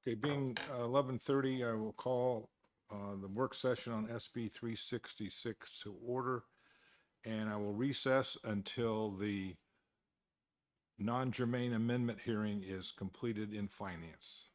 Okay, being 11:30, I will call the work session on SB 366 to order, and I will recess until the non-germane amendment hearing is completed in finance.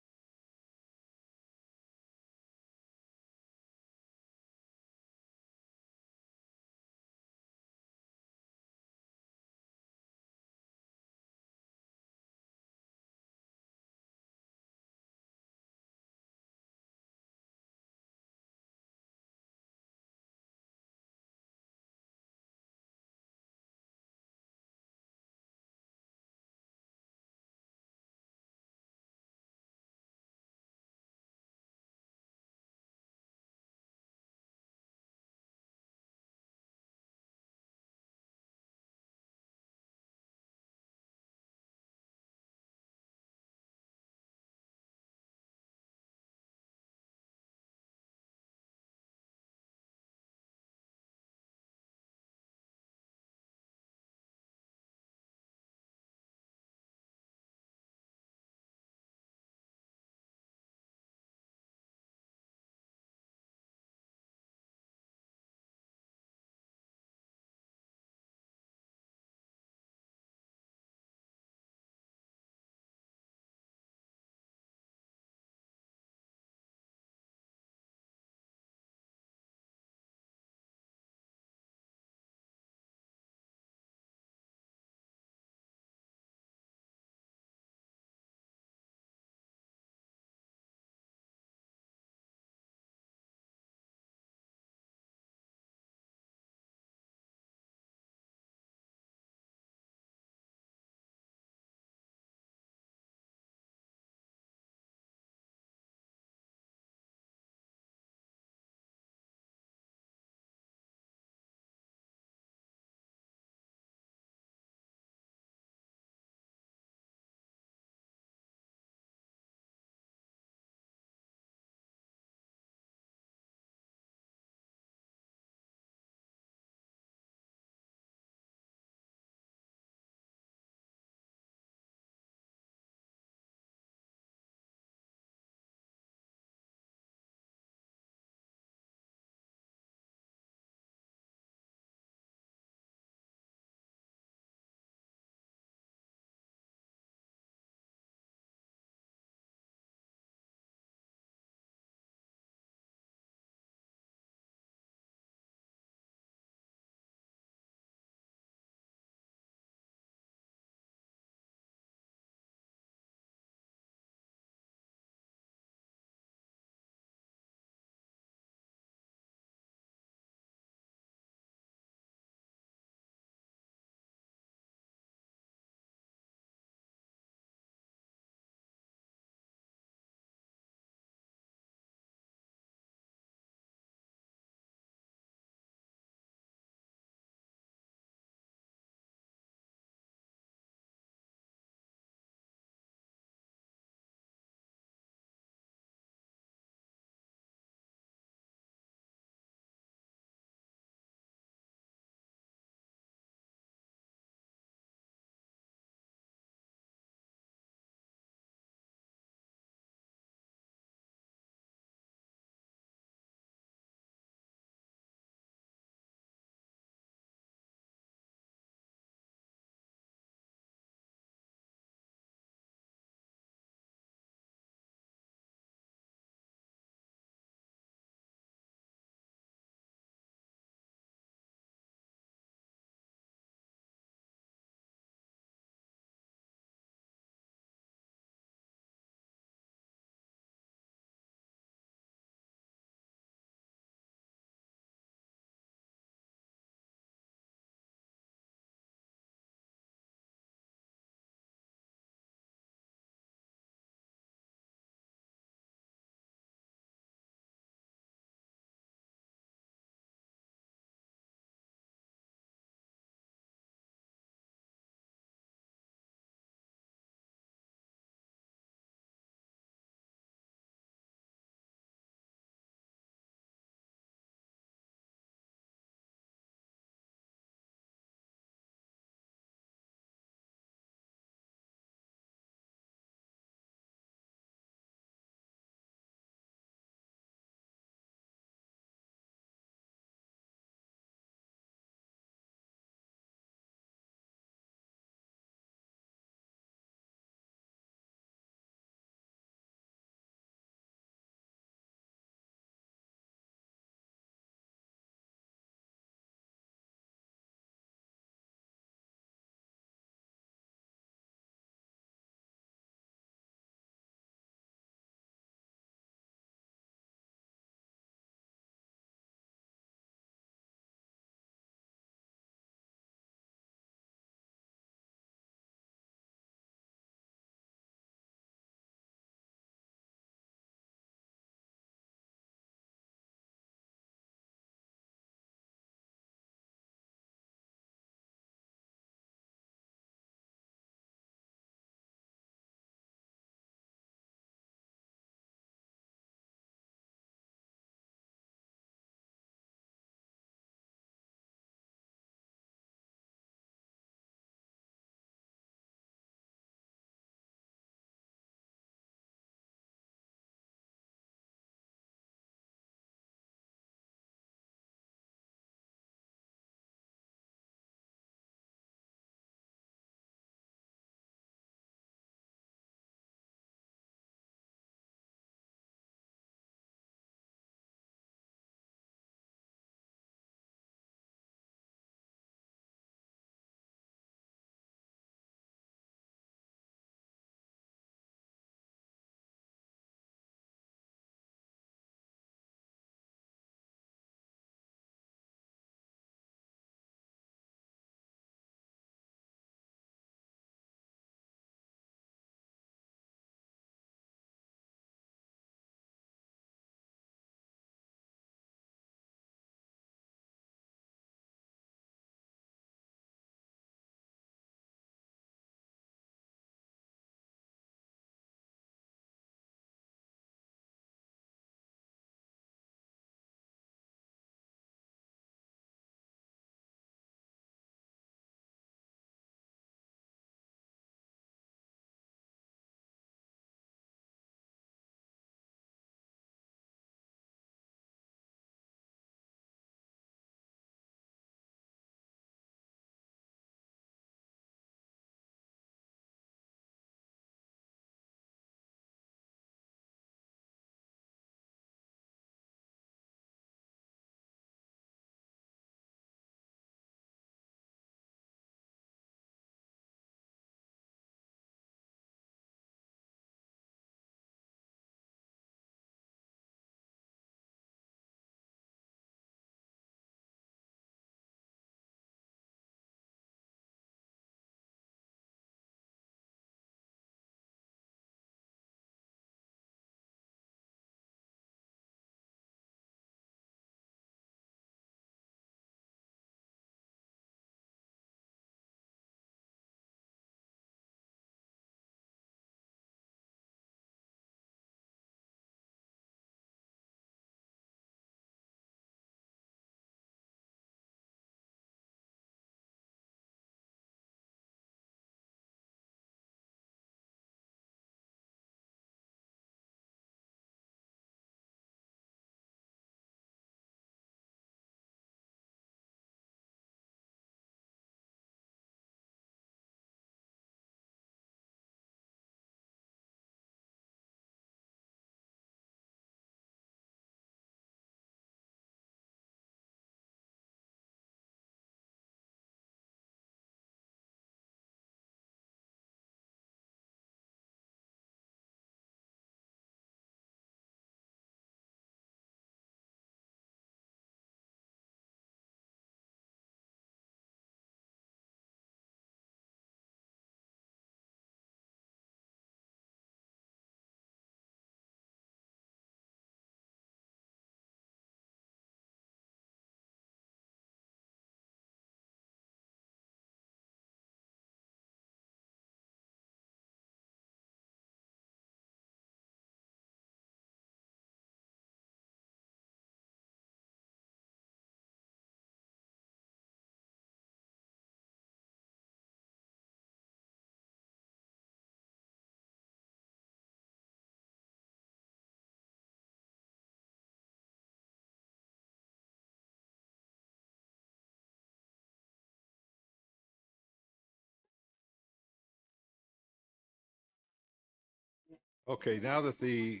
Okay, now that the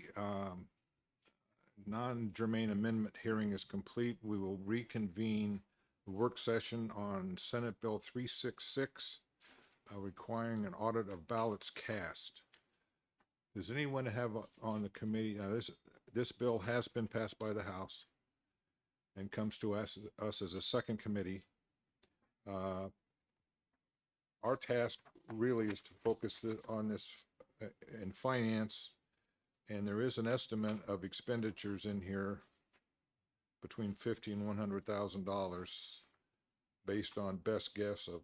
non-germane amendment hearing is complete, we will reconvene the work session on Senate Bill 366, requiring an audit of ballots cast. Does anyone have on the committee, this bill has been passed by the House and comes to us as a second committee. Our task really is to focus on this in finance, and there is an estimate of expenditures in here between $50,000 and $100,000 based on best guess of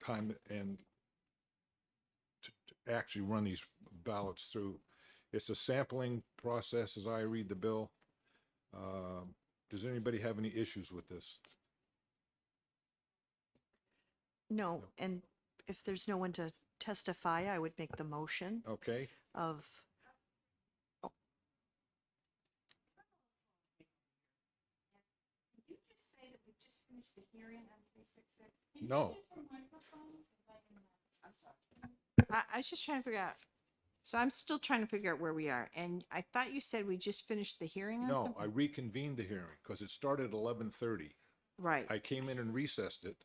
time and to actually run these ballots through. It's a sampling process as I read the bill. Does anybody have any issues with this? No, and if there's no one to testify, I would make the motion Okay, of, Did you just say that we just finished the hearing on 366? no, I'm sorry. I was just trying to figure out. So I'm still trying to figure out where we are. And I thought you said we just finished the hearing on no, something? I reconvened the hearing because it started at 11:30. Right. I came in and recessed it.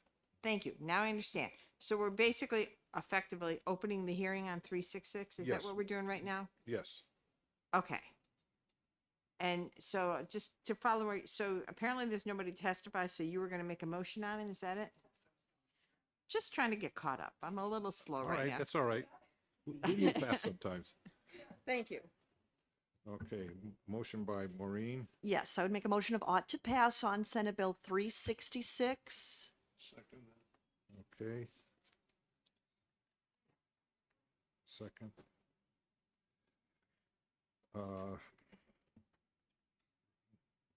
Thank you. Now I understand. So we're basically effectively opening the hearing on 366? Is Yes. that what we're doing right now? Yes, Okay. And so just to follow, so apparently there's nobody to testify, so you were going to make a motion on it, is that it? Just trying to get caught up. I'm a little slow all right right, now. that's all right. We move fast sometimes. Thank you. Okay, motion by Maureen, yes, I would make a motion of ought to pass on Senate Bill 366. okay. Second.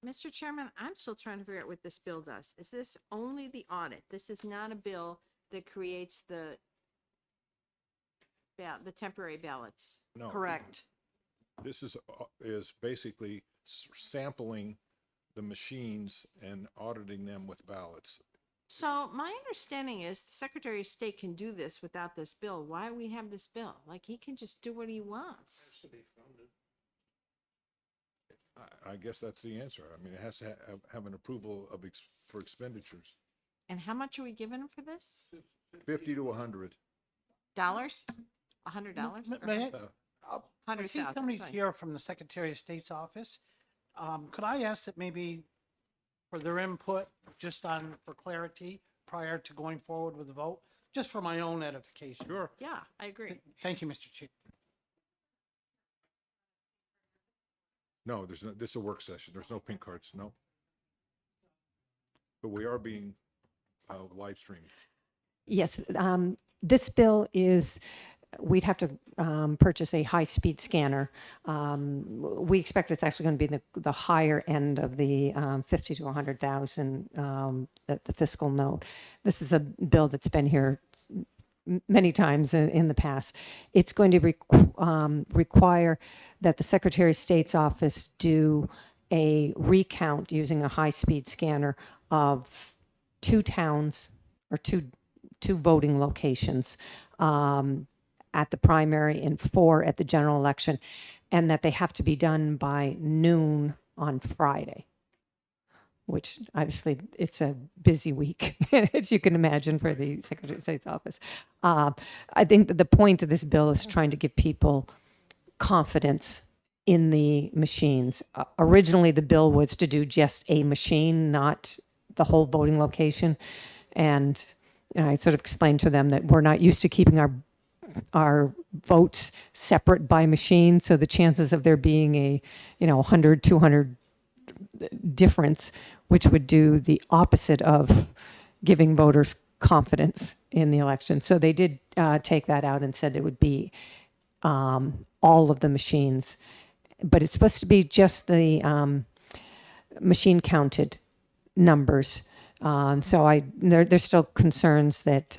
Mr. Chairman, I'm still trying to figure out what this bill does. Is this only the audit? This is not a bill that creates the temporary ballots. No. Correct. This is basically sampling the machines and auditing them with ballots. So my understanding is the Secretary of State can do this without this bill. Why we have this bill? Like he can just do what he wants. I guess that's the answer. I mean, it has to have an approval of for expenditures, And how much are we giving him for this? 50 to 100. $100? May I- I $100,000. see somebody's fine. here from the Secretary of State's office. Could I ask that maybe for their input, just on, for clarity, prior to going forward with the vote, just for my own edification? Sure. Yeah, I agree. Thank you, Mr. Chair. No, there's no, this is a work session. There's no pink cards, no. But we are being live streamed. Yes, this bill is, we'd have to purchase a high-speed scanner. We expect it's actually going to be the higher end of the 50 to 100,000, the fiscal note. This is a bill that's been here many times in the past. It's going to require that the Secretary of State's office do a recount using a high-speed scanner of 2 towns or two voting locations at the primary and 4 at the general election, and that they have to be done by noon on Friday, which obviously it's a busy week, as you can imagine, for the Secretary of State's office. I think that the point of this bill is trying to give people confidence in the machines. Originally, the bill was to do just a machine, not the whole voting location. And I sort of explained to them that we're not used to keeping our votes separate by machine. So the chances of there being a, 100, 200 difference, which would do the opposite of giving voters confidence in the election. So they did take that out and said it would be all of the machines. But it's supposed to be just the machine counted numbers. So there's still concerns that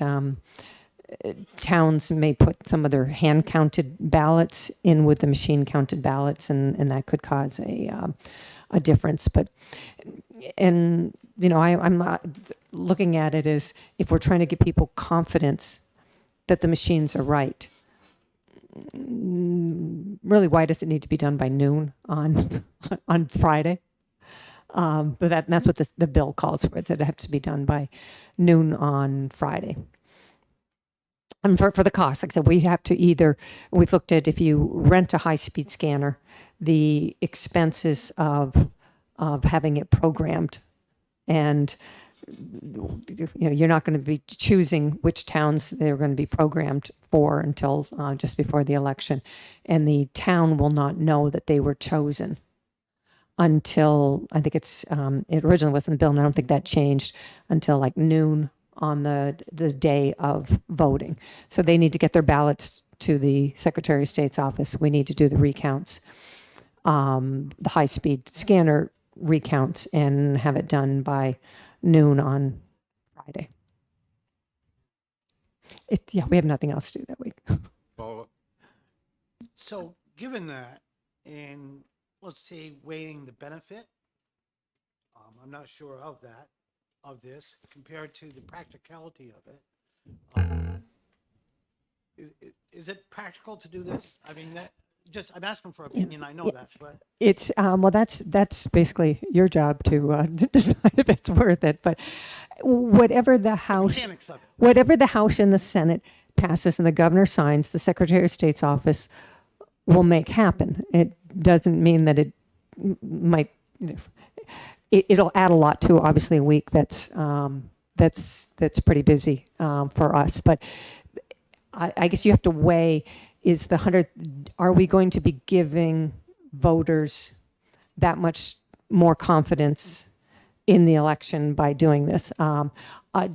towns may put some of their hand counted ballots in with the machine counted ballots, and that could cause a difference. But, I'm not looking at it as if we're trying to give people confidence that the machines are right. really, why does it need to be done by noon on on Friday? But that's what the bill calls for, that it has to be done by noon on Friday. And for the cost, like I said, we have to we've looked at, if you rent a high-speed scanner, the expenses of having it programmed, and you're not going to be choosing which towns they're going to be programmed for until just before the election, and the town will not know that they were chosen until, I think it originally was in the bill, and I don't think that changed, until like noon on the day of voting. So they need to get their ballots to the Secretary of State's office. We need to do the recounts, the high-speed scanner recounts, and have it done by noon on Friday. We have nothing else to do that week. Follow up? So given that, and let's say weighing the benefit, I'm not sure of this compared to the practicality of it. Is it practical to do this? I mean, I'm asking for opinion. I know that, but It's well, that's basically your job to decide if it's worth it. But whatever the House, mechanics of it. whatever the House and the Senate passes and the governor signs, the Secretary of State's office will make happen. It doesn't mean that it might. It'll add a lot to, obviously, a week that's pretty busy for us. But I guess you have to weigh, is the 100, are we going to be giving voters that much more confidence in the election by doing this?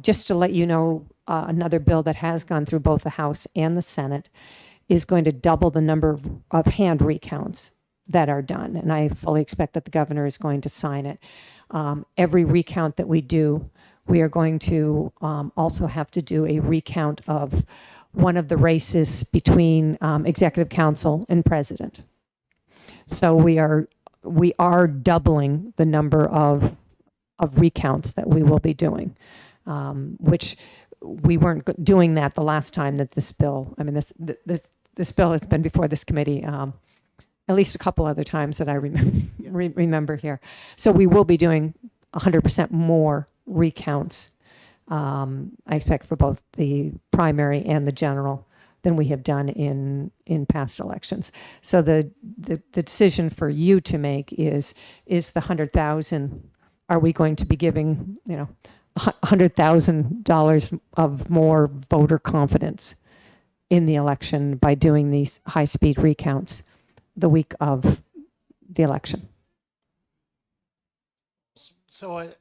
Just to let you know, another bill that has gone through both the House and the Senate is going to double the number of hand recounts that are done. And I fully expect that the governor is going to sign it. Every recount that we do, we are going to also have to do a recount of one of the races between executive council and president. So we are doubling the number of recounts that we will be doing, which we weren't doing that the last time that this bill, I mean, this bill has been before this committee at least a couple other times that I remember here. So we will be doing 100% more recounts, I expect, for both the primary and the general than we have done in past elections. So the decision for you to make is the 100,000, are we going to be giving, $100,000 of more voter confidence in the election by doing these high-speed recounts the week of the election? So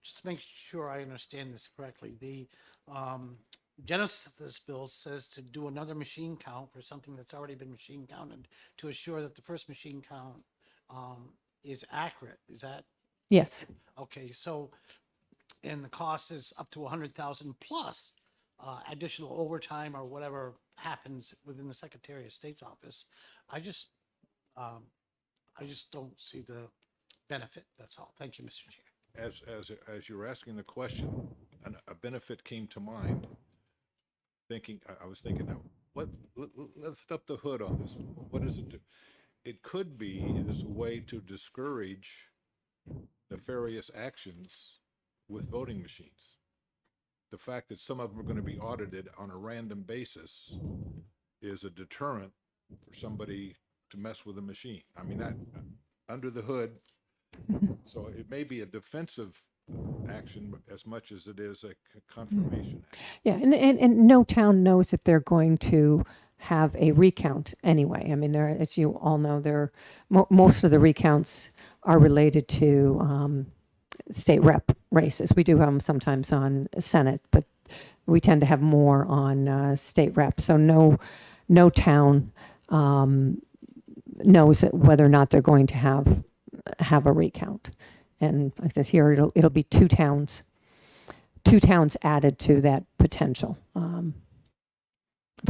just make sure I understand this correctly. The genesis of this bill says to do another machine count for something that's already been machine counted to assure that the first machine count is accurate. Is that Yes. okay? So, and the cost is up to 100,000 plus additional overtime or whatever happens within the Secretary of State's office. I just don't see the benefit. That's all. Thank you, Mr. Chair. As you were asking the question, a benefit came to mind. I was thinking, now, let's lift up the hood on this. What does it do? It could be as a way to discourage nefarious actions with voting machines. The fact that some of them are going to be audited on a random basis is a deterrent for somebody to mess with a machine. I mean, that under the hood. So it may be a defensive action as much as it is a confirmation action. Yeah, and no town knows if they're going to have a recount anyway. I mean, as you all know, most of the recounts are related to state rep races. We do have them sometimes on Senate, but we tend to have more on state rep. So no town knows whether or not they're going to have a recount. And like I said, here it'll be two towns added to that potential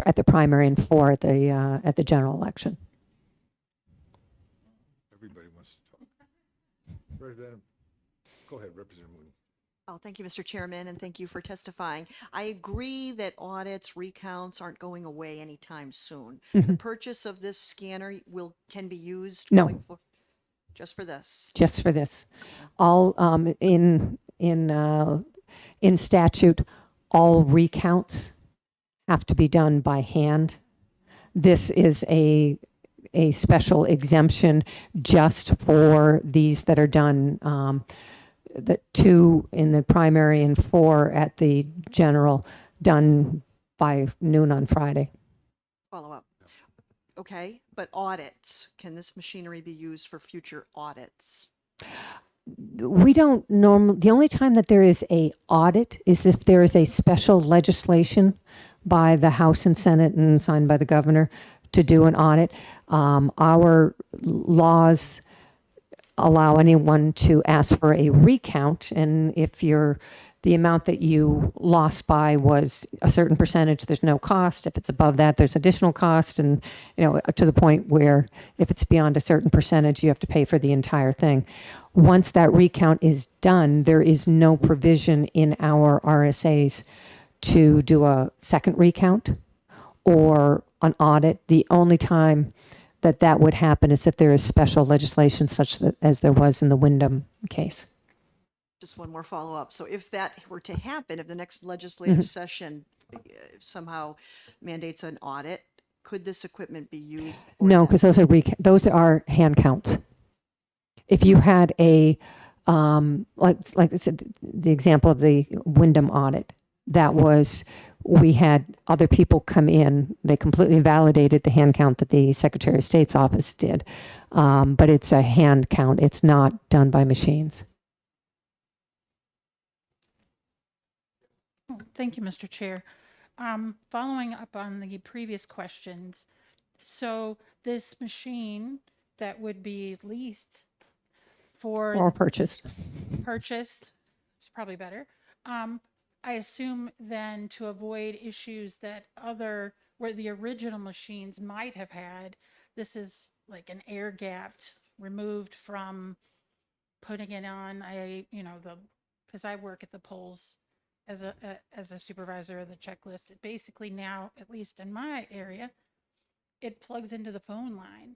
at the primary and 4 at the general election. Everybody wants to talk. Go ahead, Representative Mooney. Oh, thank you, Mr. Chairman, and thank you for testifying. I agree that audits, recounts aren't going away anytime soon. The purchase of this scanner can be used No. going for, just for this. Just for this. All in statute, all recounts have to be done by hand. This is a special exemption just for these that are done, the 2 in the primary and 4 at the general, done by noon on Friday. Follow up. Okay, but audits, can this machinery be used for future audits? We don't normally, the only time that there is a audit is if there is a special legislation by the House and Senate and signed by the governor to do an audit. Our laws allow anyone to ask for a recount, and if the amount that you lost by was a certain percentage, there's no cost. If it's above that, there's additional cost, and to the point where if it's beyond a certain percentage, you have to pay for the entire thing. Once that recount is done, there is no provision in our RSAs to do a second recount or an audit. The only time that would happen is if there is special legislation such as there was in the Wyndham case. Just one more follow-up. So if that were to happen, if the next legislative session somehow mandates an audit, could this equipment be used? No, because those are hand counts. If you had a, like I said, the example of the Wyndham audit, we had other people come in, they completely validated the hand count that the Secretary of State's office did, but it's a hand count, it's not done by machines. Thank you, Mr. Chair. Following up on the previous questions, so this machine that would be leased Or purchased. purchased, it's probably better. I assume then to avoid issues that where the original machines might have had, this is like an air gapped, removed from putting it on because I work at the polls as a supervisor of the checklist. It basically now, at least in my area, it plugs into the phone line.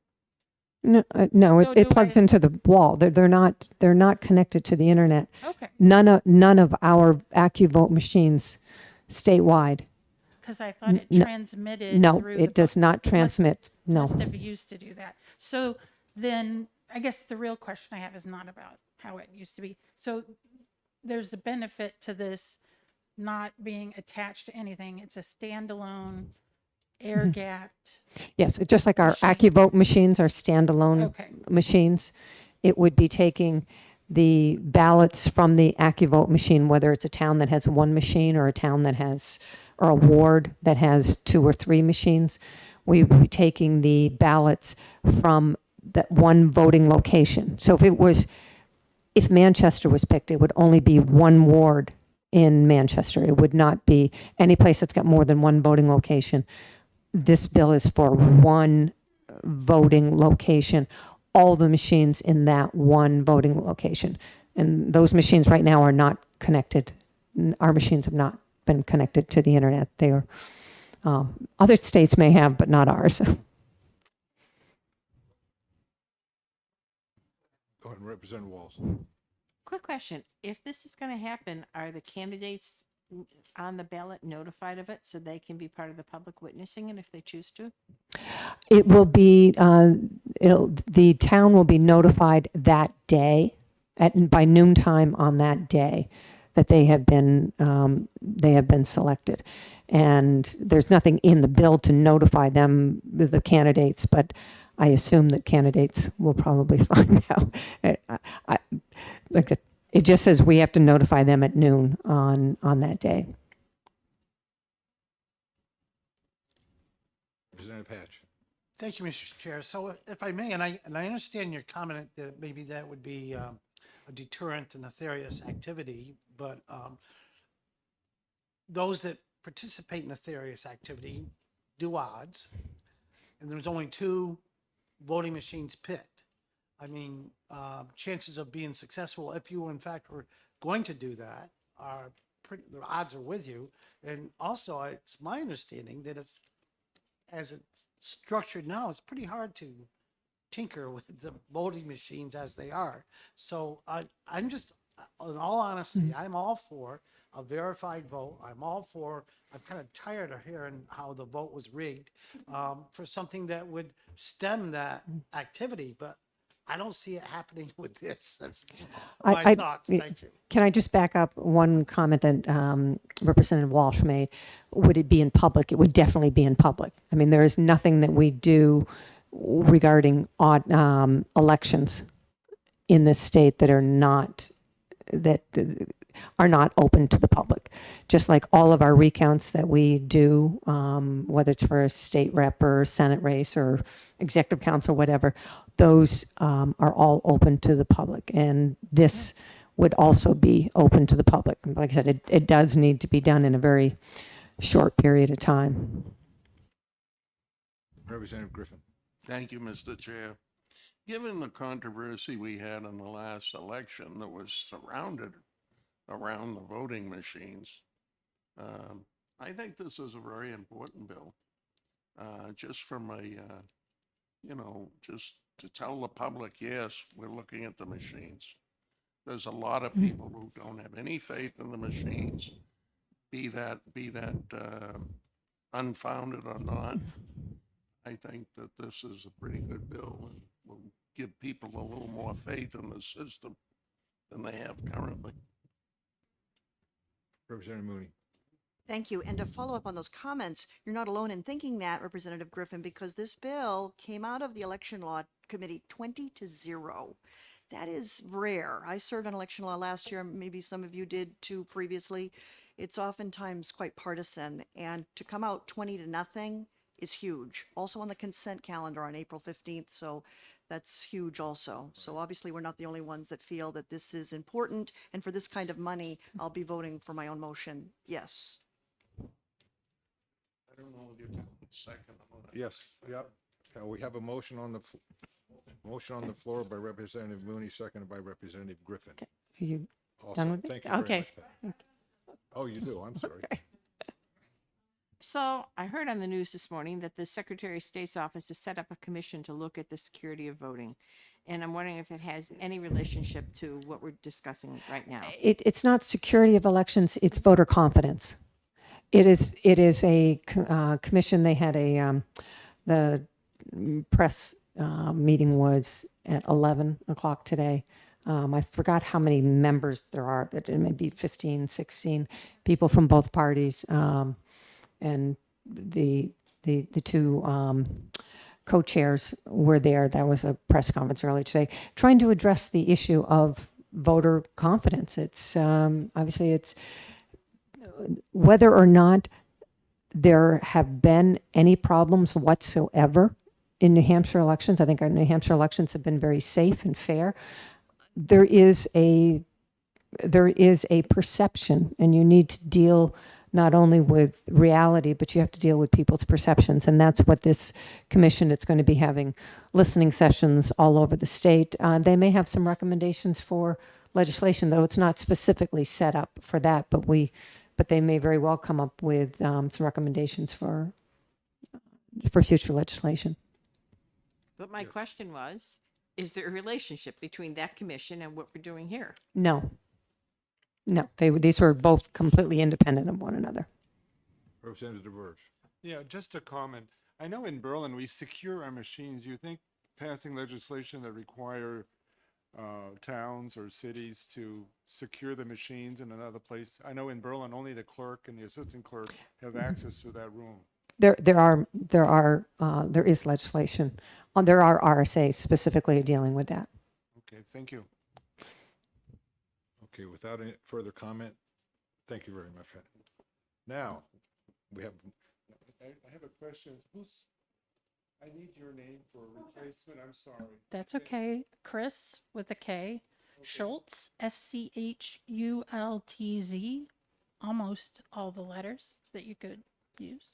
No, So it do plugs I into the wall. They're not connected to the internet. Okay, None of our AccuVote machines statewide. because I thought it No, transmitted No, through it does not transmit. No. Must have used to do that. So then I guess the real question I have is not about how it used to be. So there's a benefit to this not being attached to anything. It's a standalone, air gapped. Yes, it's just like our Machine. AccuVote machines are standalone Okay. machines. It would be taking the ballots from the AccuVote machine, whether it's a town that has one machine or a town that has, or a ward that has 2 or 3 machines. We would be taking the ballots from that one voting location. So if Manchester was picked, it would only be one ward in Manchester. It would not be any place that's got more than one voting location. This bill is for one voting location, all the machines in that one voting location. And those machines right now are not connected. Our machines have not been connected to the internet. They are, other states may have, but not ours. Go ahead, Representative Walls. Quick question. If this is going to happen, are the candidates on the ballot notified of it so they can be part of the public witnessing it if they choose to? It will be, the town will be notified that day, by noontime on that day, that they have been selected. And there's nothing in the bill to notify them, the candidates, but I assume that candidates will probably find out. It just says we have to notify them at noon on that day. Representative Hatch. Thank you, Mr. Chair. So if I may, and I understand your comment that maybe that would be a deterrent to nefarious activity, but those that participate in nefarious activity do odds, and there's only 2 voting machines picked. I mean, chances of being successful, if you in fact were going to do that, are pretty, the odds are with you. And also, it's my understanding that it's, as it's structured now, it's pretty hard to tinker with the voting machines as they are. So I'm just, in all honesty, I'm all for a verified vote. I'm all for, I'm kind of tired of hearing how the vote was rigged for something that would stem that activity, but I don't see it happening with this. That's my thoughts. Thank you. Can I just back up one comment that Representative Walsh made? Would it be in public? It would definitely be in public. I mean, there is nothing that we do regarding elections in this state that are not open to the public. Just like all of our recounts that we do, whether it's for a state rep or Senate race or executive council, whatever, those are all open to the public. And this would also be open to the public. Like I said, it does need to be done in a very short period of time. Representative Griffin. Thank you, Mr. Chair. Given the controversy we had in the last election that was surrounded around the voting machines, I think this is a very important bill. Just from a, just to tell the public, yes, we're looking at the machines. There's a lot of people who don't have any faith in the machines, be that unfounded or not. I think that this is a pretty good bill and will give people a little more faith in the system than they have currently. Representative Mooney. Thank you. And to follow up on those comments, you're not alone in thinking that, Representative Griffin, because this bill came out of the Election Law Committee 20-0. That is rare. I served on election law last year. Maybe some of you did too previously. It's oftentimes quite partisan. And to come out 20-0 is huge. Also on the consent calendar on April 15th. So that's huge also. So obviously we're not the only ones that feel that this is important. And for this kind of money, I'll be voting for my own motion. Yes. I don't know if you have a second on it. Yes, yep. We have a motion on the, motion on the floor by Representative Mooney, seconded by Representative Griffin. Are you Also, done with it? thank you very Okay. much, Pat. Oh, you do, I'm sorry. So I heard on the news this morning that the Secretary of State's office has set up a commission to look at the security of voting. And I'm wondering if it has any relationship to what we're discussing right now. It's not security of elections, it's voter confidence. It is a commission. They had the press meeting was at 11 o'clock today. I forgot how many members there are, but it may be 15, 16 people from both parties. And the two co-chairs were there. That was a press conference earlier today, trying to address the issue of voter confidence. It's obviously it's whether or not there have been any problems whatsoever in New Hampshire elections. I think our New Hampshire elections have been very safe and fair. There is a perception, and you need to deal not only with reality, but you have to deal with people's perceptions. And that's what this commission, it's going to be having listening sessions all over the state. They may have some recommendations for legislation, though it's not specifically set up for that, but they may very well come up with some recommendations for future legislation. But my question was, is there a relationship between that commission and what we're doing here? No, these were both completely independent of one another. Representative DeVerge. Yeah, just a comment. I know in Berlin we secure our machines. You think passing legislation that require towns or cities to secure the machines in another place? I know in Berlin only the clerk and the assistant clerk have access to that room. There is legislation. There are RSAs specifically dealing with that. Okay, thank you. Okay, without any further comment, thank you very much, Pat. Now, we have, I have a question. I need your name for a replacement. I'm sorry. That's okay. Chris with a K. Schultz, SCHULTZ. Almost all the letters that you could use.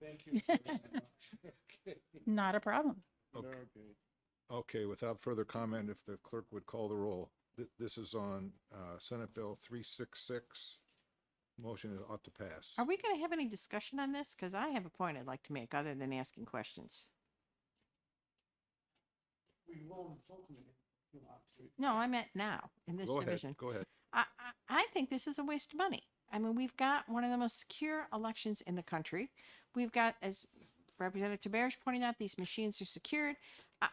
Thank you so much. Okay. Not a problem. okay, without further comment, if the clerk would call the roll. This is on, Senate Bill 366. Motion is ought to pass. Are we going to have any discussion on this? Because I have a point I'd like to make other than asking questions. No, I meant now in this Go ahead, division. go ahead. I think this is a waste of money. I mean, we've got one of the most secure elections in the country. We've got, as Representative Tabarish pointed out, these machines are secured.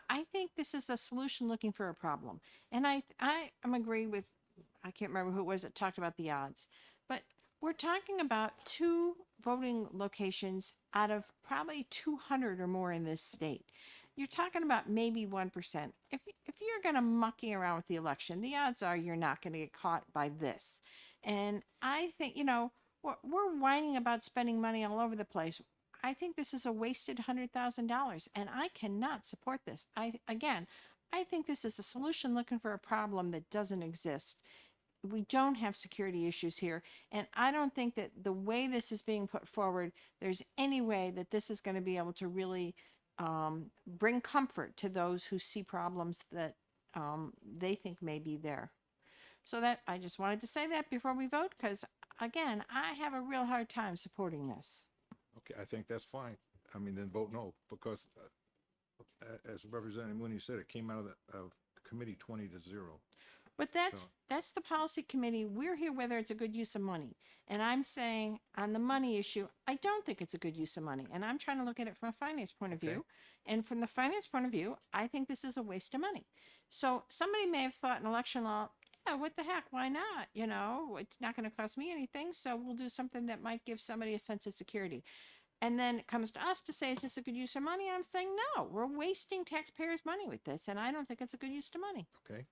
I think this is a solution looking for a problem. And I am agree with, I can't remember who it was that talked about the odds, but we're talking about 2 voting locations out of probably 200 or more in this state. You're talking about maybe 1%. If you're going to mucky around with the election, the odds are you're not going to get caught by this. And I think, we're whining about spending money all over the place. I think this is a wasted $100,000, and I cannot support this. I think this is a solution looking for a problem that doesn't exist. We don't have security issues here, and I don't think that the way this is being put forward, there's any way that this is going to be able to really bring comfort to those who see problems that they think may be there. So that I just wanted to say that before we vote, because again, I have a real hard time supporting this. Okay, I think that's fine. I mean, then vote no, because as Representative Mooney said, it came out of committee 20-0. But that's the policy committee. We're here whether it's a good use of money. And I'm saying on the money issue, I don't think it's a good use of money. And I'm trying to look at it from a finance point of Okay. view. And from the finance point of view, I think this is a waste of money. So somebody may have thought in election law, yeah, what the heck, why not? It's not going to cost me anything. So we'll do something that might give somebody a sense of security. And then it comes to us to say, is this a good use of money? And I'm saying, no, we're wasting taxpayers' money with this. And I don't think it's a good use of money. Okay.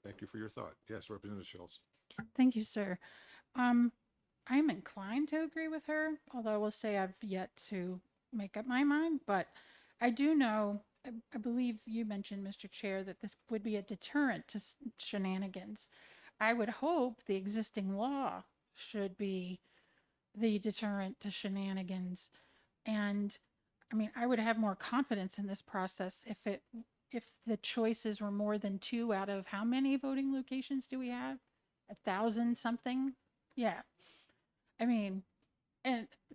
Thank you for your thought. Yes, Representative Schultz. Thank you, sir. I'm inclined to agree with her, although I will say I've yet to make up my mind. But I do know, I believe you mentioned, Mr. Chair, that this would be a deterrent to shenanigans. I would hope the existing law should be the deterrent to shenanigans. And I mean, I would have more confidence in this process if the choices were more than 2 out of how many voting locations do we have? 1,000 something? Yeah. I mean,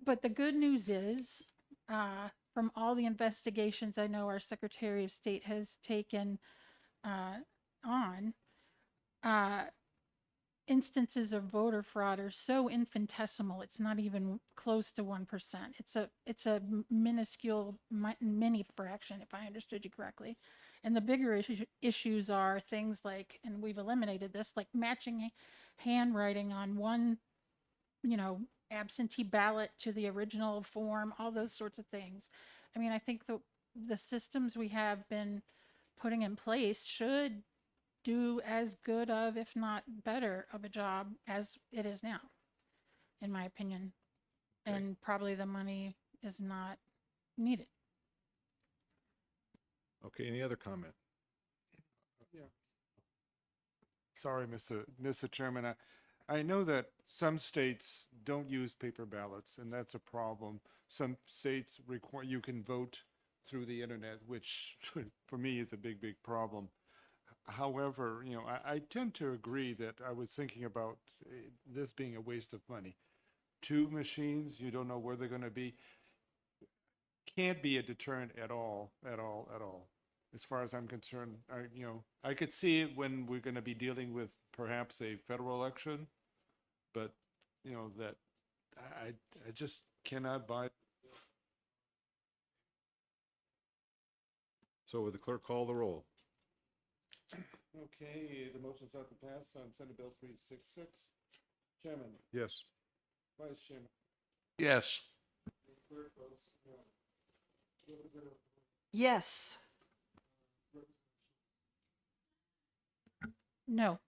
but the good news is, from all the investigations I know our Secretary of State has taken on, instances of voter fraud are so infinitesimal, it's not even close to 1%. It's a minuscule mini fraction, if I understood you correctly. And the bigger issues are things like, and we've eliminated this, like matching handwriting on one, absentee ballot to the original form, all those sorts of things. I mean, I think the systems we have been putting in place should do as good of, if not better of a job as it is now, in my opinion. Okay. And probably the money is not needed. Okay, any other comment? Sorry, Mr. Chairman. I know that some states don't use paper ballots, and that's a problem. Some states require you can vote through the internet, which for me is a big, big problem. However, I tend to agree that I was thinking about this being a waste of money. 2 machines, you don't know where they're going to be. Can't be a deterrent at all. As far as I'm concerned, I could see it when we're going to be dealing with perhaps a federal election, but that I just cannot buy. So would the clerk call the roll? Okay, the motion's out to pass on Senate Bill 366. Chairman, Yes. Vice Chairman, Yes. clerk votes no. Representative Yes. No.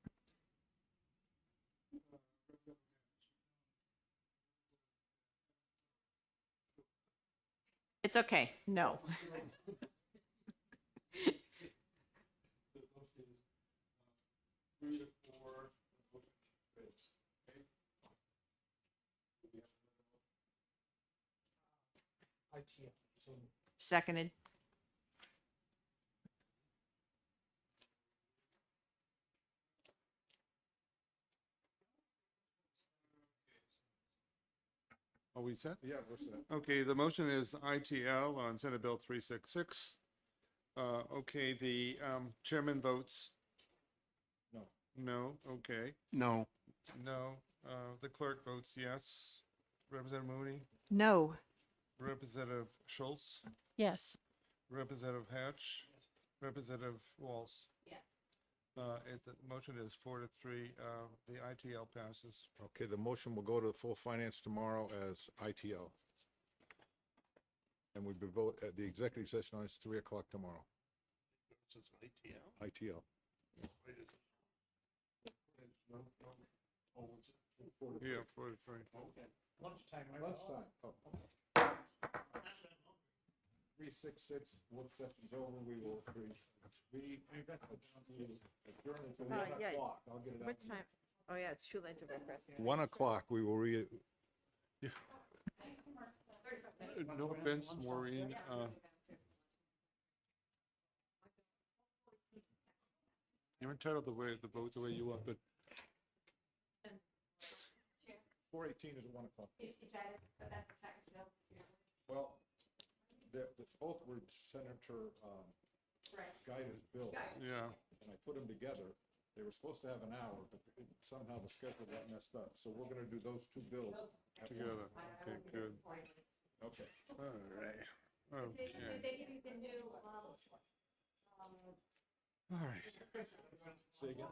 It's okay. No. Seconded. Are we set? Yeah, what's that? Okay, the motion is ITL on Senate Bill 366. Okay, the chairman votes No. no, okay. No. No, the clerk votes yes. Representative Mooney, No. Representative Schultz, Yes. Representative Hatch, Representative Walls. The motion is 4-3, the ITL passes. Okay, the motion will go to the full finance tomorrow as ITL. And we will vote at the executive session on it's 3 o'clock tomorrow, ITL. Yeah, 4-3. Lunchtime. Oh. 366, work session's over, we will, adjourn until 1 yeah. o'clock. I'll get it out. What time? Oh, yeah, it's too late to request. 1 o'clock, we will No offense, Maureen, you're entitled to vote the way you want, but 418 is at 1 o'clock. Well, both were Senator Guidance bills, yeah. and I put them together. They were supposed to have an hour, but somehow the schedule got messed up. So we're gonna do those two bills at Together, okay, good. once. Okay. All right, okay. All right. Say again?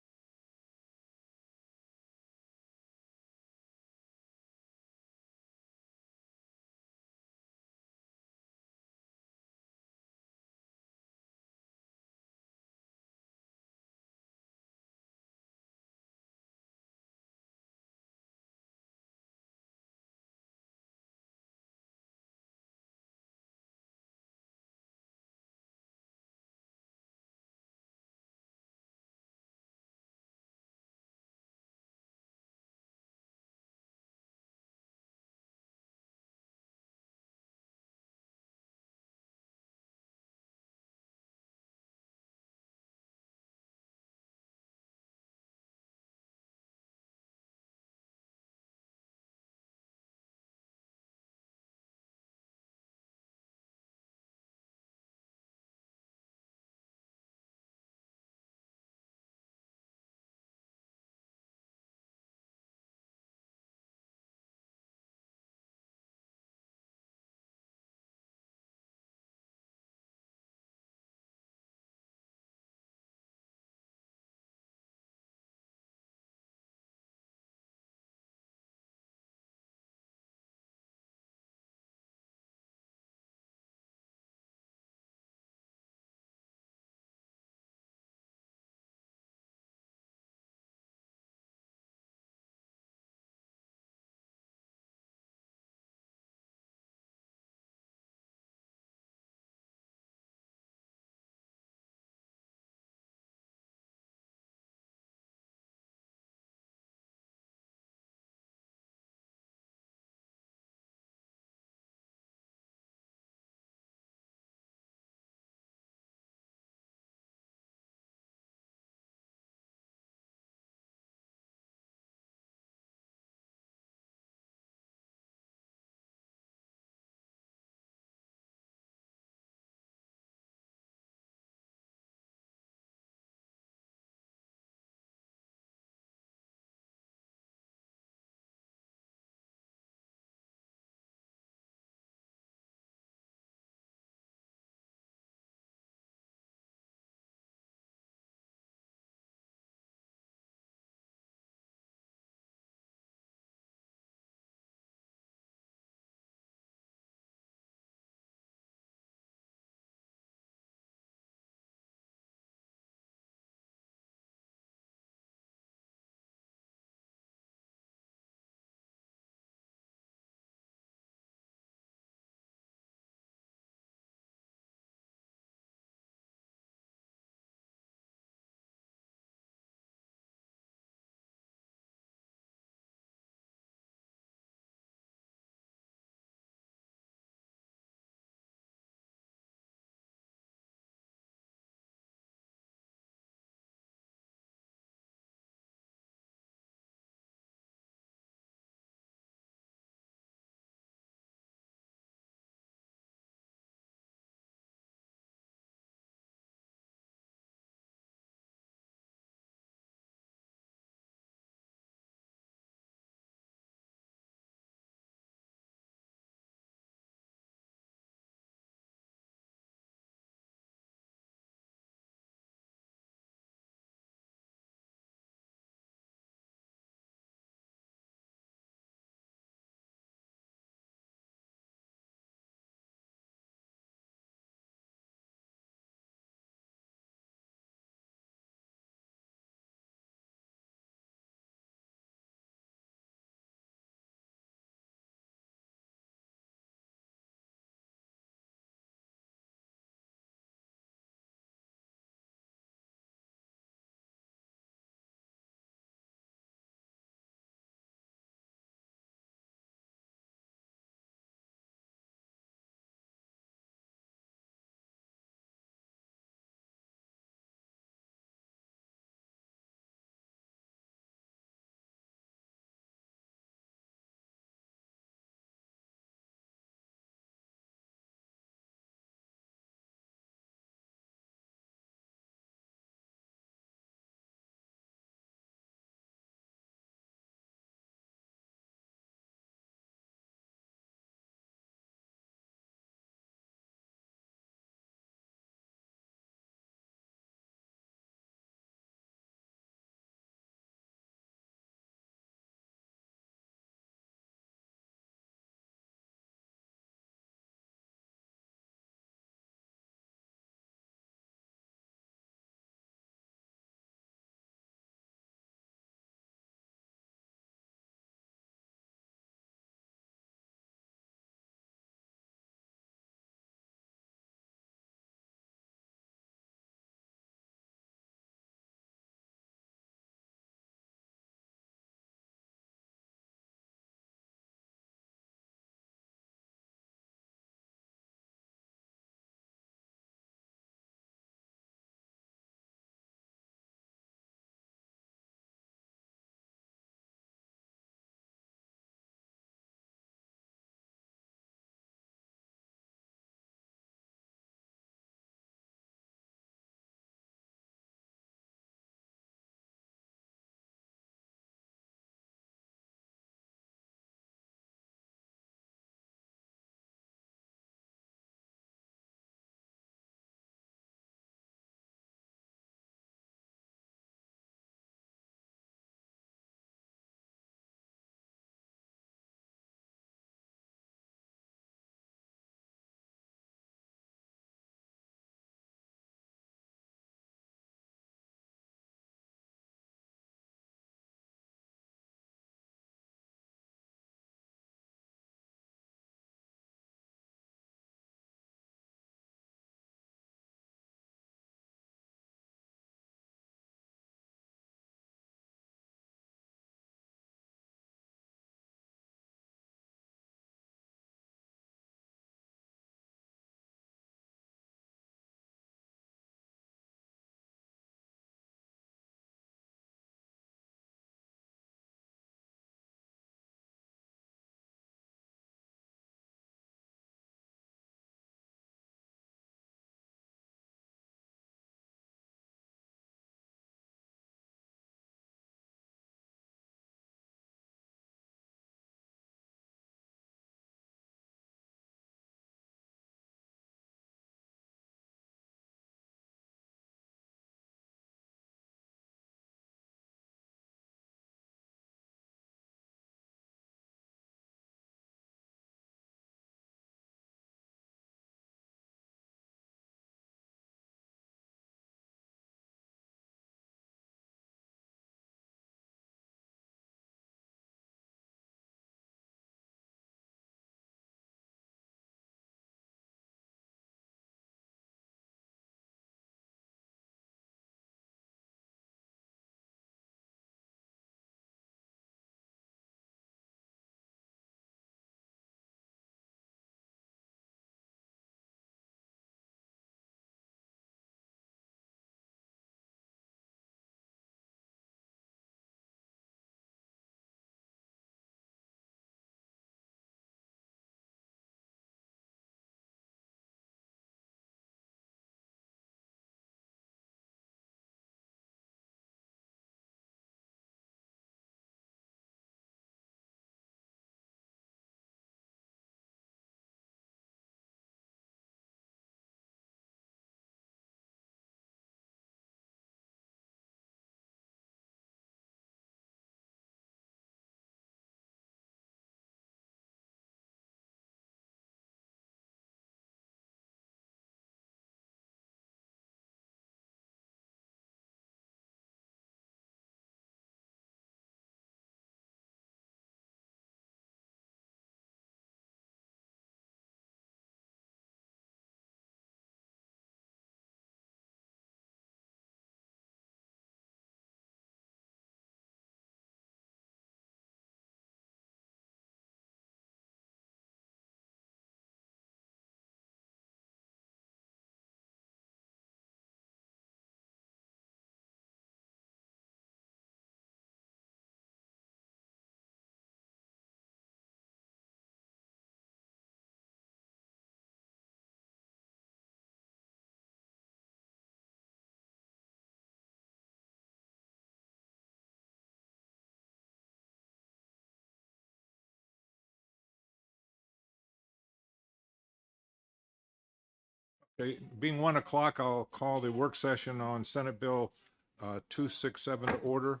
Okay, being 1 o'clock, I'll call the work session on Senate Bill 267 to order.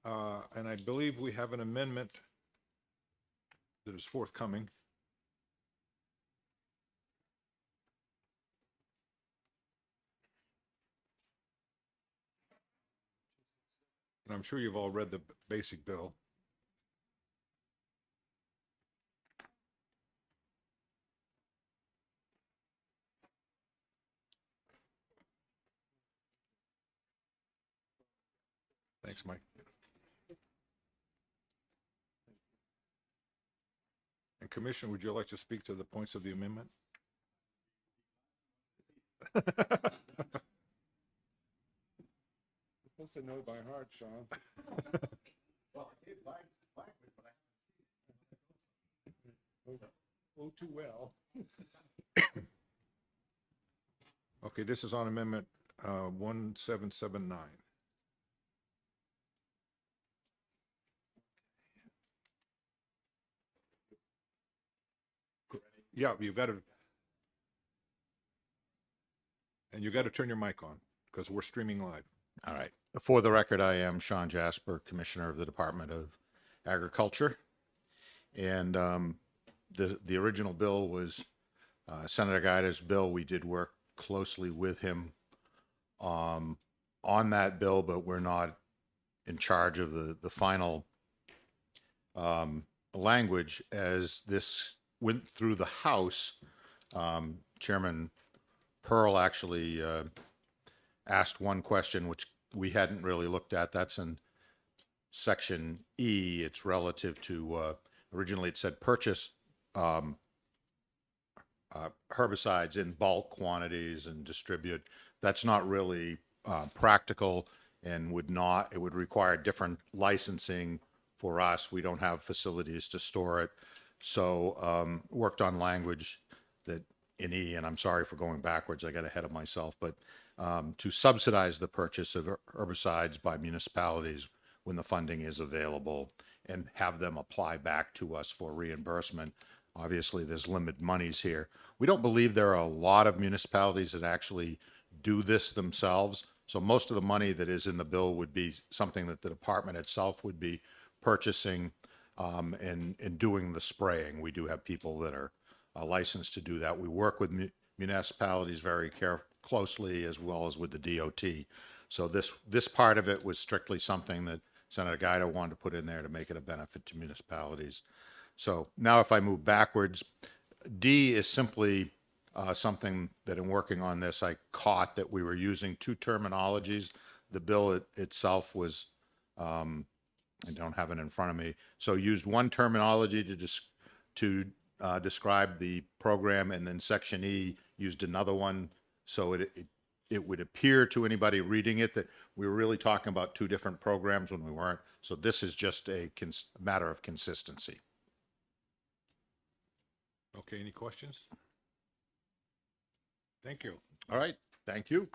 And I believe we have an amendment that is forthcoming. And I'm sure you've all read the basic bill. Thanks, Mike. And Commissioner, would you like to speak to the points of the amendment? Supposed to know by heart, Sean. Oh, too well. Okay, this is on amendment 1779. Yeah, you've got to, and you got to turn your mic on because we're streaming live. All right. For the record, I am Sean Jasper, Commissioner of the Department of Agriculture. And the original bill was Senator Guida's bill. We did work closely with him on that bill, but we're not in charge of the final language. As this went through the House, Chairman Pearl actually asked one question, which we hadn't really looked at. That's in section E. It's relative to, originally it said purchase herbicides in bulk quantities and distribute. That's not really practical and it would require different licensing for us. We don't have facilities to store it. So worked on language that in E, and I'm sorry for going backwards, I got ahead of myself, but to subsidize the purchase of herbicides by municipalities when the funding is available and have them apply back to us for reimbursement. Obviously, there's limited monies here. We don't believe there are a lot of municipalities that actually do this themselves. So most of the money that is in the bill would be something that the department itself would be purchasing and doing the spraying. We do have people that are licensed to do that. We work with municipalities very closely, as well as with the DOT. So this part of it was strictly something that Senator Guida wanted to put in there to make it a benefit to municipalities. So now if I move backwards, D is simply something that in working on this, I caught that we were using two terminologies. The bill itself was, I don't have it in front of me, so used one terminology to describe the program, and then section E used another one. So it would appear to anybody reading it that we were really talking about two different programs when we weren't. So this is just a matter of consistency. Okay, any questions? Thank you. All right, thank you.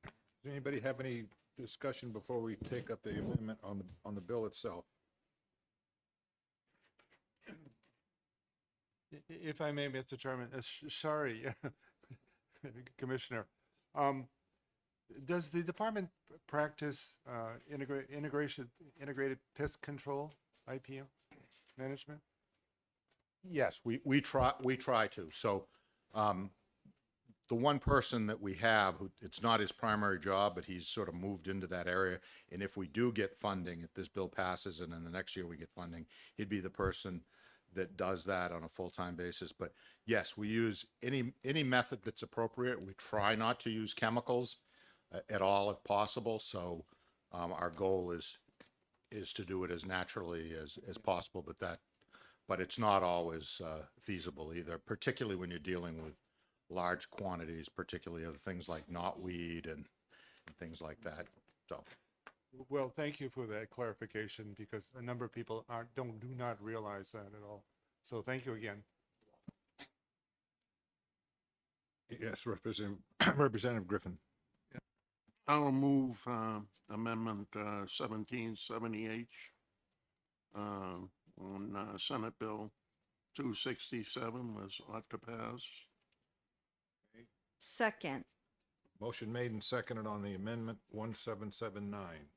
Does anybody have any discussion before we take up the amendment on the bill itself? If I may, Mr. Chairman, sorry, Commissioner, does the department practice integrated pest control, IPM management? Yes, we try to. So the one person that we have, who it's not his primary job, but he's sort of moved into that area. And if we do get funding, if this bill passes and then the next year we get funding, he'd be the person that does that on a full-time basis. But yes, we use any method that's appropriate. We try not to use chemicals at all if possible. So our goal is to do it as naturally as possible, but it's not always feasible either, particularly when you're dealing with large quantities, particularly of things like knotweed and things like that. So, Well, thank you for that clarification, because a number of people do not realize that at all. So thank you again. Yes, Representative Griffin. I'll move Amendment 1770H on Senate Bill 267 as ought to pass. Second. Motion made and seconded on the amendment 1779.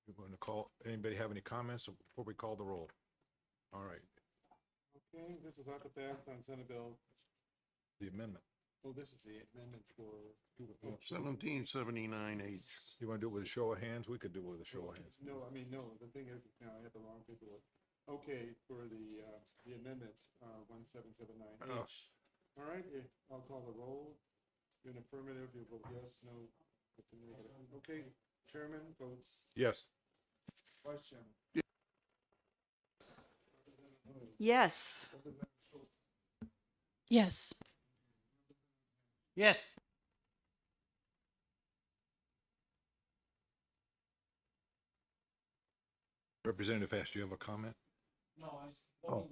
You want to call, anybody have any comments before we call the roll? All right, Okay, this is not the pass on Senate Bill. the amendment. Oh, this is the amendment for. 1779H. You want to do it with a show of hands? We could do it with a show of hands. No, I mean, no, the thing is, now I have the wrong paperwork. Okay, for the amendment, 1779H. Oh. All right, I'll call the roll. In affirmative, you vote yes, no. Okay, Chairman votes Yes. question. Yes. Yes. Yes. Representative Hess, do you have a comment? No, Oh.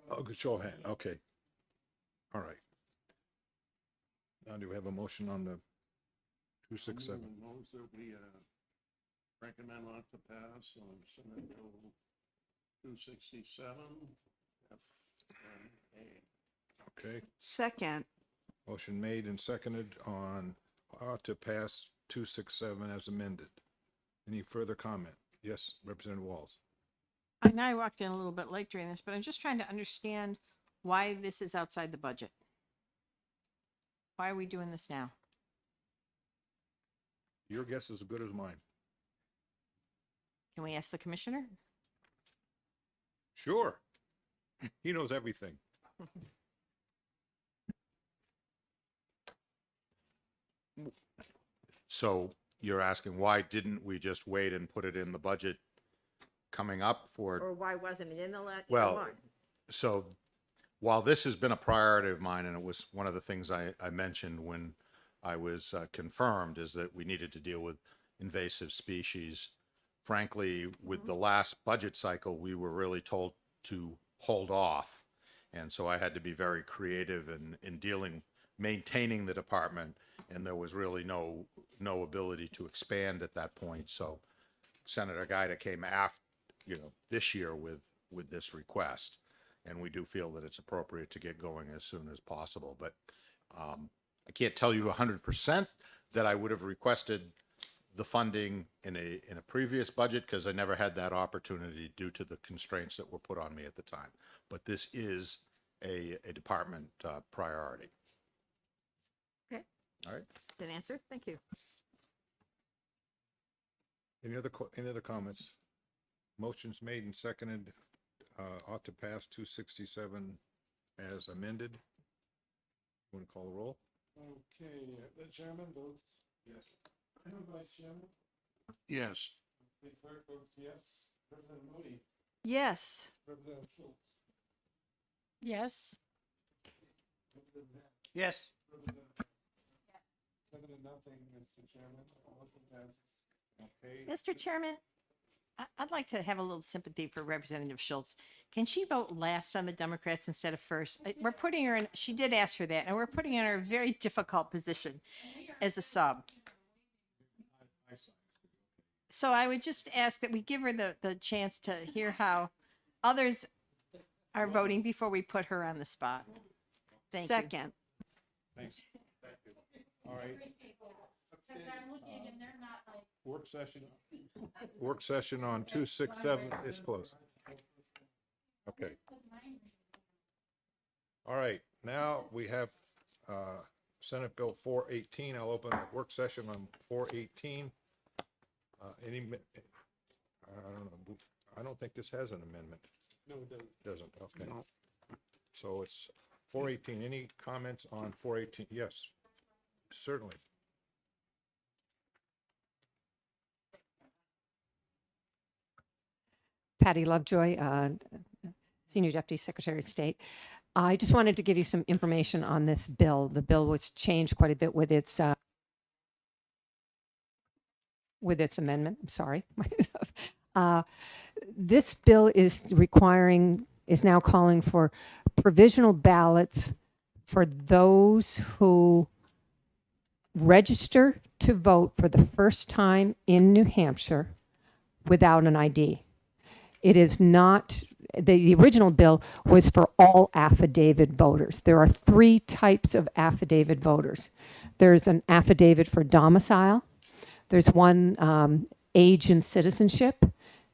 Oh, good show of hand, okay. All right. Now, do we have a motion on the 267? Those that we recommend not to pass on Senate Bill 267, F and A. Okay, Second. motion made and seconded on to pass 267 as amended. Any further comment? Yes, Representative Walls. I know I walked in a little bit late during this, but I'm just trying to understand why this is outside the budget. Why are we doing this now? Your guess is as good as mine. Can we ask the commissioner? Sure. He knows everything. So you're asking, why didn't we just wait and put it in the budget coming up for? Or why wasn't it in the Well, so while this has been a priority of mine, and it was one of the things I mentioned when I was confirmed, is that we needed to deal with invasive species. Frankly, with the last budget cycle, we were really told to hold off. And so I had to be very creative in dealing, maintaining the department, and there was really no ability to expand at that point. So Senator Guida came after, this year with this request. And we do feel that it's appropriate to get going as soon as possible. But I can't tell you 100% that I would have requested the funding in a previous budget, because I never had that opportunity due to the constraints that were put on me at the time. But this is a department priority. Okay. All right. Is an answer? Thank you. Any other comments? Motion's made and seconded, ought to pass 267 as amended. Want to call the roll? Okay, the chairman votes yes. Vice Chairman, Yes. the clerk votes yes. President Moody, Yes. Representative Schultz, Yes. Representative Hack, Yes. Representative. 7-0, Mr. Chairman. Motion passes. Okay. Mr. Chairman, I'd like to have a little sympathy for Representative Schultz. Can she vote last on the Democrats instead of first? We're putting her in, she did ask for that, and we're putting her in a very difficult position as a sub. So I would just ask that we give her the chance to hear how others are voting before we put her on the spot. Thank you. Second. Thanks. All right. Work session on 267 is closed. Okay. All right, now we have Senate Bill 418. I'll open a work session on 418. I don't know. I don't think this has an amendment. No, it doesn't. Doesn't, okay. No. So it's 418. Any comments on 418? Yes, certainly. Patty Lovejoy, Senior Deputy Secretary of State. I just wanted to give you some information on this bill. The bill was changed quite a bit with its amendment. I'm sorry. This bill is now calling for provisional ballots for those who register to vote for the first time in New Hampshire without an ID. It is not the original bill was for all affidavit voters. There are 3 types of affidavit voters. There's an affidavit for domicile, there's one age and citizenship,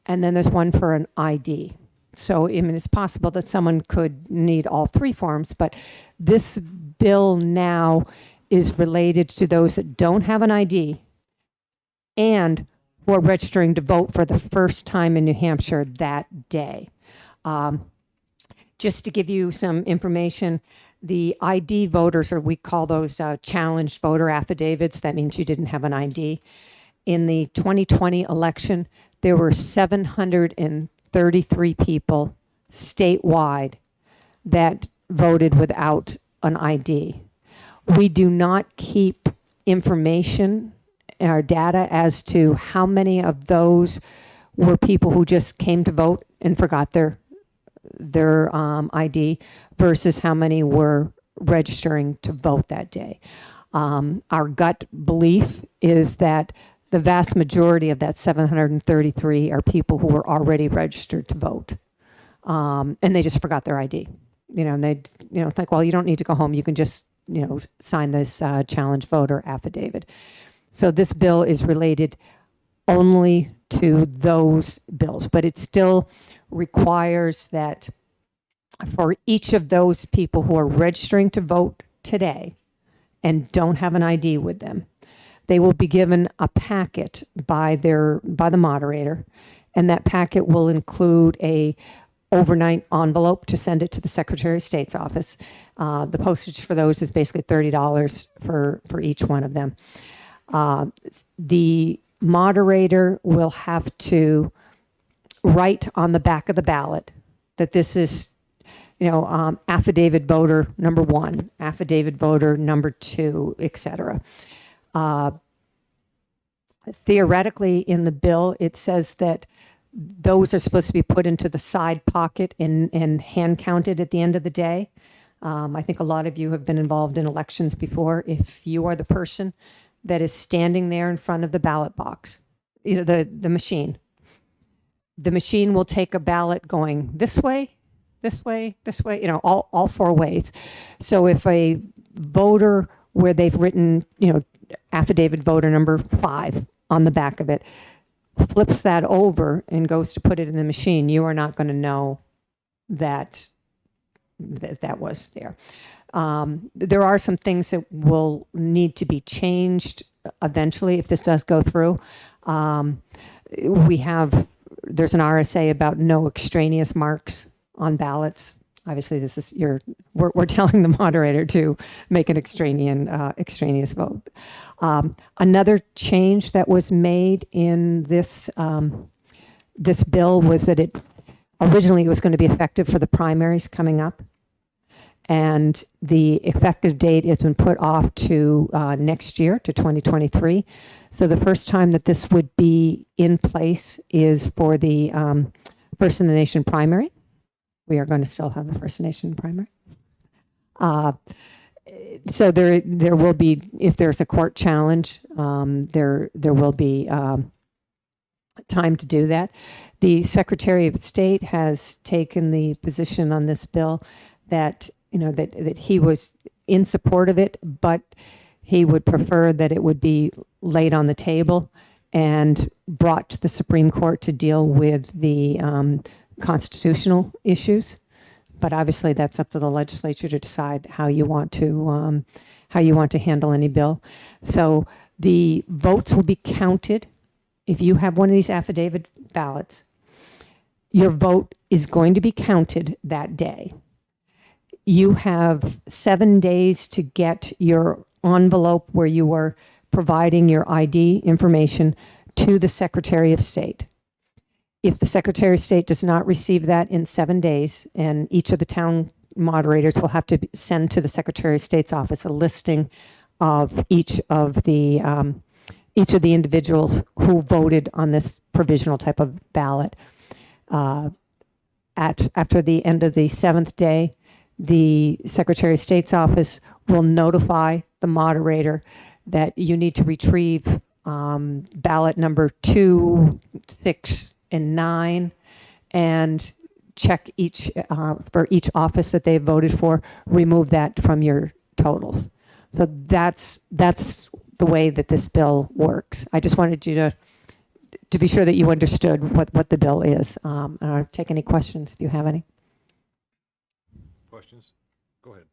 and then there's one for an ID. So, I mean, it's possible that someone could need all 3 forms, but this bill now is related to those that don't have an ID and who are registering to vote for the first time in New Hampshire that day. Just to give you some information, the ID voters, or we call those challenged voter affidavits, that means you didn't have an ID. In the 2020 election, there were 733 people statewide that voted without an ID. We do not keep information or data as to how many of those were people who just came to vote and forgot their ID versus how many were registering to vote that day. Our gut belief is that the vast majority of that 733 are people who were already registered to vote, and they just forgot their ID. And they, it's like, well, you don't need to go home. You can just, sign this challenge voter affidavit. So this bill is related only to those bills, but it still requires that for each of those people who are registering to vote today and don't have an ID with them, they will be given a packet by the moderator, and that packet will include a overnight envelope to send it to the Secretary of State's office. The postage for those is basically $30 for each one of them. The moderator will have to write on the back of the ballot that this is, affidavit voter number 1, affidavit voter number 2, etc. Theoretically, in the bill, it says that those are supposed to be put into the side pocket and hand counted at the end of the day. I think a lot of you have been involved in elections before. If you are the person that is standing there in front of the ballot box, the machine will take a ballot going this way, this way, this way, all 4 ways. So if a voter where they've written, affidavit voter number 5 on the back of it, flips that over and goes to put it in the machine, you are not going to know that was there. There are some things that will need to be changed eventually if this does go through. There's an RSA about no extraneous marks on ballots. Obviously, this is we're telling the moderator to make an extraneous vote. Another change that was made in this bill was that it originally was going to be effective for the primaries coming up, and the effective date has been put off to next year, to 2023. So the first time that this would be in place is for the First in the Nation primary. We are going to still have the First Nation primary. So there will be, if there's a court challenge, there will be time to do that. The Secretary of State has taken the position on this bill that that he was in support of it, but he would prefer that it would be laid on the table and brought to the Supreme Court to deal with the constitutional issues. But obviously, that's up to the legislature to decide how you want to handle any bill. So the votes will be counted. If you have one of these affidavit ballots, your vote is going to be counted that day. You have 7 days to get your envelope where you were providing your ID information to the Secretary of State. If the Secretary of State does not receive that in 7 days, and each of the town moderators will have to send to the Secretary of State's office a listing of each of the individuals who voted on this provisional type of ballot. After the end of the 7th day, the Secretary of State's office will notify the moderator that you need to retrieve ballot number 2, 6, and 9, and check each, for each office that they voted for, remove that from your totals. So that's the way that this bill works. I just wanted you to be sure that you understood what the bill is. And I'll take any questions if you have any. Questions? Go ahead.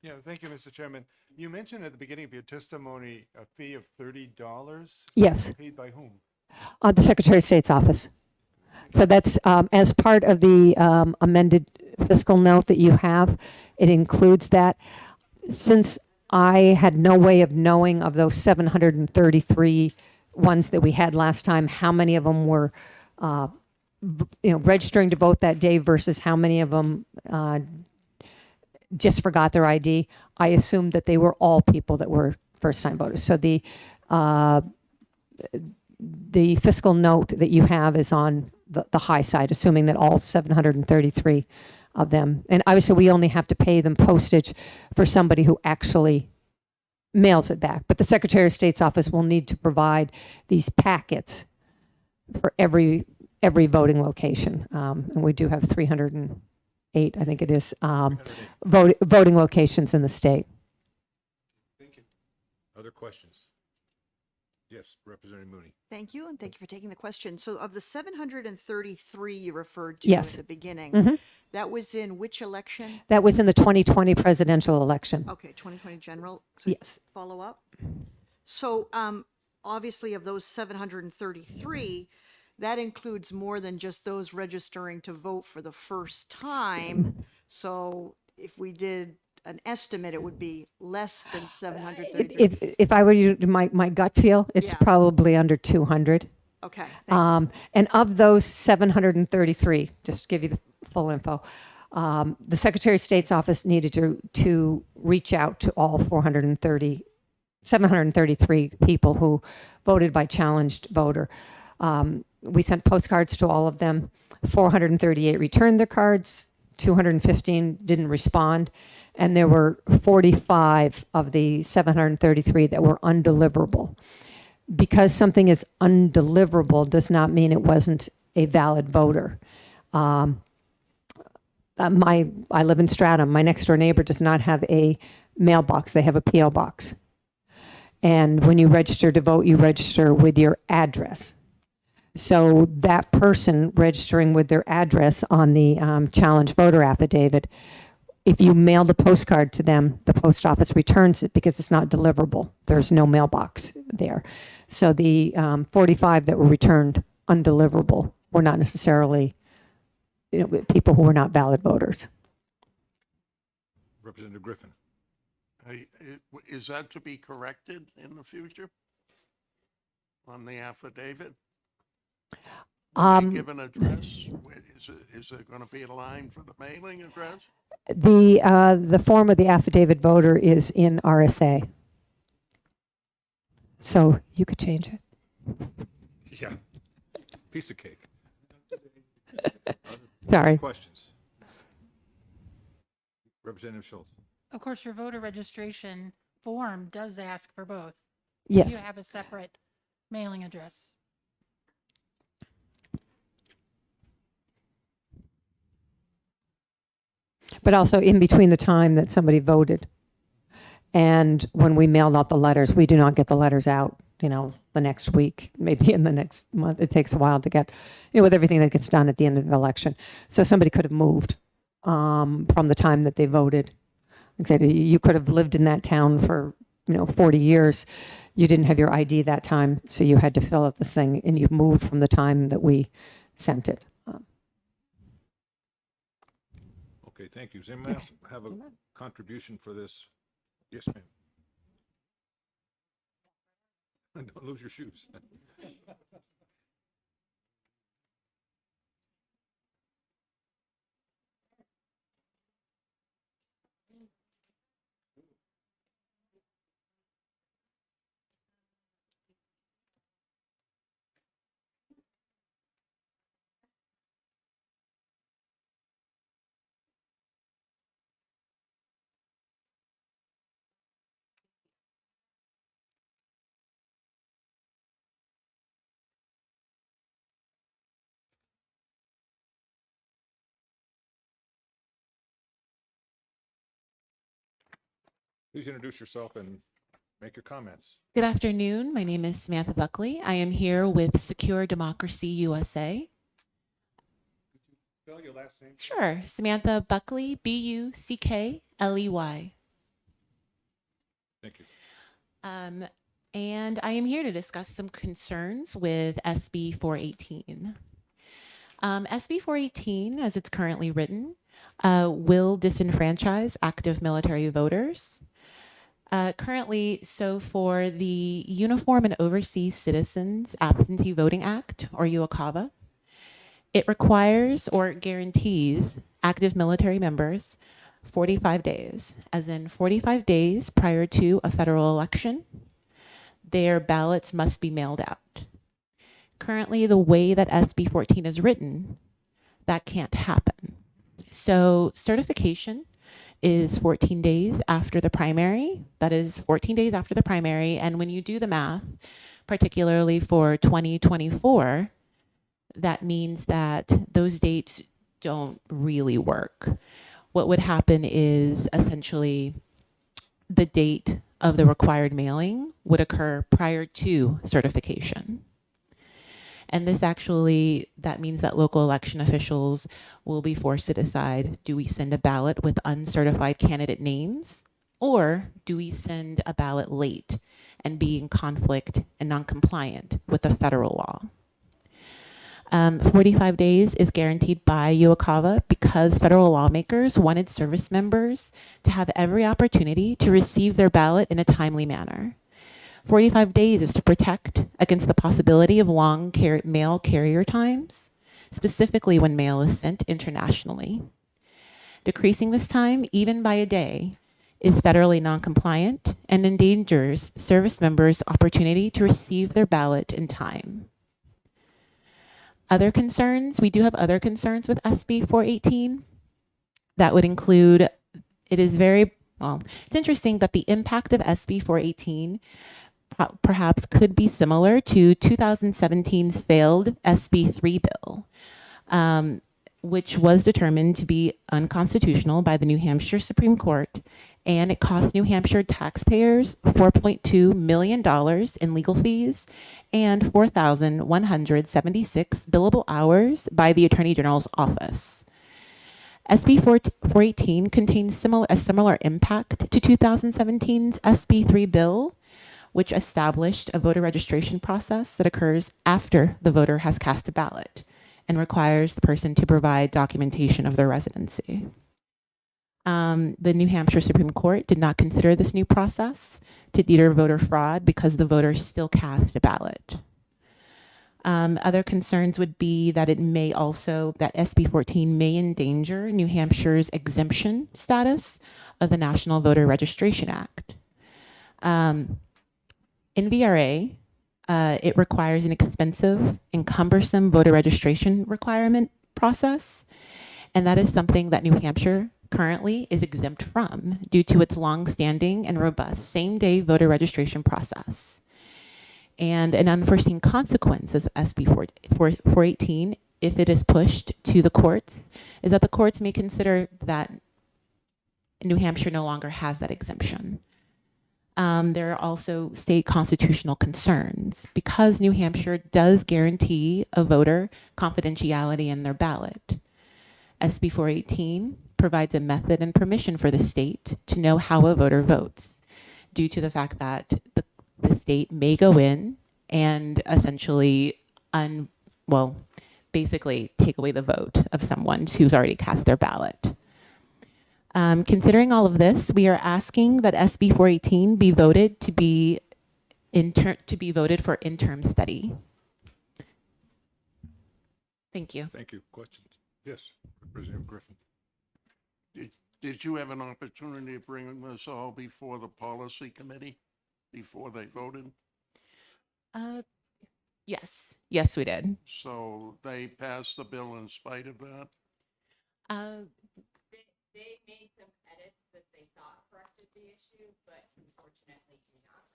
Yeah, thank you, Mr. Chairman. You mentioned at the beginning of your testimony a fee of $30. Yes, Paid by whom? the Secretary of State's office. So that's as part of the amended fiscal note that you have, it includes that. Since I had no way of knowing of those 733 ones that we had last time, how many of them were, registering to vote that day versus how many of them just forgot their ID, I assumed that they were all people that were first-time voters. So the fiscal note that you have is on the high side, assuming that all 733 of them, and obviously we only have to pay them postage for somebody who actually mails it back. But the Secretary of State's office will need to provide these packets for every voting location. And we do have 308, I think it is, voting locations in the state. Thank you. Other questions? Yes, Representative Mooney. Thank you, and thank you for taking the question. So of the 733 you referred to Yes. at the beginning, Mhm. that was in which election? That was in the 2020 presidential election. Okay, 2020 general. So Yes. follow up. So obviously of those 733, that includes more than just those registering to vote for the first time. So if we did an estimate, it would be less than 733. If I were you, my gut feel, it's Yeah. probably under 200. Okay, thank you. And of those 733, just to give you the full info, the Secretary of State's office needed to reach out to all 733 people who voted by challenged voter. We sent postcards to all of them. 438 returned their cards. 215 didn't respond. And there were 45 of the 733 that were undeliverable. Because something is undeliverable does not mean it wasn't a valid voter. I live in Stratham. My next door neighbor does not have a mailbox. They have a P.O. box. And when you register to vote, you register with your address. So that person registering with their address on the challenge voter affidavit, if you mail the postcard to them, the post office returns it because it's not deliverable. There's no mailbox there. So the 45 that were returned undeliverable were not necessarily people who were not valid voters. Representative Griffin. Is that to be corrected in the future on the affidavit? Will they give an address? Is there going to be a line for the mailing address? The form of the affidavit voter is in RSA. So you could change it. Yeah. Piece of cake. Sorry. Questions? Representative Schultz. Of course, your voter registration form does ask for both. Yes. You have a separate mailing address. But also in between the time that somebody voted and when we mailed out the letters, we do not get the letters out, the next week, maybe in the next month. It takes a while to get, with everything that gets done at the end of the election. So somebody could have moved from the time that they voted. Like I said, you could have lived in that town for, 40 years. You didn't have your ID that time, so you had to fill out this thing, and you moved from the time that we sent it. Okay, thank you. Does anyone else have a contribution for this? Yes, ma'am. Don't lose your shoes. Please introduce yourself and make your comments. Good afternoon. My name is Samantha Buckley. I am here with Secure Democracy USA. Spell your last name. Sure. Samantha Buckley, Buckley. Thank you. And I am here to discuss some concerns with SB 418. SB 418, as it's currently written, will disenfranchise active military voters. Currently, so for the Uniform and Overseas Citizens Absentee Voting Act, or UOCAVA, it requires or guarantees active military members 45 days, as in 45 days prior to a federal election, their ballots must be mailed out. Currently, the way that SB 14 is written, that can't happen. So certification is 14 days after the primary. That is 14 days after the primary. And when you do the math, particularly for 2024, that means that those dates don't really work. What would happen is essentially the date of the required mailing would occur prior to certification. And this actually, that means that local election officials will be forced to decide, do we send a ballot with uncertified candidate names, or do we send a ballot late and be in conflict and non-compliant with the federal law? 45 days is guaranteed by UOCAVA because federal lawmakers wanted service members to have every opportunity to receive their ballot in a timely manner. 45 days is to protect against the possibility of long mail carrier times, specifically when mail is sent internationally. Decreasing this time, even by a day, is federally non-compliant and endangers service members' opportunity to receive their ballot in time. Other concerns, we do have other concerns with SB 418. That would include, it's interesting that the impact of SB 418 perhaps could be similar to 2017's failed SB 3 bill, which was determined to be unconstitutional by the New Hampshire Supreme Court, and it cost New Hampshire taxpayers $4.2 million in legal fees and 4,176 billable hours by the Attorney General's office. SB 418 contains a similar impact to 2017's SB 3 bill, which established a voter registration process that occurs after the voter has cast a ballot and requires the person to provide documentation of their residency. The New Hampshire Supreme Court did not consider this new process to deter voter fraud because the voters still cast a ballot. Other concerns would be that that SB 14 may endanger New Hampshire's exemption status of the National Voter Registration Act. In VRA, it requires an expensive and cumbersome voter registration requirement process, and that is something that New Hampshire currently is exempt from due to its long-standing and robust same-day voter registration process. And an unforeseen consequence of SB 418, if it is pushed to the courts, is that the courts may consider that New Hampshire no longer has that exemption. There are also state constitutional concerns because New Hampshire does guarantee a voter confidentiality in their ballot. SB 418 provides a method and permission for the state to know how a voter votes due to the fact that the state may go in and essentially basically take away the vote of someone who's already cast their ballot. Considering all of this, we are asking that SB 418 be voted to be voted for interim study. Thank you. Thank you. Questions? Yes, Representative Griffin. Did you have an opportunity to bring this all before the policy committee, before they voted? Yes, we did. So they passed the bill in spite of that? They made some edits that they thought corrected the issue, but unfortunately do not.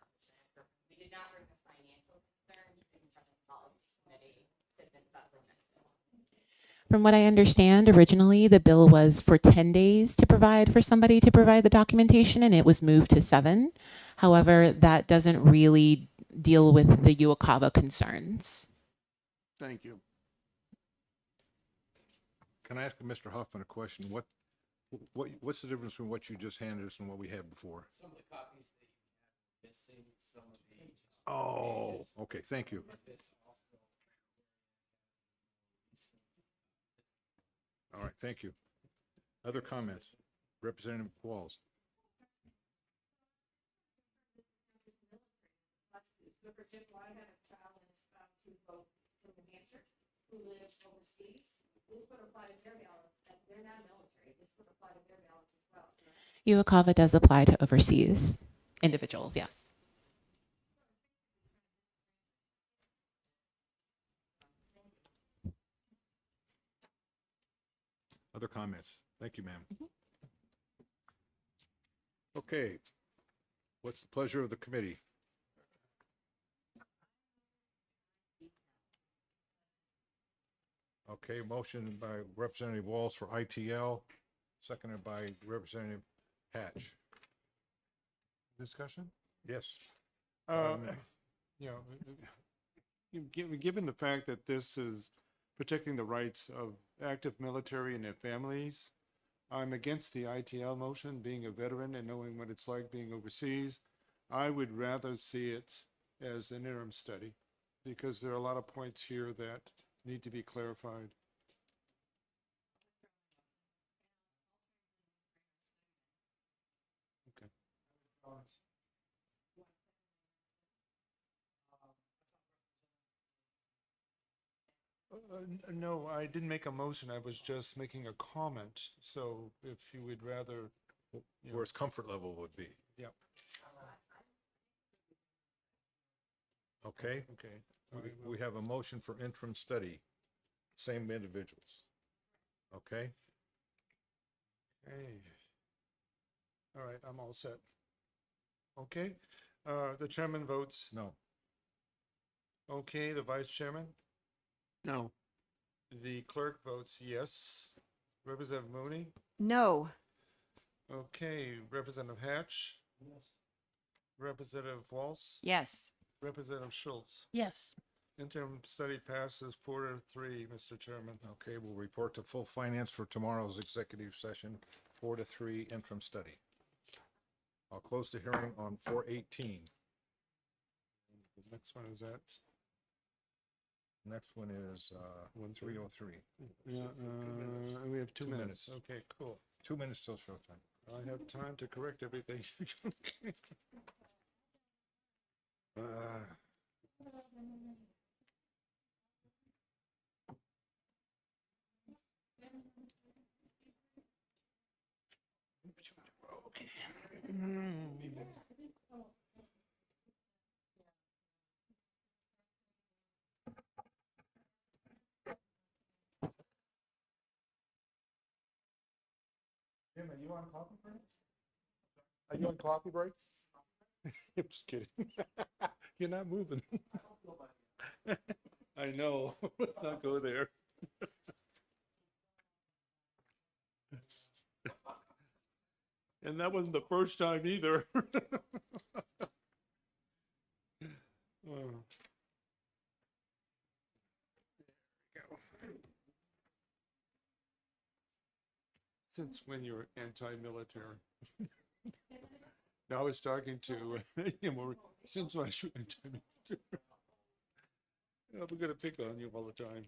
We did not bring the financial concerns in front of the policy committee that this supplemental. From what I understand, originally the bill was for 10 days to provide for somebody to provide the documentation, and it was moved to 7. However, that doesn't really deal with the UOCAVA concerns. Thank you. Can I ask Mr. Hoffman a question? What's the difference between what you just handed us and what we had before? Some of the copies that you have missing, some of the pages. Oh, okay, thank you. All right, thank you. Other comments? Representative Walls. UOCAVA does apply to overseas individuals, yes. Other comments? Thank you, ma'am. Okay. What's the pleasure of the committee? Okay, motion by Representative Walls for ITL, seconded by Representative Hatch. Discussion? Yes. You know, given the fact that this is protecting the rights of active military and their families, I'm against the ITL motion, being a veteran and knowing what it's like being overseas. I would rather see it as an interim study because there are a lot of points here that need to be clarified. Okay. No, I didn't make a motion. I was just making a comment. So if you would rather, Where his comfort level would be. yeah. Okay, Okay. we have a motion for interim study, same individuals. Okay, Hey. All right, I'm all set. Okay, the chairman votes no. okay, the vice chairman, No. the clerk votes yes. Representative Mooney, No. okay, Representative Hatch. Yes. Representative Walsh, Yes. Representative Schultz. Yes. Interim study passes 4-3, Mr. Chairman. Okay, we'll report to full finance for tomorrow's executive session, 4-3 interim study. I'll close the hearing on 418. The next one is at, Next one is 303. yeah, we have 2 2 minutes. minutes. Okay, cool. 2 minutes till showtime. I have time to correct everything. Jim, are you on coffee break? Are you on coffee break? I'm just kidding. You're not moving. I know. Let's not go there. And that wasn't the first time either. Oh. Since when you're anti-military? No, I was talking to since when you're anti-military? We're gonna pick on you all the time.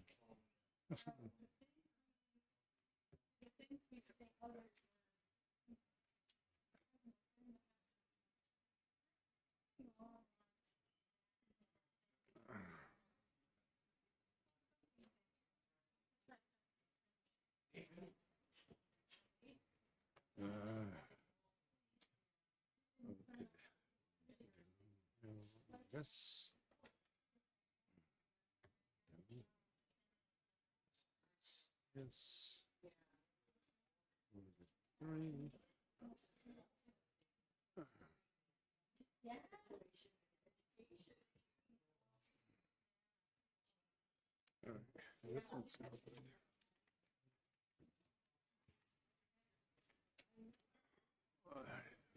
Okay. Yes. Yes. 3. All right, this one's not good.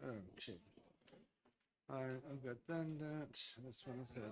Okay. All right, I've got done that. This one is it.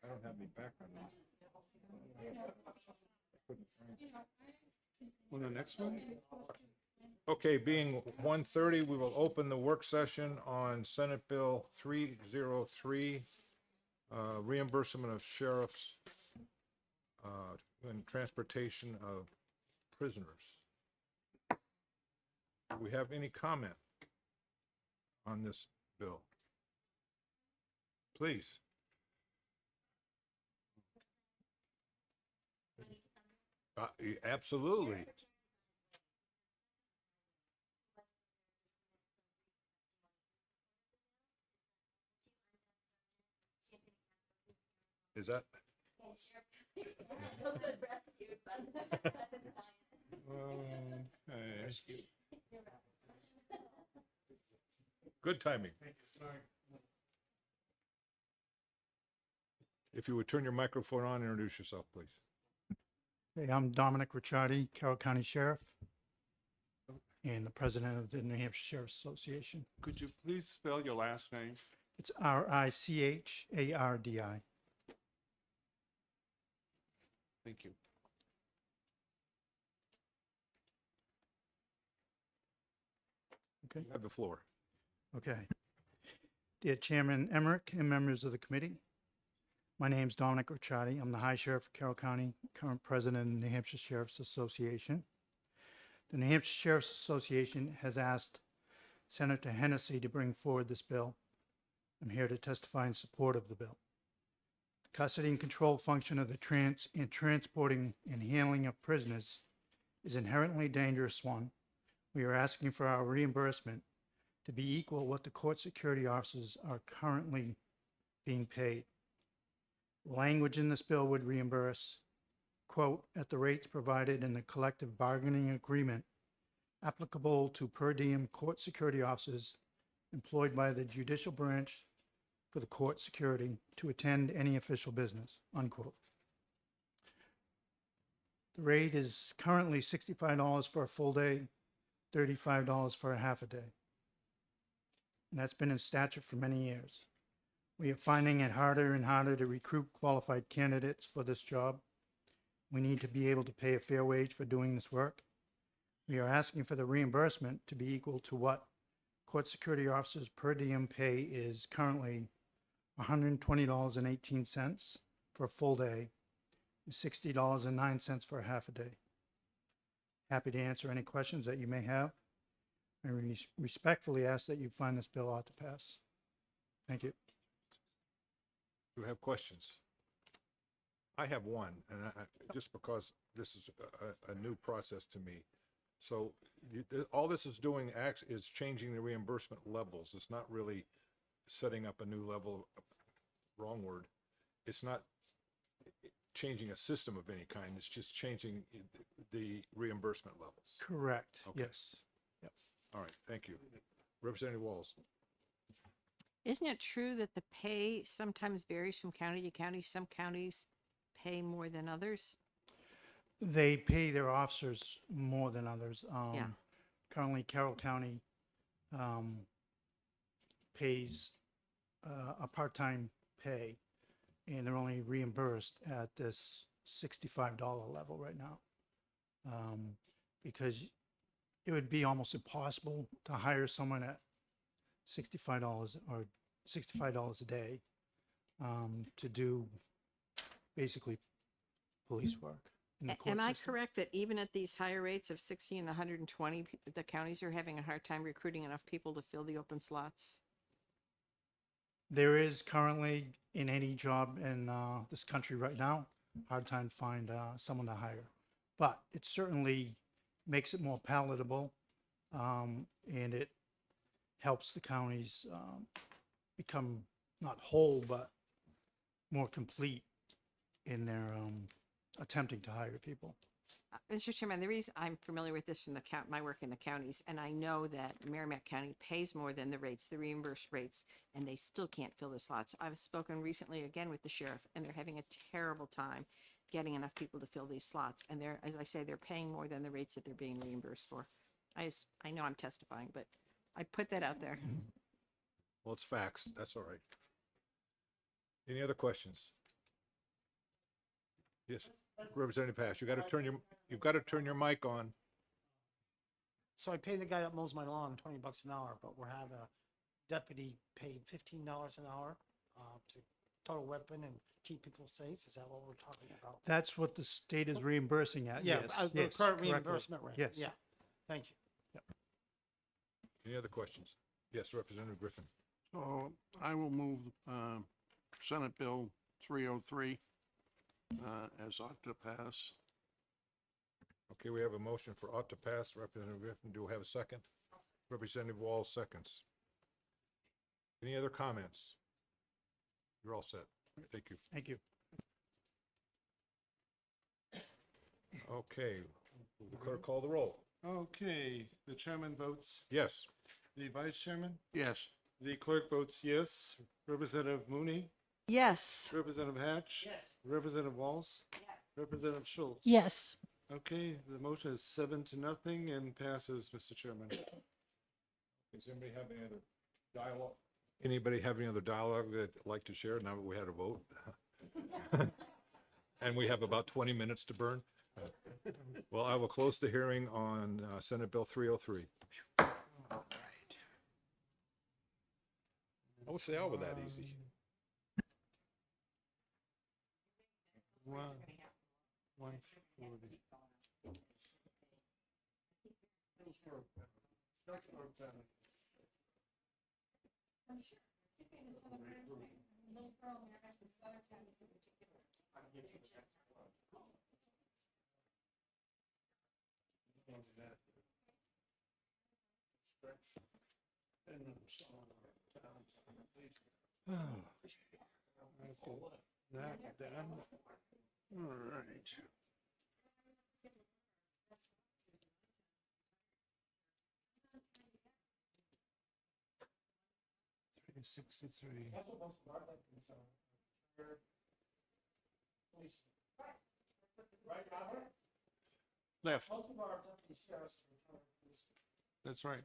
I don't have any background. On the next one? Okay, being 1:30, we will open the work session on Senate Bill 303, reimbursement of sheriffs and transportation of prisoners. Do we have any comment on this bill? Please. Absolutely. Is that? Okay. Good timing. If you would turn your microphone on, and introduce yourself, please. Hey, I'm Dominic Ricciardi, Carroll County Sheriff, and the president of the New Hampshire Sheriff's Association. Could you please spell your last name? It's Richardi. Thank you. Okay. You have the floor. Okay. Dear Chairman Emmerich and members of the committee, my name is Dominic Ricciardi. I'm the High Sheriff of Carroll County, current president of the New Hampshire Sheriff's Association. The New Hampshire Sheriff's Association has asked Senator Hennessy to bring forward this bill. I'm here to testify in support of the bill. The custody and control function of the transporting and handling of prisoners is an inherently dangerous one. We are asking for our reimbursement to be equal what the court security officers are currently being paid. Language in this bill would reimburse, quote, at the rates provided in the collective bargaining agreement applicable to per diem court security officers employed by the judicial branch for the court security to attend any official business, unquote. The rate is currently $65 for a full day, $35 for a half a day. And that's been in statute for many years. We are finding it harder and harder to recruit qualified candidates for this job. We need to be able to pay a fair wage for doing this work. We are asking for the reimbursement to be equal to what court security officers per diem pay is currently $120.18 for a full day, and $60.09 for a half a day. Happy to answer any questions that you may have. I respectfully ask that you find this bill ought to pass. Thank you. Do you have questions? I have one, and just because this is a new process to me. So all this is doing is changing the reimbursement levels. It's not really setting up a new level, wrong word. It's not changing a system of any kind. It's just changing the reimbursement levels. Correct. Okay. Yes. Yep. All right, thank you. Representative Walls. Isn't it true that the pay sometimes varies from county to county? Some counties pay more than others? They pay their officers more than others. Yeah. Currently, Carroll County pays a part-time pay, and they're only reimbursed at this $65 level right now. Because it would be almost impossible to hire someone at $65 or $65 a day to do basically police work in the court Am I system. correct that even at these higher rates of 60 and 120, the counties are having a hard time recruiting enough people to fill the open slots? There is currently in any job in this country right now, hard time to find someone to hire. But it certainly makes it more palatable, and it helps the counties become not whole, but more complete in their attempting to hire people. Mr. Chairman, the reason I'm familiar with this in my work in the counties, and I know that Merrimack County pays more than the rates, the reimbursed rates, and they still can't fill the slots. I've spoken recently again with the sheriff, and they're having a terrible time getting enough people to fill these slots. And they're, as I say, they're paying more than the rates that they're being reimbursed for. I know I'm testifying, but I put that out there. Well, it's facts. That's all right. Any other questions? Yes, Representative Pash, you've got to turn your mic on. So I pay the guy that mows my lawn $20 an hour, but we're having a deputy paid $15 an hour to total weapon and keep people safe. Is that what we're talking about? That's what the state is reimbursing at. Yeah, yes, the yes, current correctly. reimbursement rate. Yes. Yeah, thank you. Any other questions? Yes, Representative Griffin. So I will move Senate Bill 303 as ought to pass. Okay, we have a motion for ought to pass. Representative Griffin, do we have a second? Representative Walls seconds. Any other comments? You're all set. Thank you. Thank you. Okay, will the clerk call the roll? Okay, the chairman votes, Yes. the vice chairman, Yes. the clerk votes yes. Representative Mooney, Yes. Representative Hatch. Yes. Representative Walls. Yes. Representative Schultz. Yes. Okay, the motion is 7-0 and passes, Mr. Chairman. Does anybody have any other dialogue? Anybody have any other dialogue that they'd like to share now that we had a vote? And we have about 20 minutes to burn. Well, I will close the hearing on Senate Bill 303. I would say I was that easy. One, 140. That done. All right. 63. Left. That's right.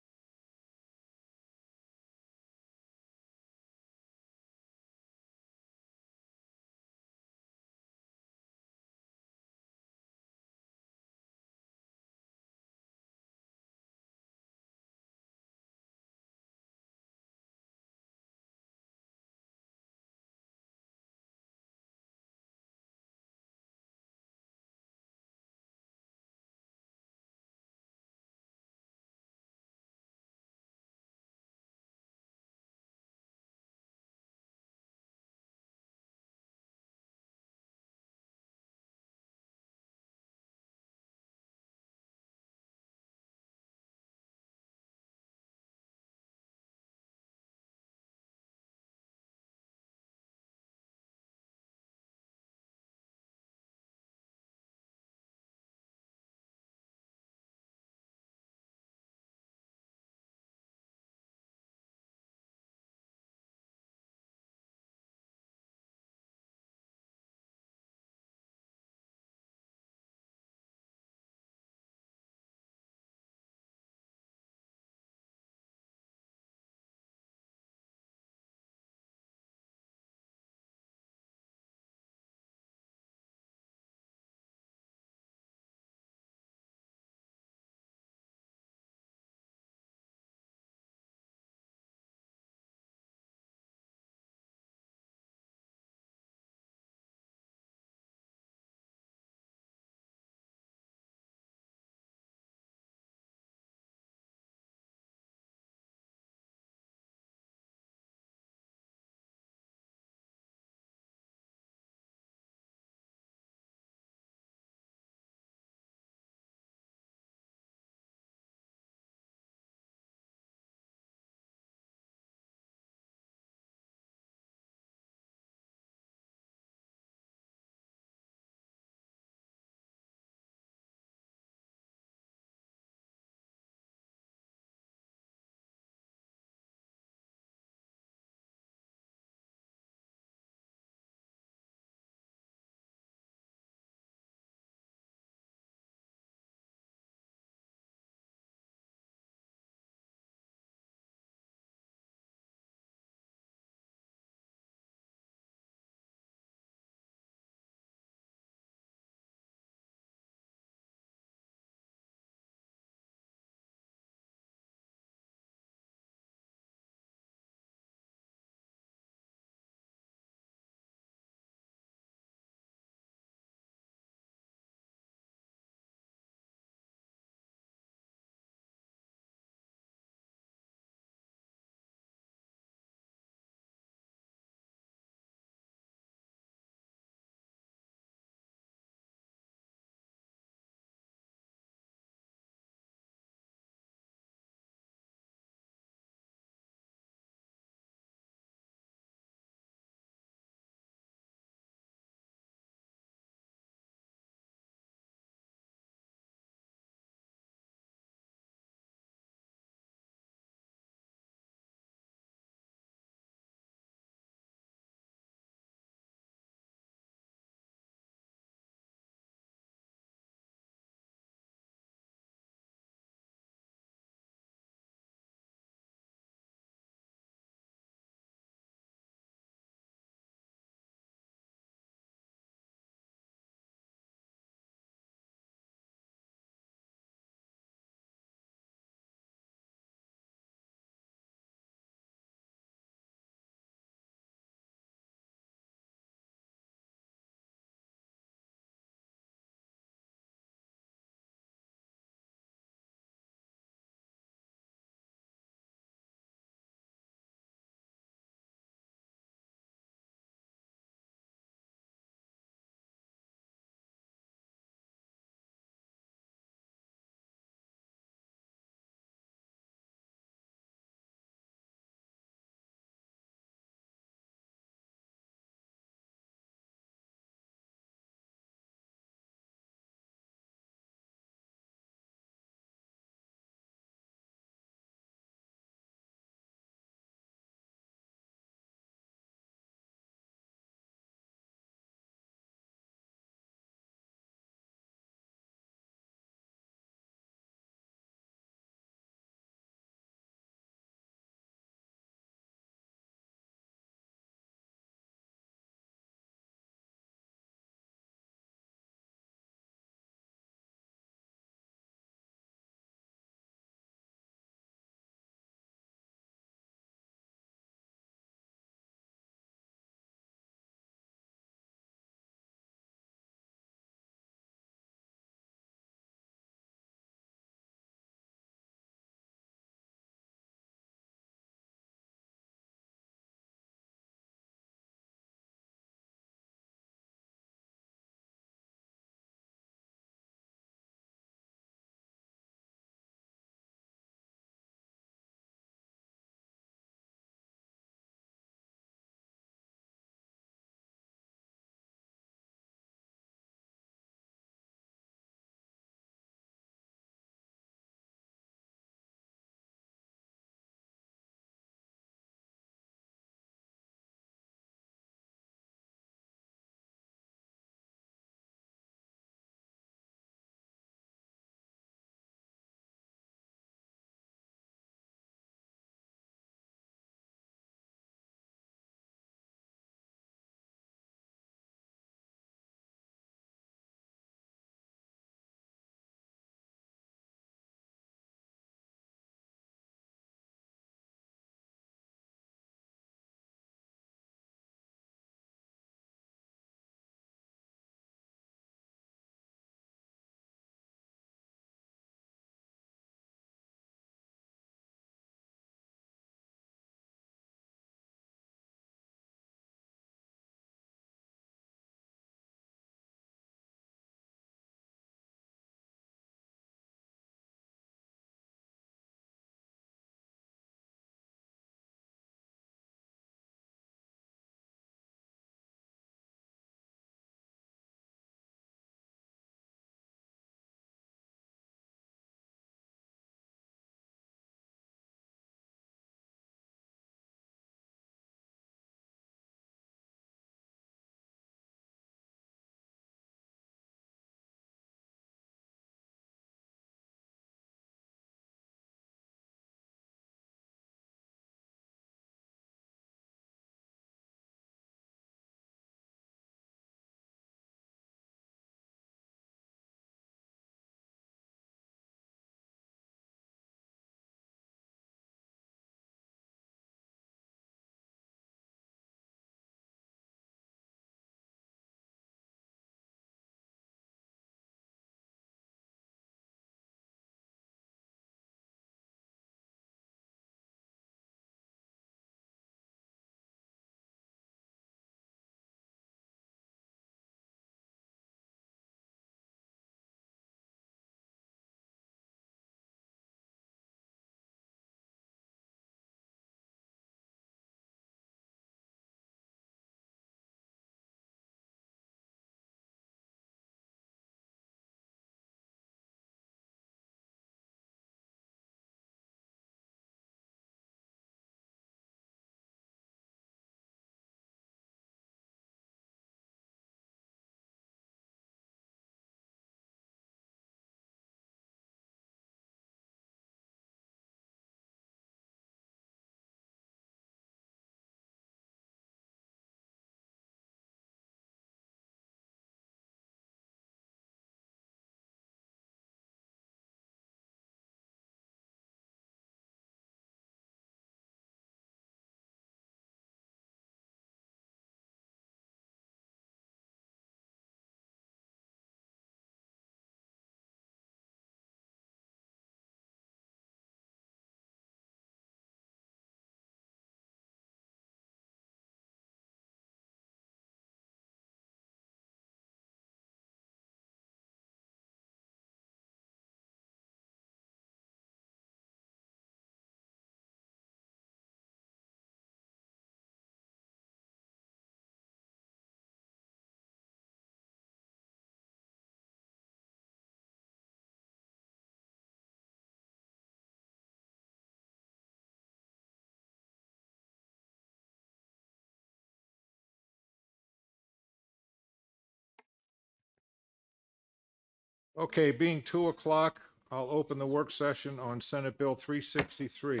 Okay, being 2:00, I'll open the work session on Senate Bill 363.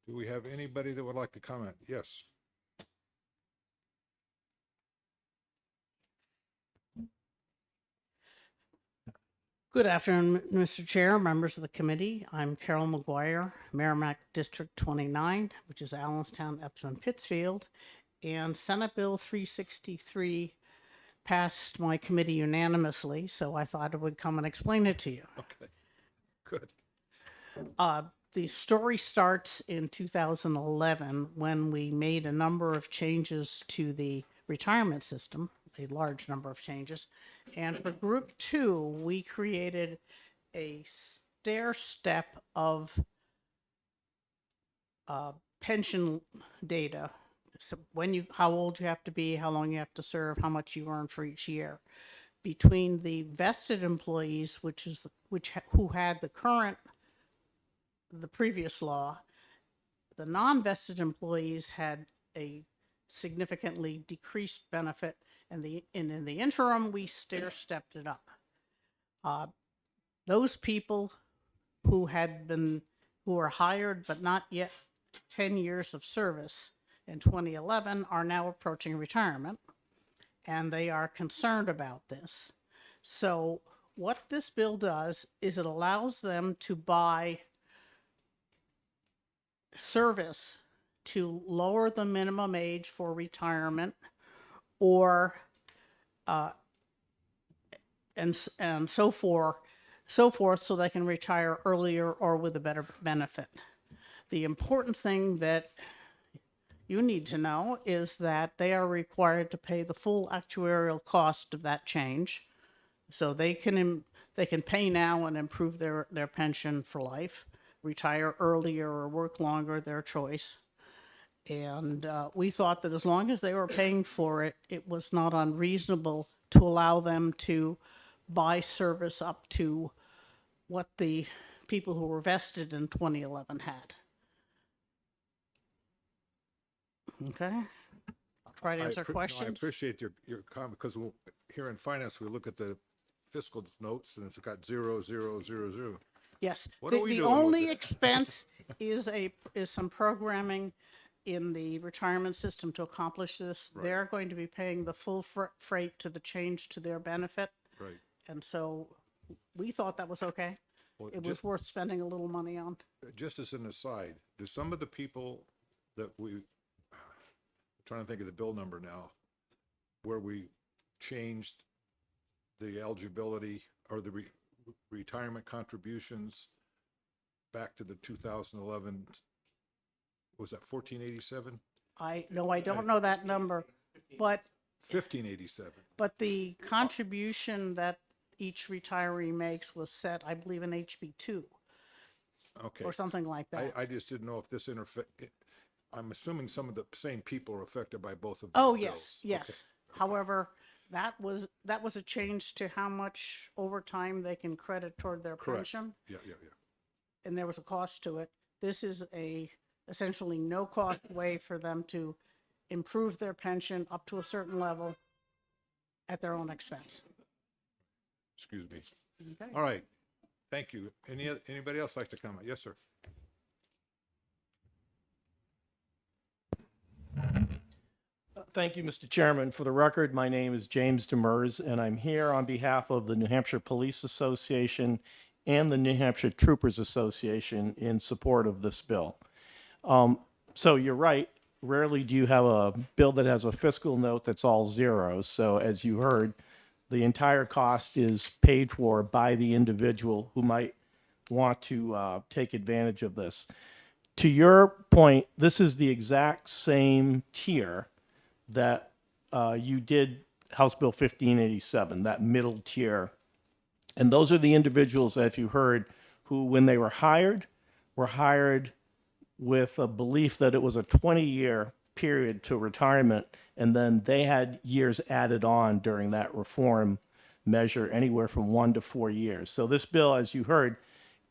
Do we have anybody that would like to comment? Yes. Good afternoon, Mr. Chair, members of the committee. I'm Carol McGuire, Merrimack District 29, which is Allenstown, Epsom, Pittsfield. And Senate Bill 363 passed my committee unanimously, so I thought I would come and explain it to you. Okay, good. The story starts in 2011 when we made a number of changes to the retirement system, a large number of changes. And for Group 2, we created a stair step of pension data. So how old you have to be, how long you have to serve, how much you earn for each year. Between the vested employees, who had the previous law, the non-vested employees had a significantly decreased benefit, and in the interim, we stair-stepped it up. Those people who were hired but not yet 10 years of service in 2011 are now approaching retirement, and they are concerned about this. So what this bill does is it allows them to buy service to lower the minimum age for retirement, or and so forth, so they can retire earlier or with a better benefit. The important thing that you need to know is that they are required to pay the full actuarial cost of that change, so they can pay now and improve their pension for life, retire earlier or work longer, their choice. And we thought that as long as they were paying for it, it was not unreasonable to allow them to buy service up to what the people who were vested in 2011 had. Okay? I'll try to answer No, I questions. appreciate your comment, because here in finance, we look at the fiscal notes and it's got 0, 0, 0, 0. Yes. What are we The doing with only it? expense is some programming in the retirement system to accomplish this. Right. They're going to be paying the full freight to the change to their benefit. Right. And so we thought that was okay. Well, It was worth spending a little money on. just as an aside, do some of the people that I'm trying to think of the bill number now, where we changed the eligibility or the retirement contributions back to the 2011, was that 1487? I don't know that number, but 1587. the contribution that each retiree makes was set, I believe, in HB2 Okay. or something like that. I just didn't know if this I'm assuming some of the same people are affected by both of these Oh, bills. yes, yes. However, that was a change to how much overtime they can credit toward their Correct. pension, Yeah, yeah, yeah. and there was a cost to it. This is essentially no cost way for them to improve their pension up to a certain level at their own expense. Excuse me. Okay. All right. Thank you. Anybody else like to comment? Yes, sir. Thank you, Mr. Chairman. For the record, my name is James Demers, and I'm here on behalf of the New Hampshire Police Association and the New Hampshire Troopers Association in support of this bill. So you're right. Rarely do you have a bill that has a fiscal note that's all zeros. So as you heard, the entire cost is paid for by the individual who might want to take advantage of this. To your point, this is the exact same tier that you did House Bill 1587, that middle tier. And those are the individuals, as you heard, who, when they were hired with a belief that it was a 20-year period to retirement, and then they had years added on during that reform measure, anywhere from 1 to 4 years. So this bill, as you heard,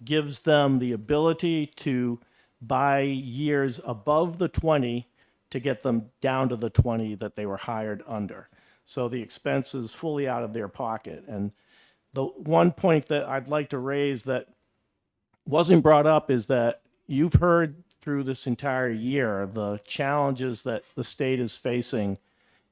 gives them the ability to buy years above the 20 to get them down to the 20 that they were hired under. So the expense is fully out of their pocket. And The one point that I'd like to raise that wasn't brought up is that you've heard through this entire year the challenges that the state is facing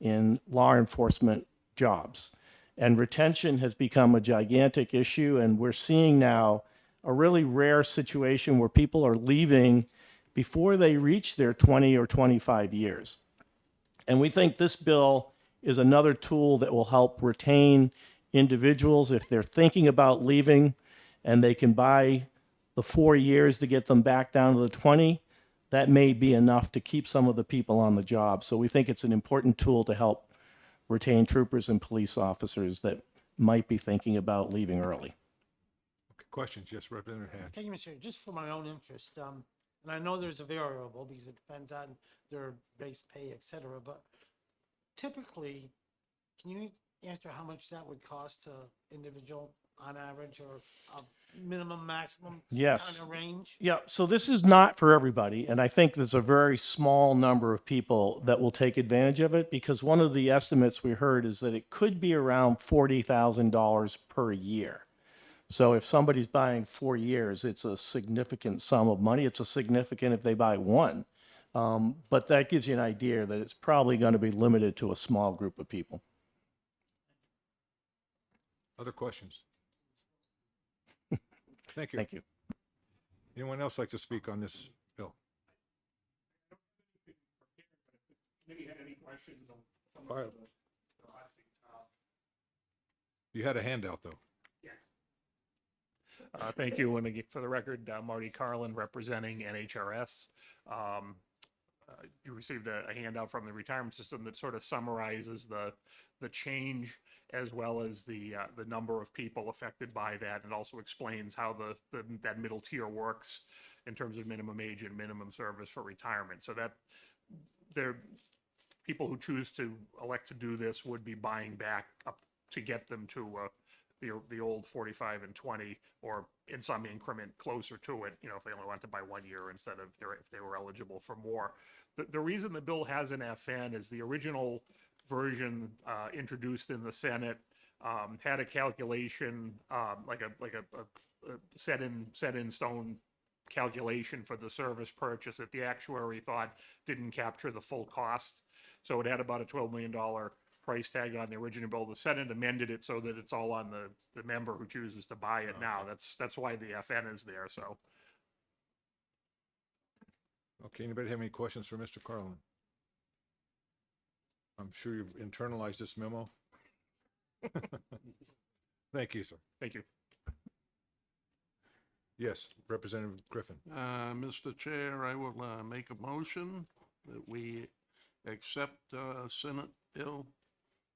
in law enforcement jobs. And retention has become a gigantic issue, and we're seeing now a really rare situation where people are leaving before they reach their 20 or 25 years. And we think this bill is another tool that will help retain individuals if they're thinking about leaving and they can buy the 4 years to get them back down to the 20. That may be enough to keep some of the people on the job. So we think it's an important tool to help retain troopers and police officers that might be thinking about leaving early. Okay, questions? Yes, Representative Hatch. Thank you, Mr. Chair. Just for my own interest, and I know there's a variable because it depends on their base pay, et cetera, but typically, can you answer how much that would cost to individual on average, or a minimum, maximum Yes. kind of range? Yeah, so this is not for everybody, and I think there's a very small number of people that will take advantage of it, because one of the estimates we heard is that it could be around $40,000 per year. So if somebody's buying 4 years, it's a significant sum of money. It's a significant if they buy one. But that gives you an idea that it's probably going to be limited to a small group of people. Other questions? Thank you. Thank you. Anyone else like to speak on this bill? File. You had a handout, though. Thank you. And again, for the record, Marty Carlin representing NHRS. You received a handout from the retirement system that sort of summarizes the change as well as the number of people affected by that, and also explains how that middle tier works in terms of minimum age and minimum service for retirement. So that people who choose to elect to do this would be buying back up to get them to the old 45 and 20, or in some increment closer to it, if they only want to buy 1 year instead of if they were eligible for more. The reason the bill has an FN is the original version introduced in the Senate had a calculation like a set in stone calculation for the service purchase that the actuary thought didn't capture the full cost. So it had about a $12 million price tag on the original bill. The Senate amended it so that it's all on the member who chooses to buy it now. That's why the FN is there. So. Okay, anybody have any questions for Mr. Carlin? I'm sure you've internalized this memo. Thank you, sir. Thank you. Yes, Representative Griffin. Mr. Chair, I will make a motion that we accept Senate Bill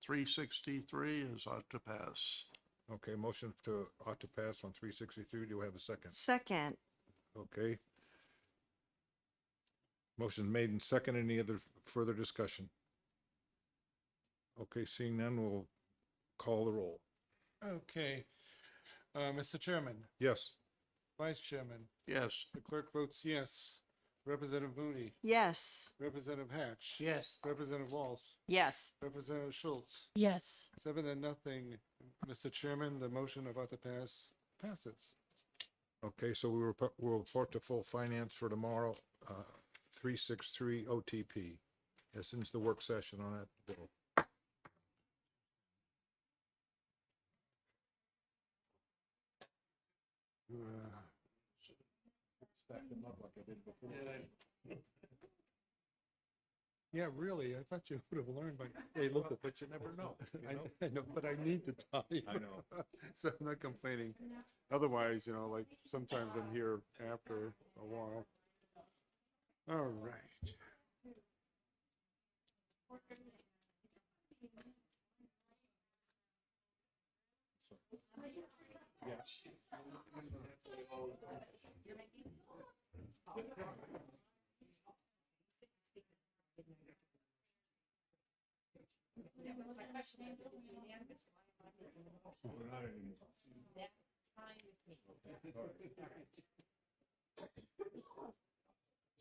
363 as ought to pass. Okay, motion to ought to pass on 363. Do we have a second? Second. Okay. Motion made and second. Any other further discussion? Okay, seeing none, we'll call the roll. Okay. Mr. Chairman, Yes. Vice Chairman, Yes. the clerk votes yes. Representative Mooney, Yes. Representative Hatch. Yes. Representative Walls, Yes. Representative Schultz. Yes. 7-0. Mr. Chairman, the motion about to pass passes. Okay, so we'll report to full finance for tomorrow, 363 OTP. As soon as the work session on that bill. Yeah, really, I thought you would have learned by, hey, listen. But you never know. I know, but I need the time. I know. So I'm not complaining. Otherwise, like sometimes I'm here after a while. All right.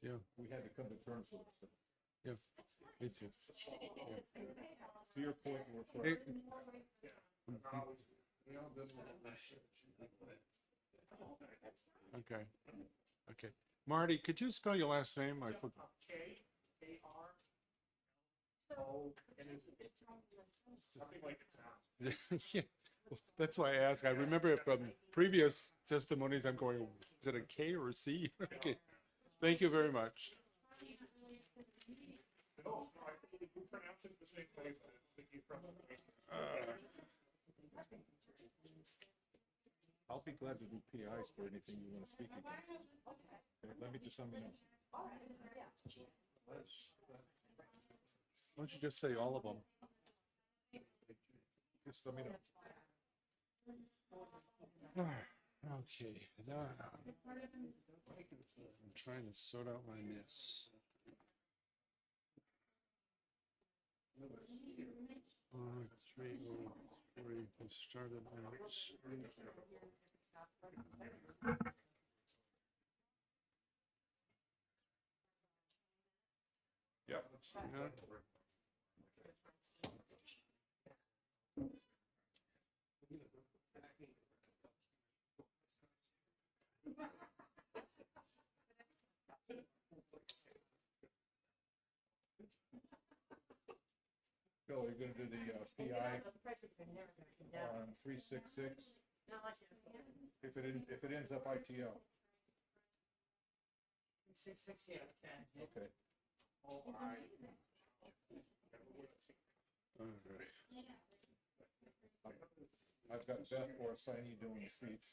Yeah, We had to come to terms with it. yeah. Me too. To your point, we're. Hey, Okay. Okay. Marty, could you spell your last name? I forgot. Yeah, well, that's why I asked. I remember it from previous testimonies. I'm going, is it a K or a C? Okay. Thank you very much. I'll be glad to do PIs for anything you want to speak against. Okay, let me know. Why don't you just say all of them? Just let me know. Okay, now I'm trying to sort out my mess. 303, we started out. Yep. Yeah. Bill, you're gonna do the PI on 366? If it ends up ITO. Okay. All right. I've got Beth or Saini doing the speech.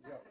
Yeah.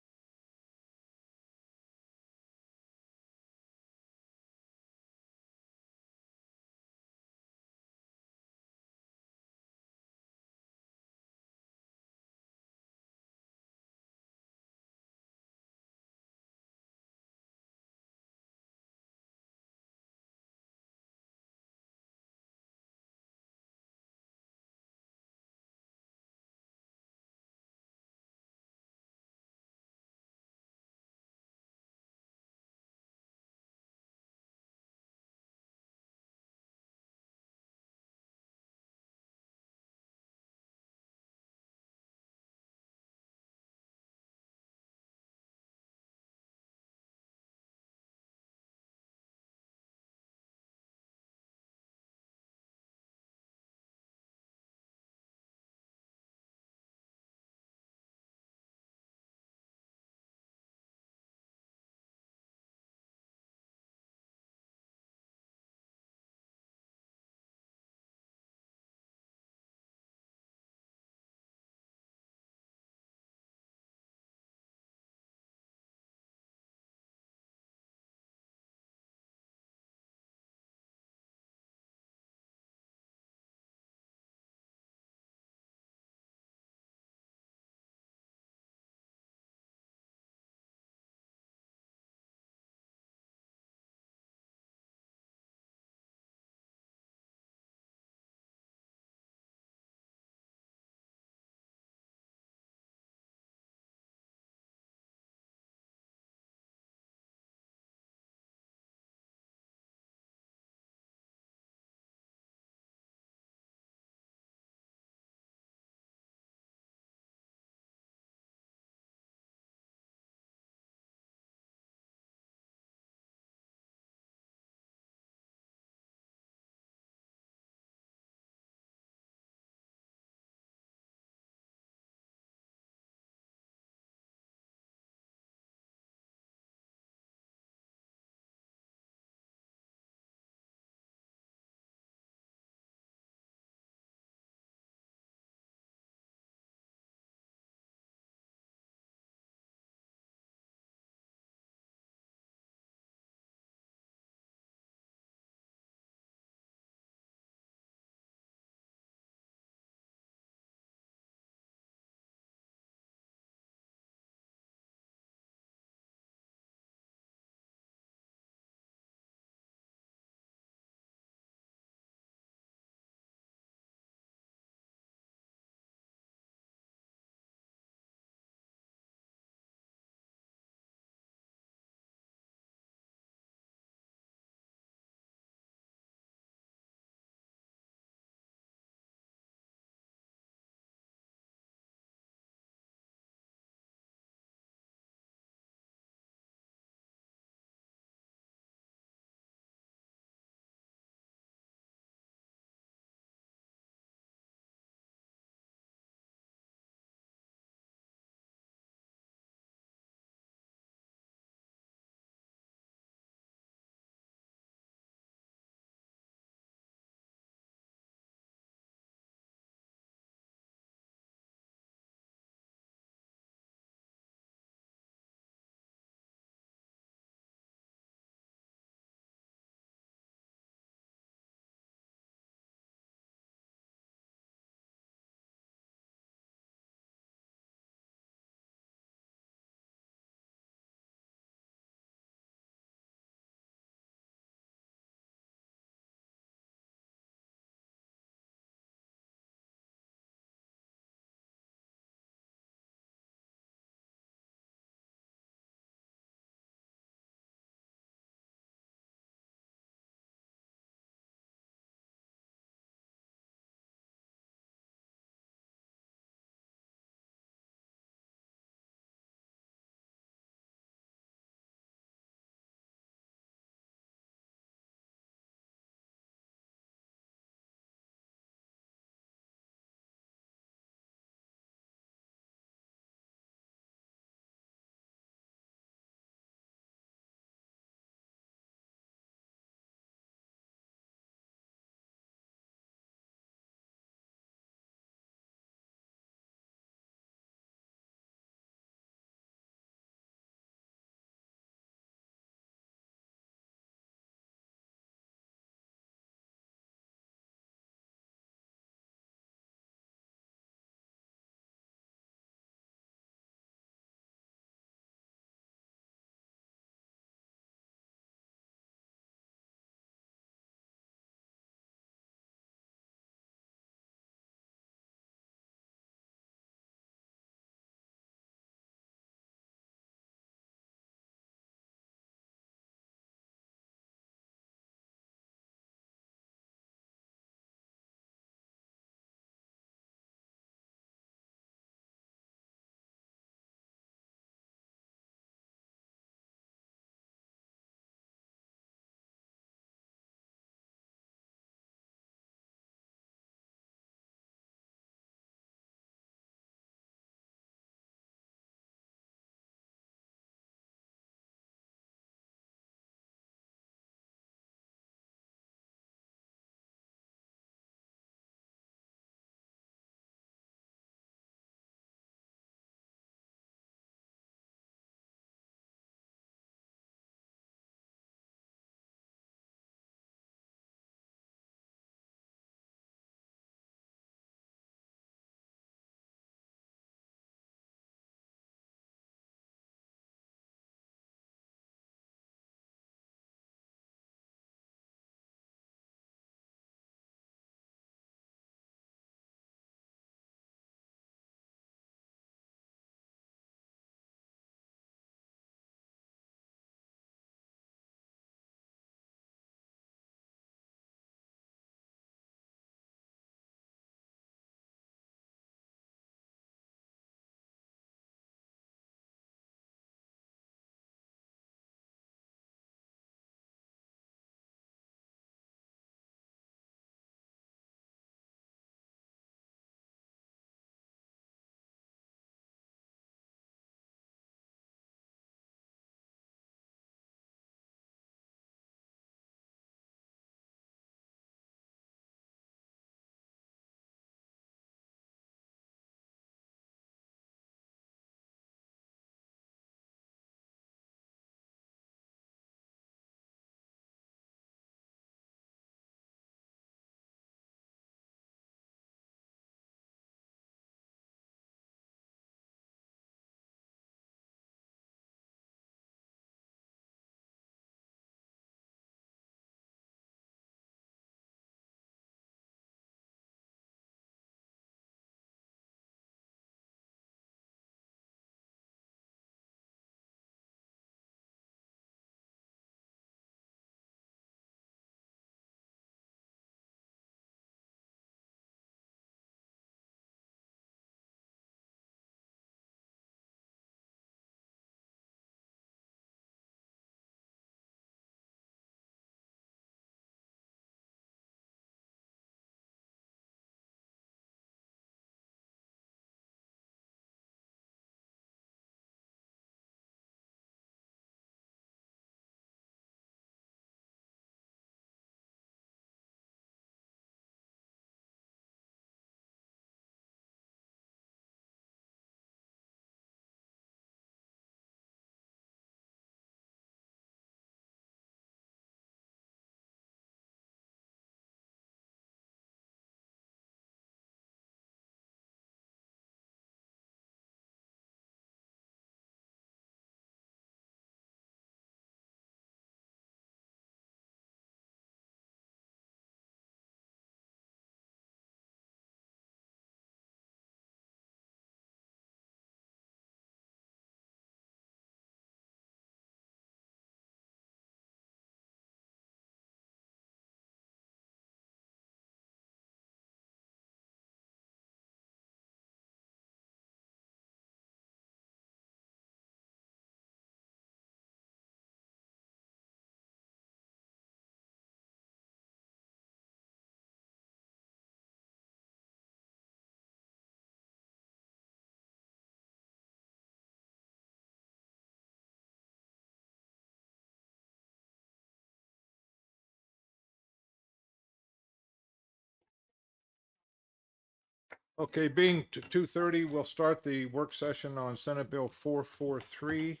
Okay, being 2:30, we'll start the work session on Senate Bill 443.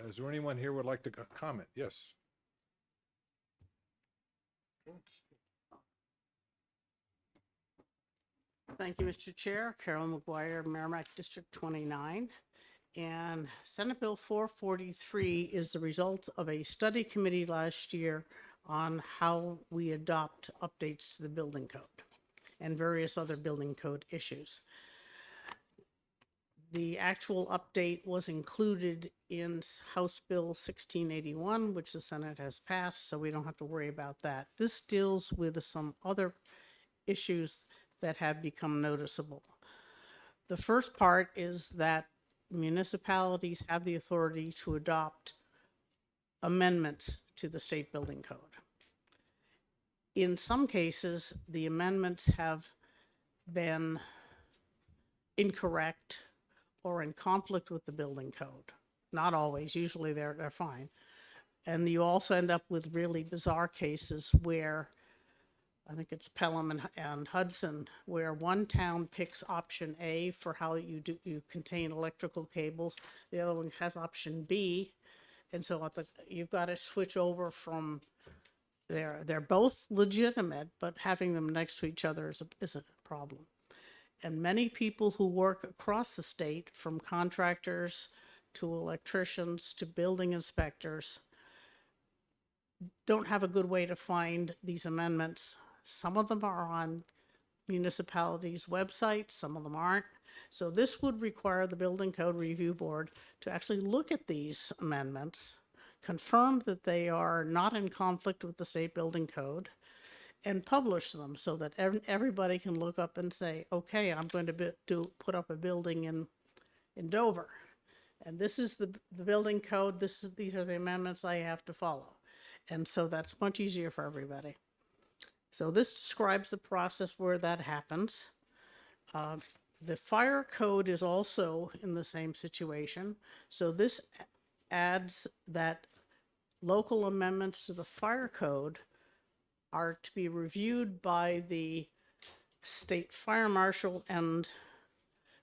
Is there anyone here who would like to comment? Yes. Thank you, Mr. Chair. Carol McGuire, Merrimack District 29. And Senate Bill 443 is the result of a study committee last year on how we adopt updates to the building code and various other building code issues. The actual update was included in House Bill 1681, which the Senate has passed, so we don't have to worry about that. This deals with some other issues that have become noticeable. The first part is that municipalities have the authority to adopt amendments to the state building code. In some cases, the amendments have been incorrect or in conflict with the building code. Not always, usually they're fine. And you also end up with really bizarre cases where, I think it's Pelham and Hudson, where one town picks option A for how you contain electrical cables, the other one has option B, and so you've got to switch over from they're both legitimate, but having them next to each other is a problem. And many people who work across the state, from contractors to electricians to building inspectors, don't have a good way to find these amendments. Some of them are on municipalities' websites, some of them aren't. So this would require the Building Code Review Board to actually look at these amendments, confirm that they are not in conflict with the state building code, and publish them so that everybody can look up and say, okay, I'm going to put up a building in Dover. And this is the building code, these are the amendments I have to follow. And so that's much easier for everybody. So this describes the process where that happens. The fire code is also in the same situation. So this adds that local amendments to the fire code are to be reviewed by the state fire marshal, and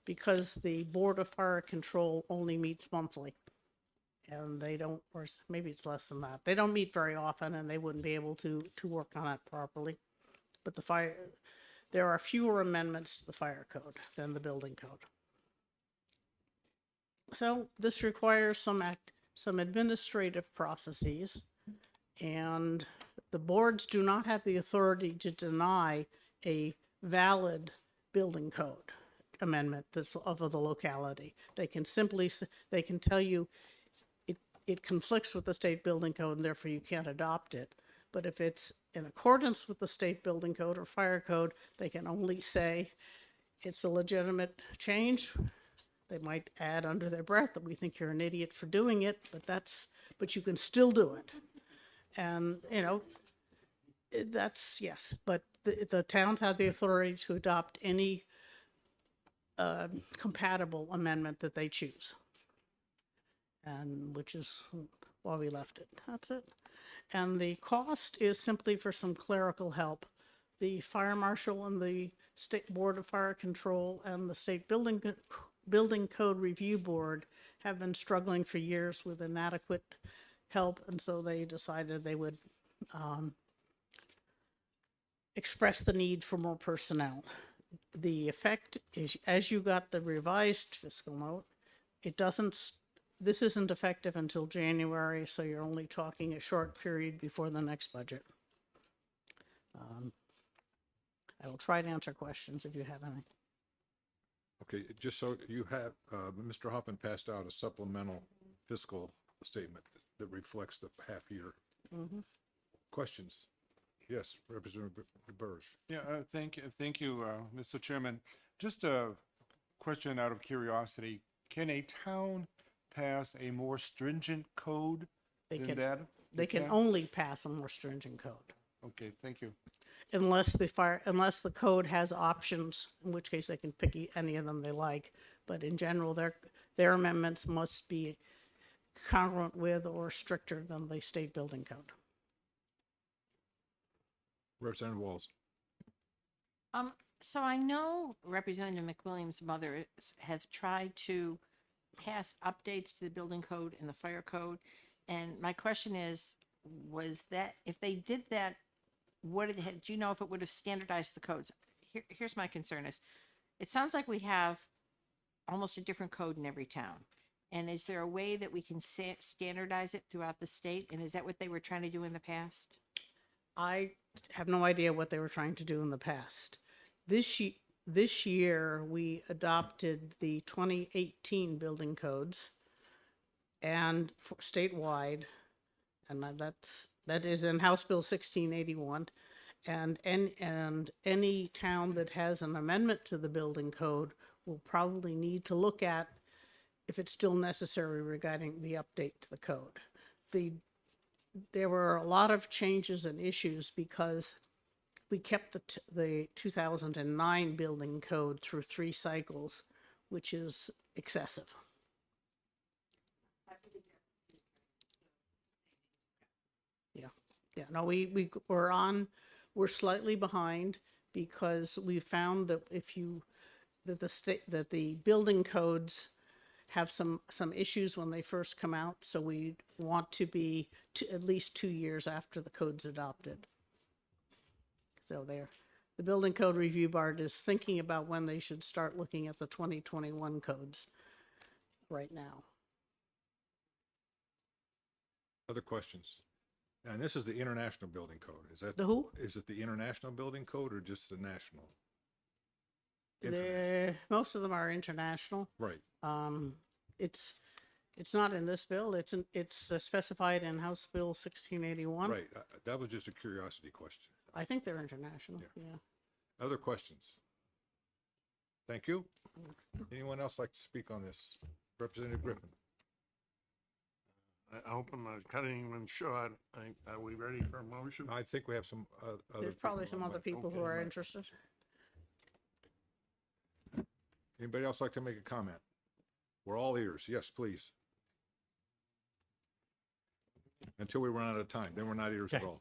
because the Board of Fire Control only meets monthly, and they don't, or maybe it's less than that. They don't meet very often, and they wouldn't be able to work on it properly. But there are fewer amendments to the fire code than the building code. So this requires some administrative processes, and the boards do not have the authority to deny a valid building code amendment that's of the locality. They can tell you it conflicts with the state building code and therefore you can't adopt it. But if it's in accordance with the state building code or fire code, they can only say it's a legitimate change. They might add under their breath that we think you're an idiot for doing it, but you can still do it. And, yes, but the towns have the authority to adopt any compatible amendment that they choose. And which is why we left it. That's it. And the cost is simply for some clerical help. The fire marshal and the State Board of Fire Control and the State Building Code Review Board have been struggling for years with inadequate help, and so they decided they would express the need for more personnel. The effect is, as you got the revised fiscal note, this isn't effective until January, so you're only talking a short period before the next budget. I will try to answer questions if you have any. Okay, just so you have, Mr. Hoffman passed out a supplemental fiscal statement that reflects the half year. Mm-hmm. Questions? Yes, Representative Burge. Yeah, thank you, Mr. Chairman. Just a question out of curiosity. Can a town pass a more stringent code than that? They can only pass a more stringent code. Okay, thank you. Unless the code has options, in which case they can pick any of them they like. But in general, their amendments must be congruent with or stricter than the state building code. Representative Walls. So I know Representative McWilliams' mother have tried to pass updates to the building code and the fire code. And my question is, was that, if they did that, do you know if it would have standardized the codes? Here's my concern is, it sounds like we have almost a different code in every town. And is there a way that we can standardize it throughout the state? And is that what they were trying to do in the past? I have no idea what they were trying to do in the past. This year, we adopted the 2018 building codes and statewide, and that is in House Bill 1681. And any town that has an amendment to the building code will probably need to look at if it's still necessary regarding the update to the code. There were a lot of changes and issues because we kept the 2009 building code through 3 cycles, which is excessive. Yeah, no, we're slightly behind because we found that that the building codes have some issues when they first come out, so we want to be at least 2 years after the code's adopted. So the Building Code Review Board is thinking about when they should start looking at the 2021 codes right now. Other questions? And this is the International Building Code. Is that? The who? Is it the International Building Code or just the national? International. Most of them are international. Right. It's not in this bill. It's specified in House Bill 1681. Right. That was just a curiosity question. I think they're international. Yeah. Other questions? Thank you. Anyone else like to speak on this? Representative Griffin. I hope I'm not cutting them short. Are we ready for a motion? I think we have some other. There's probably people some on other mic. people who Okay, are mic. interested. Anybody else like to make a comment? We're all ears. Yes, please. Until we run out of time, then we're not ears at Okay. all.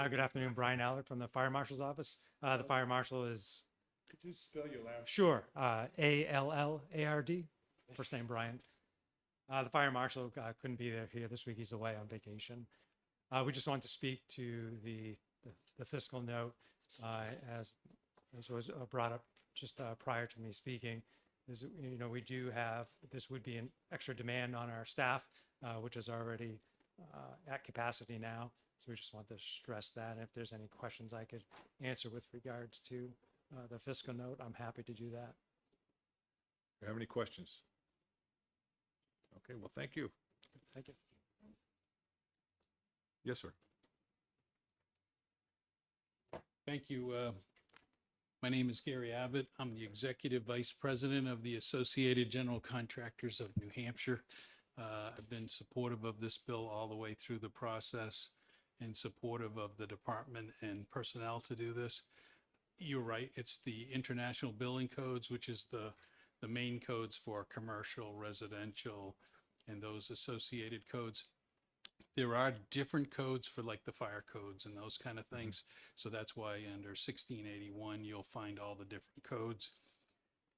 Good afternoon, Brian Allard from the Fire Marshal's office. The Fire Marshal is, Could you spell your last? sure, Allard, first name Brian. The Fire Marshal couldn't be here this week. He's away on vacation. We just want to speak to the fiscal note, as was brought up just prior to me speaking. Is, we do have, this would be an extra demand on our staff, which is already at capacity now. So we just want to stress that. And if there's any questions I could answer with regards to the fiscal note, I'm happy to do that. Do you have any questions? Okay, well, thank you. Thank you. Yes, sir. Thank you. My name is Gary Abbott. I'm the Executive Vice President of the Associated General Contractors of New Hampshire. I've been supportive of this bill all the way through the process and supportive of the department and personnel to do this. You're right, it's the International Building Codes, which is the main codes for commercial, residential, and those associated codes. There are different codes for like the fire codes and those kind of things. So that's why under 1681, you'll find all the different codes.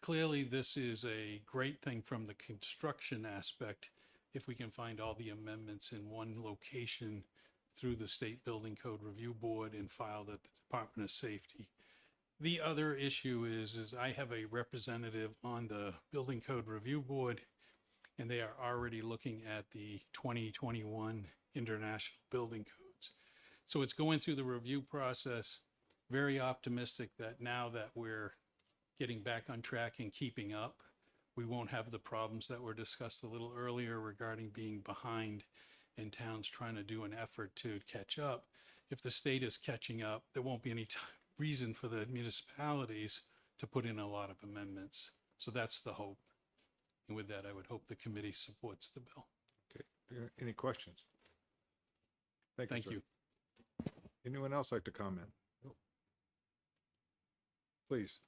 Clearly, this is a great thing from the construction aspect if we can find all the amendments in one location through the State Building Code Review Board and filed at the Department of Safety. The other issue is I have a representative on the Building Code Review Board, and they are already looking at the 2021 International Building Codes. So it's going through the review process. Very optimistic that now that we're getting back on track and keeping up, we won't have the problems that were discussed a little earlier regarding being behind and towns trying to do an effort to catch up. If the state is catching up, there won't be any reason for the municipalities to put in a lot of amendments. So that's the hope. And with that, I would hope the committee supports the bill. Okay, any questions? Thank sir. you. Anyone else like to comment? Please.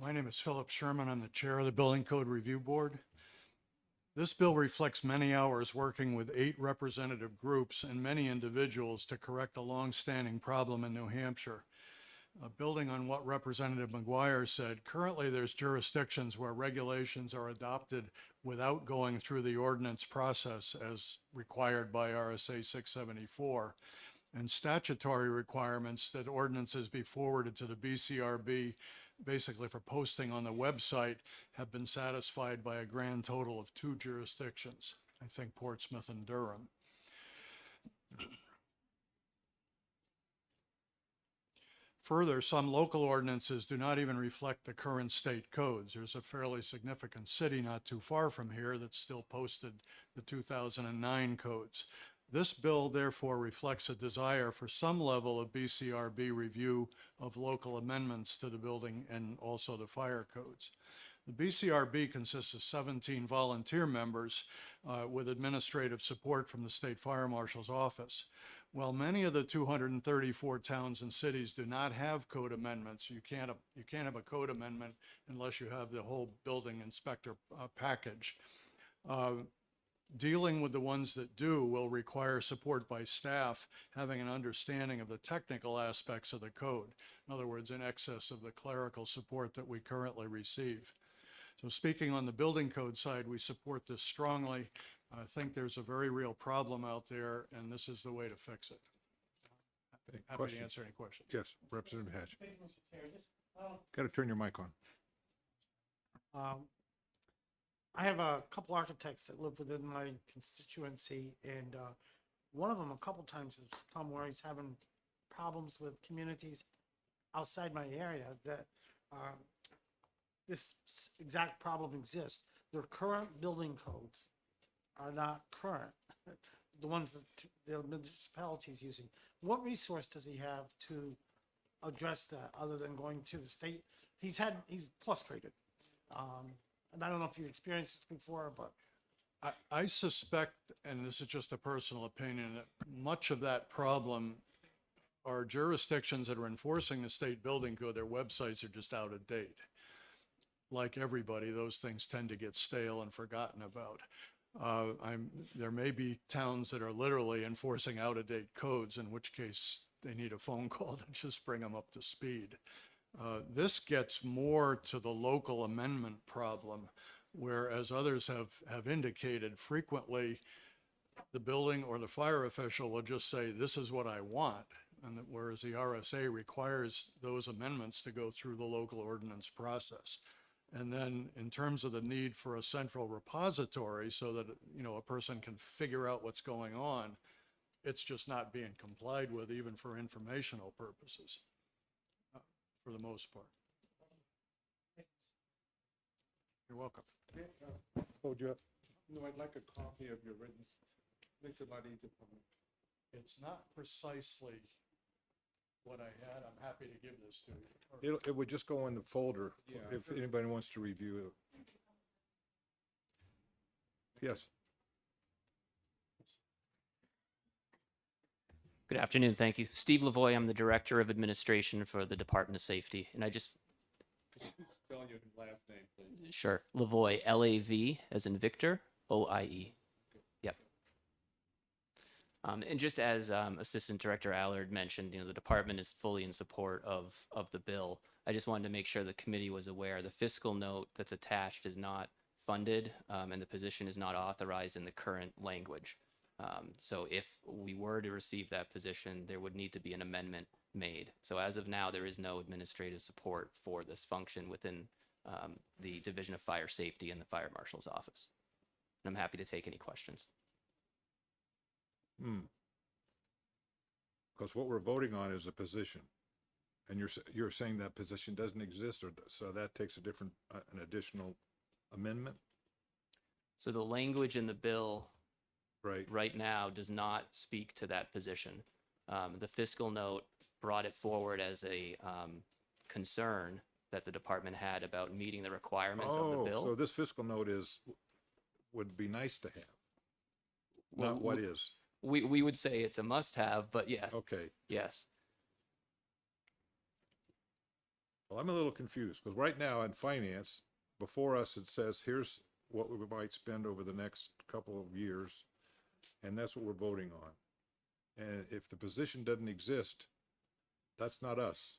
My name is Philip Sherman. I'm the chair of the Building Code Review Board. This bill reflects many hours working with 8 representative groups and many individuals to correct a long-standing problem in New Hampshire. Building on what Representative McGuire said, currently there's jurisdictions where regulations are adopted without going through the ordinance process as required by RSA 674, and statutory requirements that ordinances be forwarded to the BCRB basically for posting on the website have been satisfied by a grand total of 2 jurisdictions, I think Portsmouth and Durham. Further, some local ordinances do not even reflect the current state codes. There's a fairly significant city not too far from here that still posted the 2009 codes. This bill therefore reflects a desire for some level of BCRB review of local amendments to the building and also the fire codes. The BCRB consists of 17 volunteer members with administrative support from the State Fire Marshal's office. While many of the 234 towns and cities do not have code amendments, you can't have a code amendment unless you have the whole building inspector package. Dealing with the ones that do will require support by staff having an understanding of the technical aspects of the code. In other words, in excess of the clerical support that we currently receive. So speaking on the building code side, we support this strongly. I think there's a very real problem out there, and this is the way to fix it. Any Happy questions? to answer any questions. Yes, Representative Hatch. Thank you, Mr. Chair. Just, Got to turn your mic on. I have a couple architects that live within my constituency, and one of them a couple times has come where he's having problems with communities outside my area that this exact problem exists. Their current building codes are not current, the ones that the municipality is using. What resource does he have to address that other than going to the state? He's frustrated. And I don't know if you experienced this before, but I suspect, and this is just a personal opinion, that much of that problem are jurisdictions that are enforcing the state building code. Their websites are just out of date. Like everybody, those things tend to get stale and forgotten about. There may be towns that are literally enforcing out-of-date codes, in which case they need a phone call to just bring them up to speed. This gets more to the local amendment problem, where, as others have indicated, frequently the building or the fire official will just say, this is what I want, and whereas the RSA requires those amendments to go through the local ordinance process. And then in terms of the need for a central repository so that, a person can figure out what's going on, it's just not being complied with even for informational purposes, for the most part. You're welcome. Hold you up. No, I'd like a copy of your written, makes it a lot easier for me. It's not precisely what I had. I'm happy to give this to you. It would just go in the folder if anybody wants to review it. Yes. Good afternoon. Thank you. Steve Lavoie. I'm the Director of Administration for the Department of Safety. And I just... Could you spell your last name, please? Sure. Lavoie, L-A-V, as in Victor, O-I-E. Yep. And just as Assistant Director Allard mentioned, the department is fully in support of the bill. I just wanted to make sure the committee was aware the fiscal note that's attached is not funded, and the position is not authorized in the current language. So if we were to receive that position, there would need to be an amendment made. So as of now, there is no administrative support for this function within the Division of Fire Safety and the Fire Marshal's office. And I'm happy to take any questions. Because what we're voting on is a position. And you're saying that position doesn't exist, or so that takes a different, an additional amendment? So the language in the bill right now does not speak to that position. The fiscal note brought it forward as a concern that the department had about meeting the requirements of the bill. So this fiscal note would be nice to have, Well, not what is. We would say it's a must-have, but yes. Okay. Yes. Well, I'm a little confused because right now in finance, before us, it says here's what we might spend over the next couple of years, and that's what we're voting on. And if the position doesn't exist, that's not us.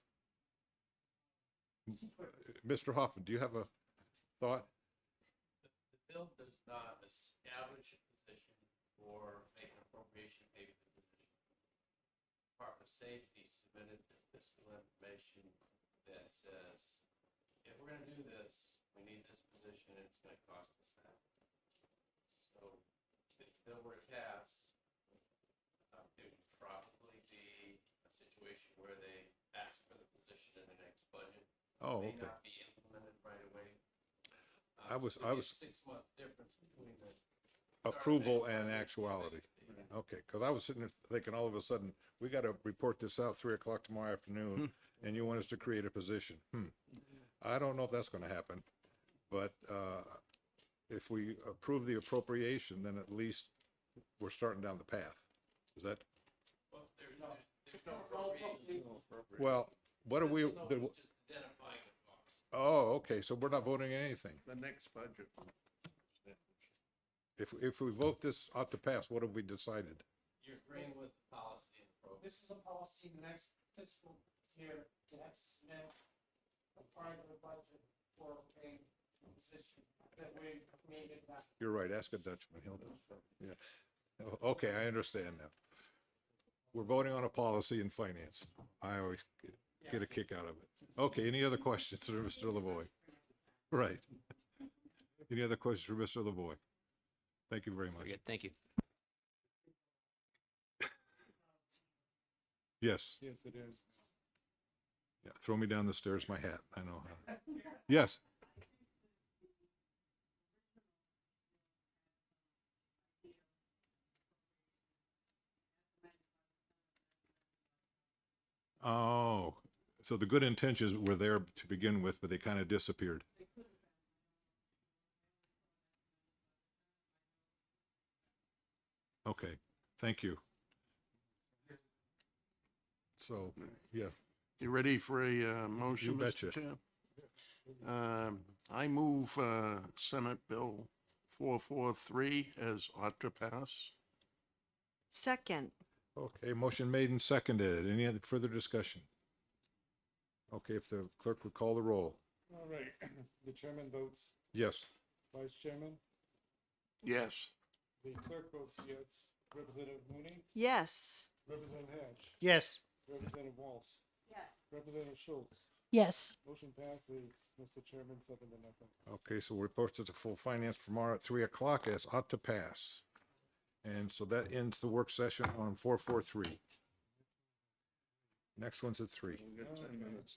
Mr. Hoffman, do you have a thought? The bill does not establish a position or make an appropriation payment for the position. Department of Safety submitted the fiscal information that says, if we're gonna do this, we need this position, and it's gonna cost us that. So if the bill were to pass, it would probably be a situation where they ask for the position in the next budget. Oh, May okay. not be implemented right away. I was- So there'd be a 6-month difference between the Approval next and budget actuality. the- Okay, because I was sitting there thinking all of a sudden, we got to report this out 3 o'clock tomorrow afternoon, and you want us to create a position. I don't know if that's going to happen, but if we approve the appropriation, then at least we're starting down the path. Is that? Well, there's no appropriation. Well, what are we? Fiscal note is just identifying the cost. Oh, okay, so we're not voting anything. The next budget. If we vote this ought to pass, what have we decided? You're agreeing with the policy and the program. This is a policy in the next fiscal year, you have to submit as part of the budget for a position that we created that. You're right, ask a Dutchman, he'll know. Yeah. Okay, I understand now. We're voting on a policy in finance. I always get a kick out of it. Okay, any other questions for Mr. Lavoy? Right. Any other questions for Mr. Lavoy? Thank you very much. Very good. Thank you. Yes. Yes, it is. Yeah, throw me down the stairs, my hat. I know how. Yes. Oh, so the good intentions were there to begin with, but they kind of disappeared. Okay, thank you. So, yeah, You ready for a motion, You betcha. Mr. Chair? I move Senate Bill 443 as ought to pass. Second, okay, motion made and seconded. Any other further discussion? Okay, if the clerk would call the roll. All right, the chairman votes Yes. vice chairman, Yes. the clerk votes yes, Representative Mooney, yes. Representative Hatch, Yes. Representative Walsh. Yes. Representative Schultz. Yes. Motion passes, Mr. Chairman, 7-0. Okay, so we're posted to full finance tomorrow at 3 o'clock as ought to pass. And so that ends the work session on 443. Next one's at 3. We've got 10 minutes.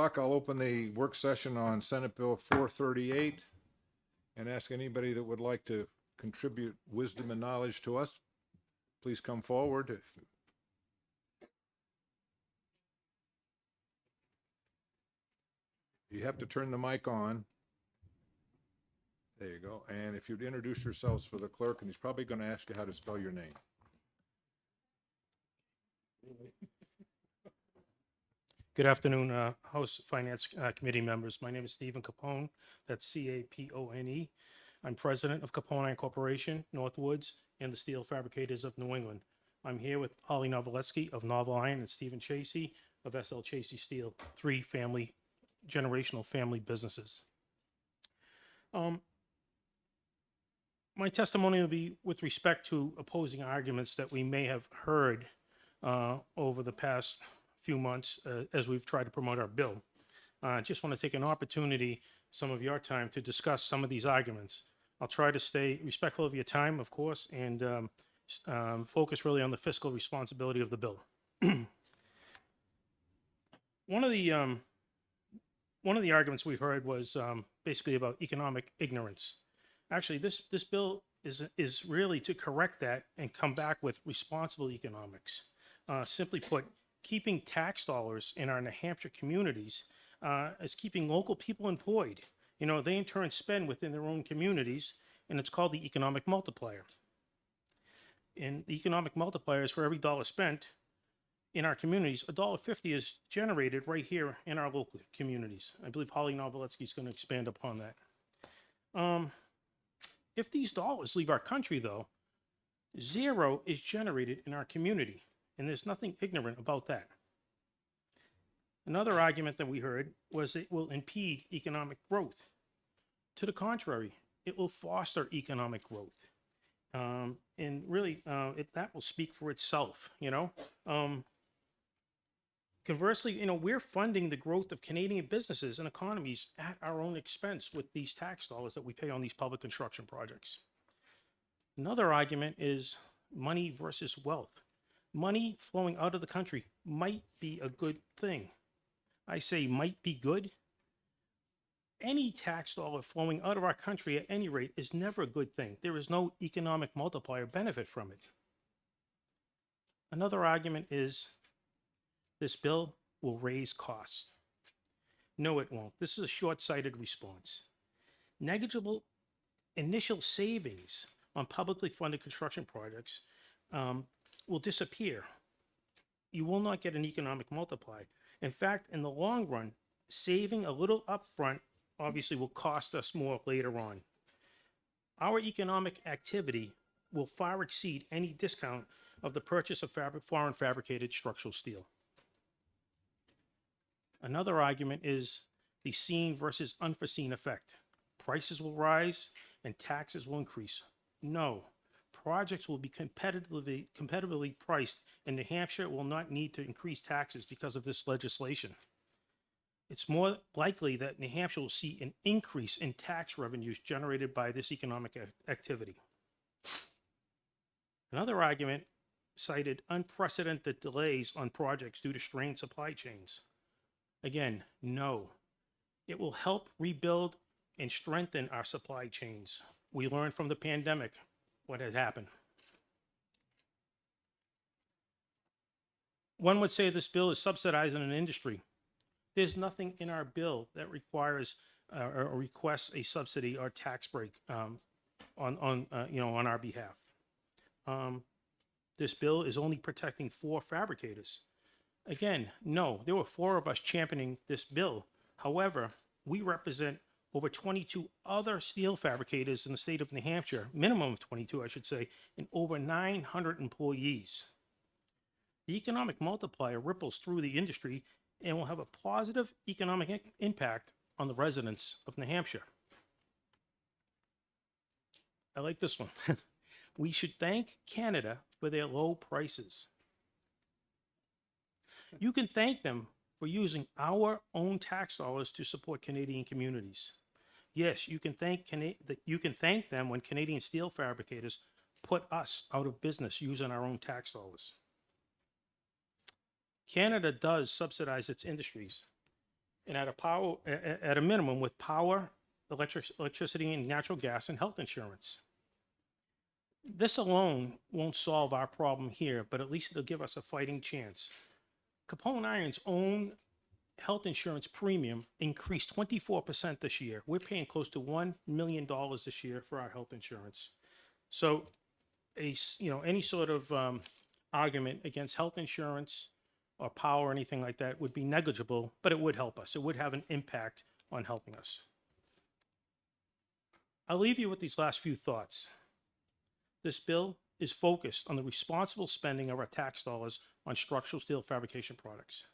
I'll open the work session on Senate Bill 438 and ask anybody that would like to contribute wisdom and knowledge to us, please come forward. You have to turn the mic on. There you go. And if you'd introduce yourselves for the clerk, and he's probably going to ask you how to spell your name. Good afternoon, House Finance Committee members. My name is Stephen Capone. That's Capone. I'm president of Capone Corporation, Northwoods, and the Steel Fabricators of New England. I'm here with Holly Noveletsky of Novel Iron and Stephen Chasey of SL Chasey Steel, three generational family businesses. My testimony will be with respect to opposing arguments that we may have heard over the past few months as we've tried to promote our bill. I just want to take an opportunity, some of your time, to discuss some of these arguments. I'll try to stay respectful of your time, of course, and focus really on the fiscal responsibility of the bill. One of the arguments we heard was basically about economic ignorance. Actually, this bill is really to correct that and come back with responsible economics. Simply put, keeping tax dollars in our New Hampshire communities is keeping local people employed. You know, they in turn spend within their own communities, and it's called the economic multiplier. And the economic multiplier is for every dollar spent in our communities, $1.50 is generated right here in our local communities. I believe Holly Noveletsky is going to expand upon that. If these dollars leave our country, though, zero is generated in our community, and there's nothing ignorant about that. Another argument that we heard was it will impede economic growth. To the contrary, it will foster economic growth. And really, that will speak for itself, you know. Conversely, you know, we're funding the growth of Canadian businesses and economies at our own expense with these tax dollars that we pay on these public construction projects. Another argument is money versus wealth. Money flowing out of the country might be a good thing. I say might be good. Any tax dollar flowing out of our country at any rate is never a good thing. There is no economic multiplier benefit from it. Another argument is this bill will raise costs. No, it won't. This is a short-sighted response. Negligible initial savings on publicly funded construction projects will disappear. You will not get an economic multiplier. In fact, in the long run, saving a little upfront obviously will cost us more later on. Our economic activity will far exceed any discount of the purchase of foreign fabricated structural steel. Another argument is the seen versus unforeseen effect. Prices will rise and taxes will increase. No, projects will be competitively priced, and New Hampshire will not need to increase taxes because of this legislation. It's more likely that New Hampshire will see an increase in tax revenues generated by this economic activity. Another argument cited unprecedented delays on projects due to strained supply chains. Again, no. It will help rebuild and strengthen our supply chains. We learned from the pandemic what had happened. One would say this bill is subsidizing an industry. There's nothing in our bill that requires or requests a subsidy or tax break on our behalf. This bill is only protecting 4 fabricators. Again, no, there were 4 of us championing this bill. However, we represent over 22 other steel fabricators in the state of New Hampshire, minimum of 22, I should say, and over 900 employees. The economic multiplier ripples through the industry and will have a positive economic impact on the residents of New Hampshire. I like this one. We should thank Canada for their low prices. You can thank them for using our own tax dollars to support Canadian communities. Yes, you can thank them when Canadian steel fabricators put us out of business using our own tax dollars. Canada does subsidize its industries, and at a minimum with power, electricity, and natural gas and health insurance. This alone won't solve our problem here, but at least it'll give us a fighting chance. Capone Iron's own health insurance premium increased 24% this year. We're paying close to $1 million this year for our health insurance. So, any sort of argument against health insurance or power or anything like that would be negligible, but it would help us. It would have an impact on helping us. I'll leave you with these last few thoughts. This bill is focused on the responsible spending of our tax dollars on structural steel fabrication products.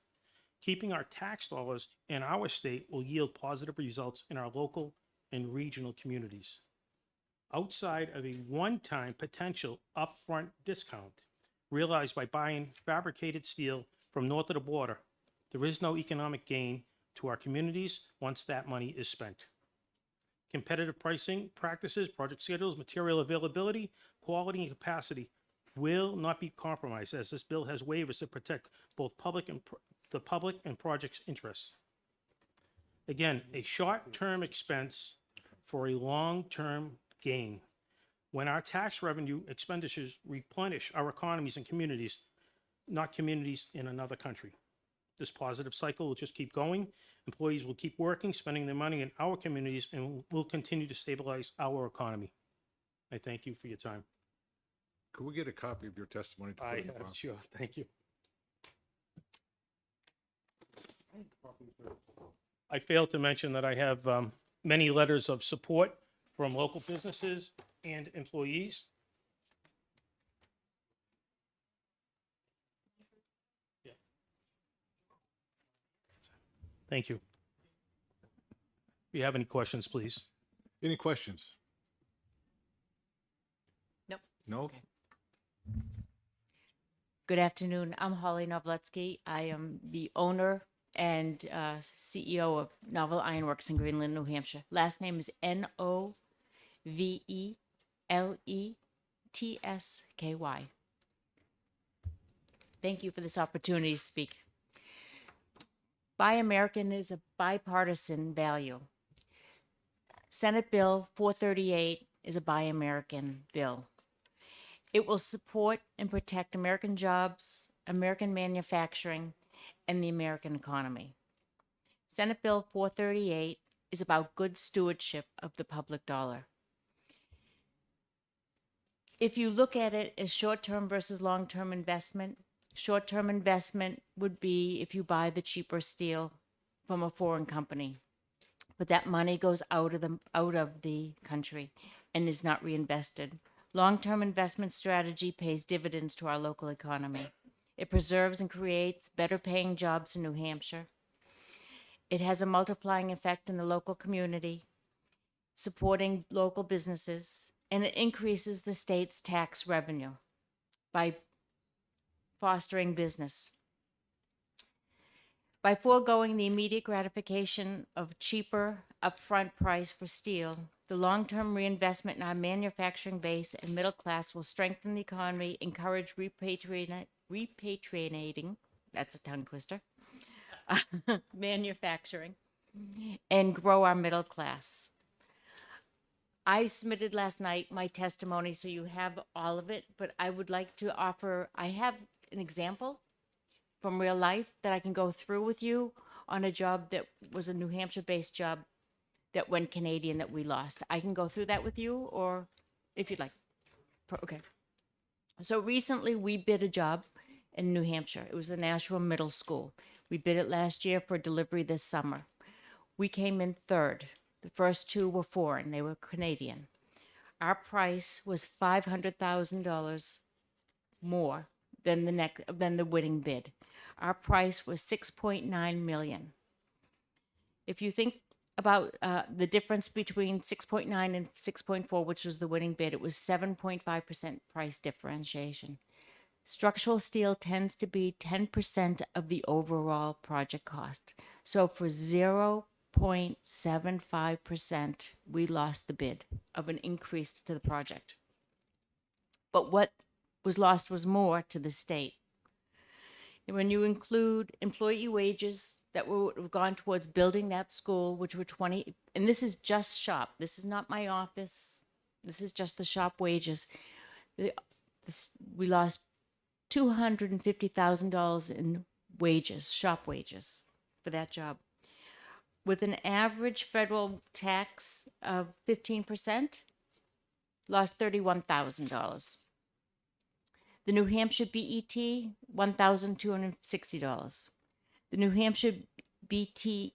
Keeping our tax dollars in our state will yield positive results in our local and regional communities. Outside of a one-time potential upfront discount realized by buying fabricated steel from north of the border, there is no economic gain to our communities once that money is spent. Competitive pricing practices, project schedules, material availability, quality, and capacity will not be compromised, as this bill has waivers to protect both the public and project's interests. Again, a short-term expense for a long-term gain. When our tax revenue expenditures replenish our economies and communities, not communities in another country. This positive cycle will just keep going. Employees will keep working, spending their money in our communities, and will continue to stabilize our economy. I thank you for your time. Could we get a copy of your testimony? To put in the file? Sure, thank you. I failed to mention that I have many letters of support from local businesses and employees. Yeah. Thank you. If you have any questions, please. Any questions? Nope. No? Good afternoon. I'm Holly Novletsky. I am the owner and CEO of Novel Ironworks in Greenland, New Hampshire. Last name is Noveletsky. Thank you for this opportunity to speak. Buy American is a bipartisan value. Senate Bill 438 is a Buy American bill. It will support and protect American jobs, American manufacturing, and the American economy. Senate Bill 438 is about good stewardship of the public dollar. If you look at it as short-term versus long-term investment, short-term investment would be if you buy the cheaper steel from a foreign company, but that money goes out of the country and is not reinvested. Long-term investment strategy pays dividends to our local economy. It preserves and creates better paying jobs in New Hampshire. It has a multiplying effect in the local community, supporting local businesses, and it increases the state's tax revenue by fostering business. By foregoing the immediate gratification of cheaper upfront price for steel, the long-term reinvestment in our manufacturing base and middle class will strengthen the economy, encourage repatriating, that's a tongue twister, manufacturing, and grow our middle class. I submitted last night my testimony, so you have all of it, but I would like to offer, I have an example from real life that I can go through with you on a job that was a New Hampshire-based job that went Canadian that we lost. I can go through that with you, or if you'd like. Okay. So recently we bid a job in New Hampshire. It was the Nashua Middle School. We bid it last year for delivery this summer. We came in third. The first two were foreign. They were Canadian. Our price was $500,000 more than the winning bid. Our price was $6.9 million. If you think about the difference between 6.9 and 6.4, which was the winning bid, it was 7.5% price differentiation. Structural steel tends to be 10% of the overall project cost. So for 0.75%, we lost the bid of an increase to the project. But what was lost was more to the state. When you include employee wages that would have gone towards building that school, which were 20, and this is just shop. This is not my office. This is just the shop wages. We lost $250,000 in wages, shop wages, for that job. With an average federal tax of 15%, lost $31,000. The New Hampshire BET, $1,260. The New Hampshire BPT,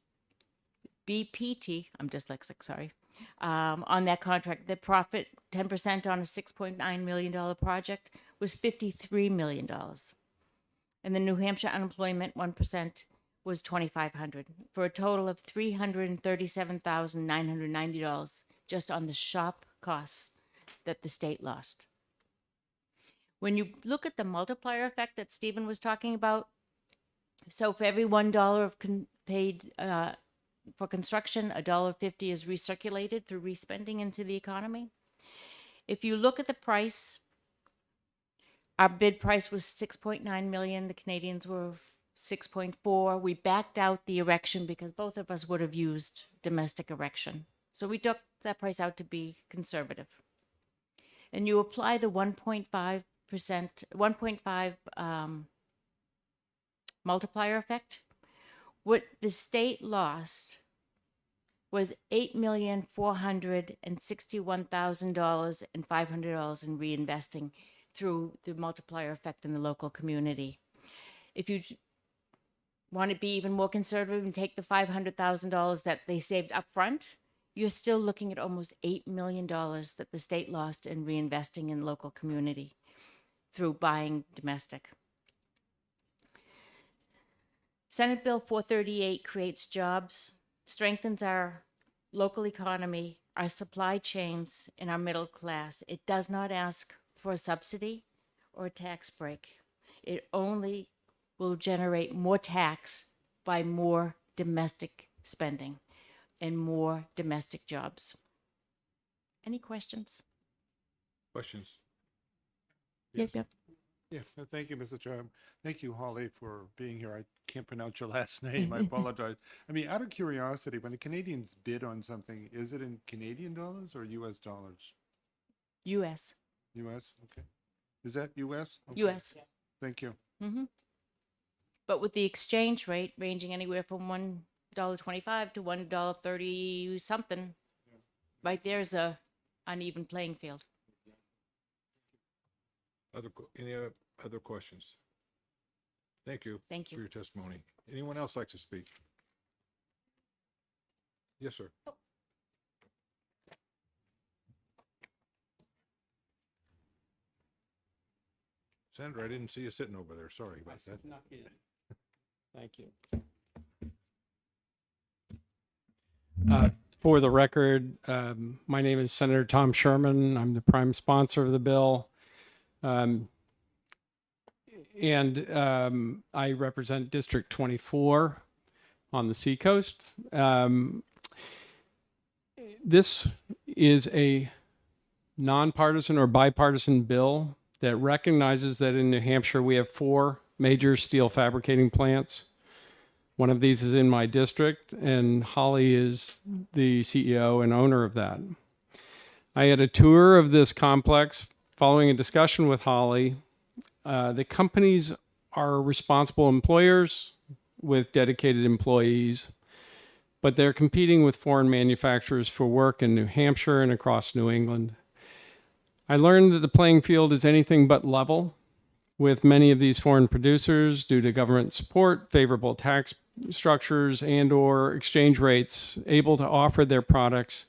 I'm dyslexic, sorry, on that contract, the profit 10% on a $6.9 million project was $53 million. And the New Hampshire unemployment 1% was $2,500 for a total of $337,990 just on the shop costs that the state lost. When you look at the multiplier effect that Stephen was talking about, so for every $1 of paid for construction, $1.50 is recirculated through respending into the economy. If you look at the price, our bid price was $6.9 million. The Canadians were 6.4. We backed out the erection because both of us would have used domestic erection. So we took that price out to be conservative. And you apply the 1.5 multiplier effect. What the state lost was $8,461,000 and $500 in reinvesting through the multiplier effect in the local community. If you want to be even more conservative and take the $500,000 that they saved up front, you're still looking at almost $8 million that the state lost in reinvesting in local community through buying domestic. Senate Bill 438 creates jobs, strengthens our local economy, our supply chains, and our middle class. It does not ask for a subsidy or a tax break. It only will generate more tax by more domestic spending and more domestic jobs. Any questions? Questions? Yep. Yeah, thank you, Mr. Chairman. Thank you, Holly, for being here. I can't pronounce your last name. I apologize. I mean, out of curiosity, when the Canadians bid on something, is it in Canadian dollars or US dollars? US. US, okay. Is that US? Okay. US. Thank you. Mm-hmm. But with the exchange rate ranging anywhere from $1.25 to $1.30 something, right there's a uneven playing field. Any other questions? Thank you. Thank you. For your testimony. Anyone else like to speak? Yes, sir. Sandra, I didn't see you sitting over there. Sorry about that. Thank you. For the record, my name is Senator Tom Sherman. I'm the prime sponsor of the bill. I represent District 24 on the Seacoast. This is a nonpartisan or bipartisan bill that recognizes that in New Hampshire we have 4 major steel fabricating plants. One of these is in my district, and Holly is the CEO and owner of that. I had a tour of this complex following a discussion with Holly. The companies are responsible employers with dedicated employees, but they're competing with foreign manufacturers for work in New Hampshire and across New England. I learned that the playing field is anything but level, with many of these foreign producers, due to government support, favorable tax structures, and/or exchange rates, able to offer their products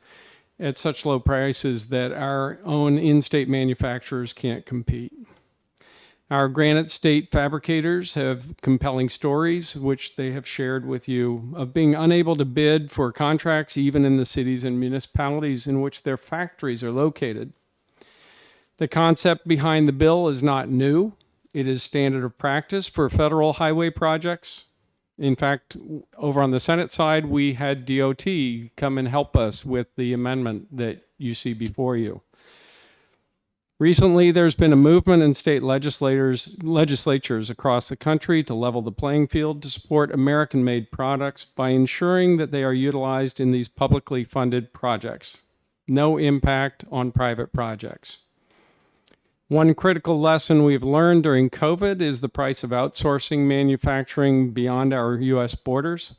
at such low prices that our own in-state manufacturers can't compete. Our Granite State fabricators have compelling stories, which they have shared with you, of being unable to bid for contracts even in the cities and municipalities in which their factories are located. The concept behind the bill is not new. It is standard of practice for federal highway projects. In fact, over on the Senate side, we had DOT come and help us with the amendment that you see before you. Recently, there's been a movement in state legislatures across the country to level the playing field to support American-made products by ensuring that they are utilized in these publicly funded projects. No impact on private projects. One critical lesson we've learned during COVID is the price of outsourcing manufacturing beyond our U.S. borders.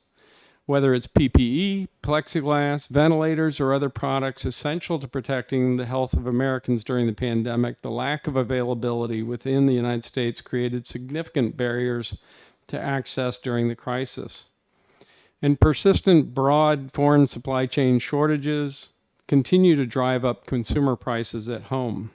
Whether it's PPE, plexiglass, ventilators, or other products essential to protecting the health of Americans during the pandemic, the lack of availability within the United States created significant barriers to access during the crisis. And persistent broad foreign supply chain shortages continue to drive up consumer prices at home.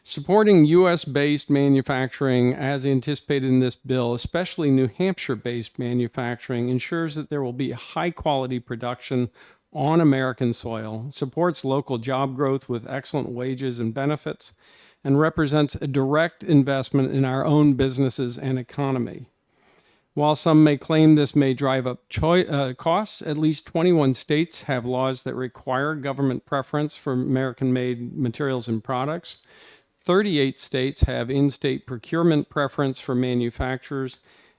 Supporting U.S.-based manufacturing as anticipated in this bill, especially New Hampshire-based manufacturing, ensures that there will be high-quality production on American soil, supports local job growth with excellent wages and benefits, and represents a direct investment in our own businesses and economy. While some may claim this may drive up costs, at least 21 states have laws that require government preference for American-made materials and products. 38 states have in-state procurement preference for manufacturers.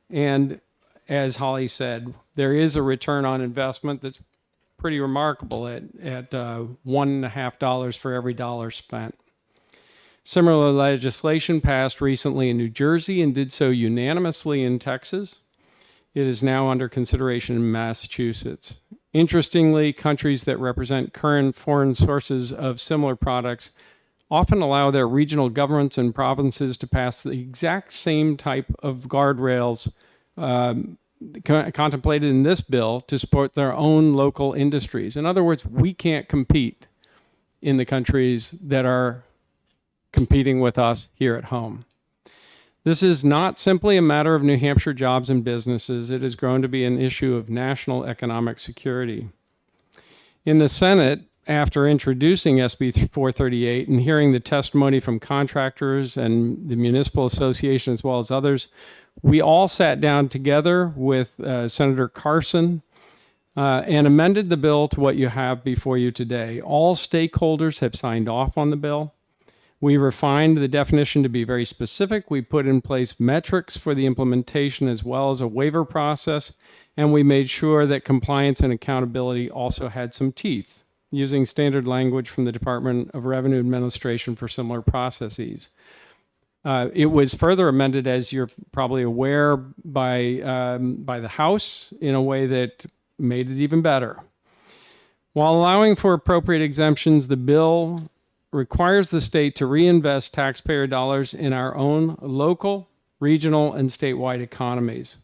And as Holly said, there is a return on investment that's pretty remarkable at $1.50 for every dollar spent. Similar legislation passed recently in New Jersey and did so unanimously in Texas. It is now under consideration in Massachusetts. Interestingly, countries that represent current foreign sources of similar products often allow their regional governments and provinces to pass the exact same type of guardrails contemplated in this bill to support their own local industries. In other words, we can't compete in the countries that are competing with us here at home. This is not simply a matter of New Hampshire jobs and businesses. It has grown to be an issue of national economic security. In the Senate, after introducing SB 438 and hearing the testimony from contractors and the Municipal Association as well as others, we all sat down together with Senator Carson and amended the bill to what you have before you today. All stakeholders have signed off on the bill. We refined the definition to be very specific. We put in place metrics for the implementation as well as a waiver process, and we made sure that compliance and accountability also had some teeth, using standard language from the Department of Revenue Administration for similar processes. It was further amended, as you're probably aware, by the House in a way that made it even better. While allowing for appropriate exemptions, the bill requires the state to reinvest taxpayer dollars in our own local, regional, and statewide economies.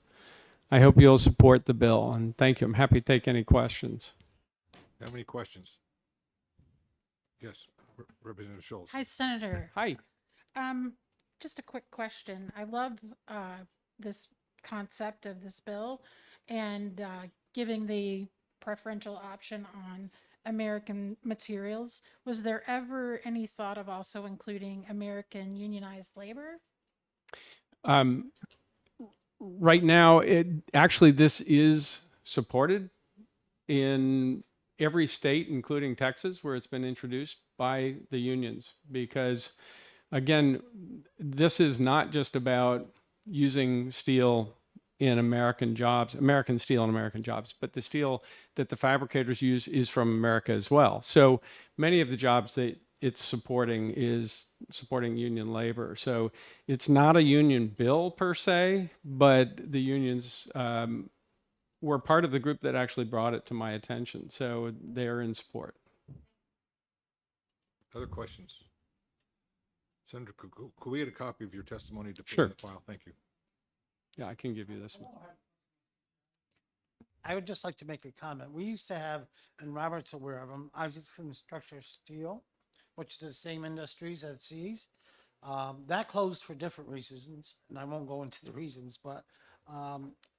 I hope you'll support the bill, and thank you. I'm happy to take any questions. Have any questions? Yes, Representative Schultz. Hi, Senator. Hi. Just a quick question. I love this concept of this bill and giving the preferential option on American materials. Was there ever any thought of also including American unionized labor? Right now, this is supported in every state, including Texas, where it's been introduced by the unions, because again, this is not just about using steel in American jobs, American steel in American jobs, but the steel that the fabricators use is from America as well. So many of the jobs that it's supporting is supporting union labor. So it's not a union bill per se, but the unions were part of the group that actually brought it to my attention. So they are in support. Other questions? Senator, could we get a copy of your testimony to put Sure. in the file? Thank you. Yeah, I can give you this one. I would just like to make a comment. We used to have, and Robert's aware of them, Isaacson Structure Steel, which is the same industries as C's. That closed for different reasons, and I won't go into the reasons, but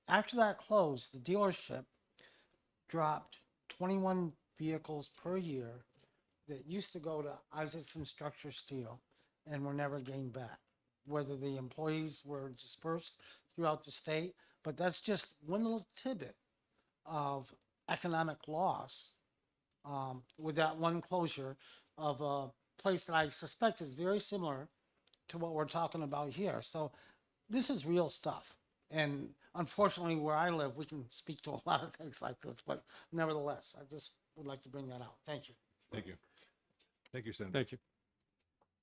after that closed, the dealership dropped 21 vehicles per year that used to go to Isaacson Structure Steel and were never gained back, whether the employees were dispersed throughout the state. But that's just one little tidbit of economic loss with that one closure of a place that I suspect is very similar to what we're talking about here. So this is real stuff. And unfortunately, where I live, we can speak to a lot of things like this, but nevertheless, I just would like to bring that out. Thank you. Thank you. Thank you, Senator. Thank you.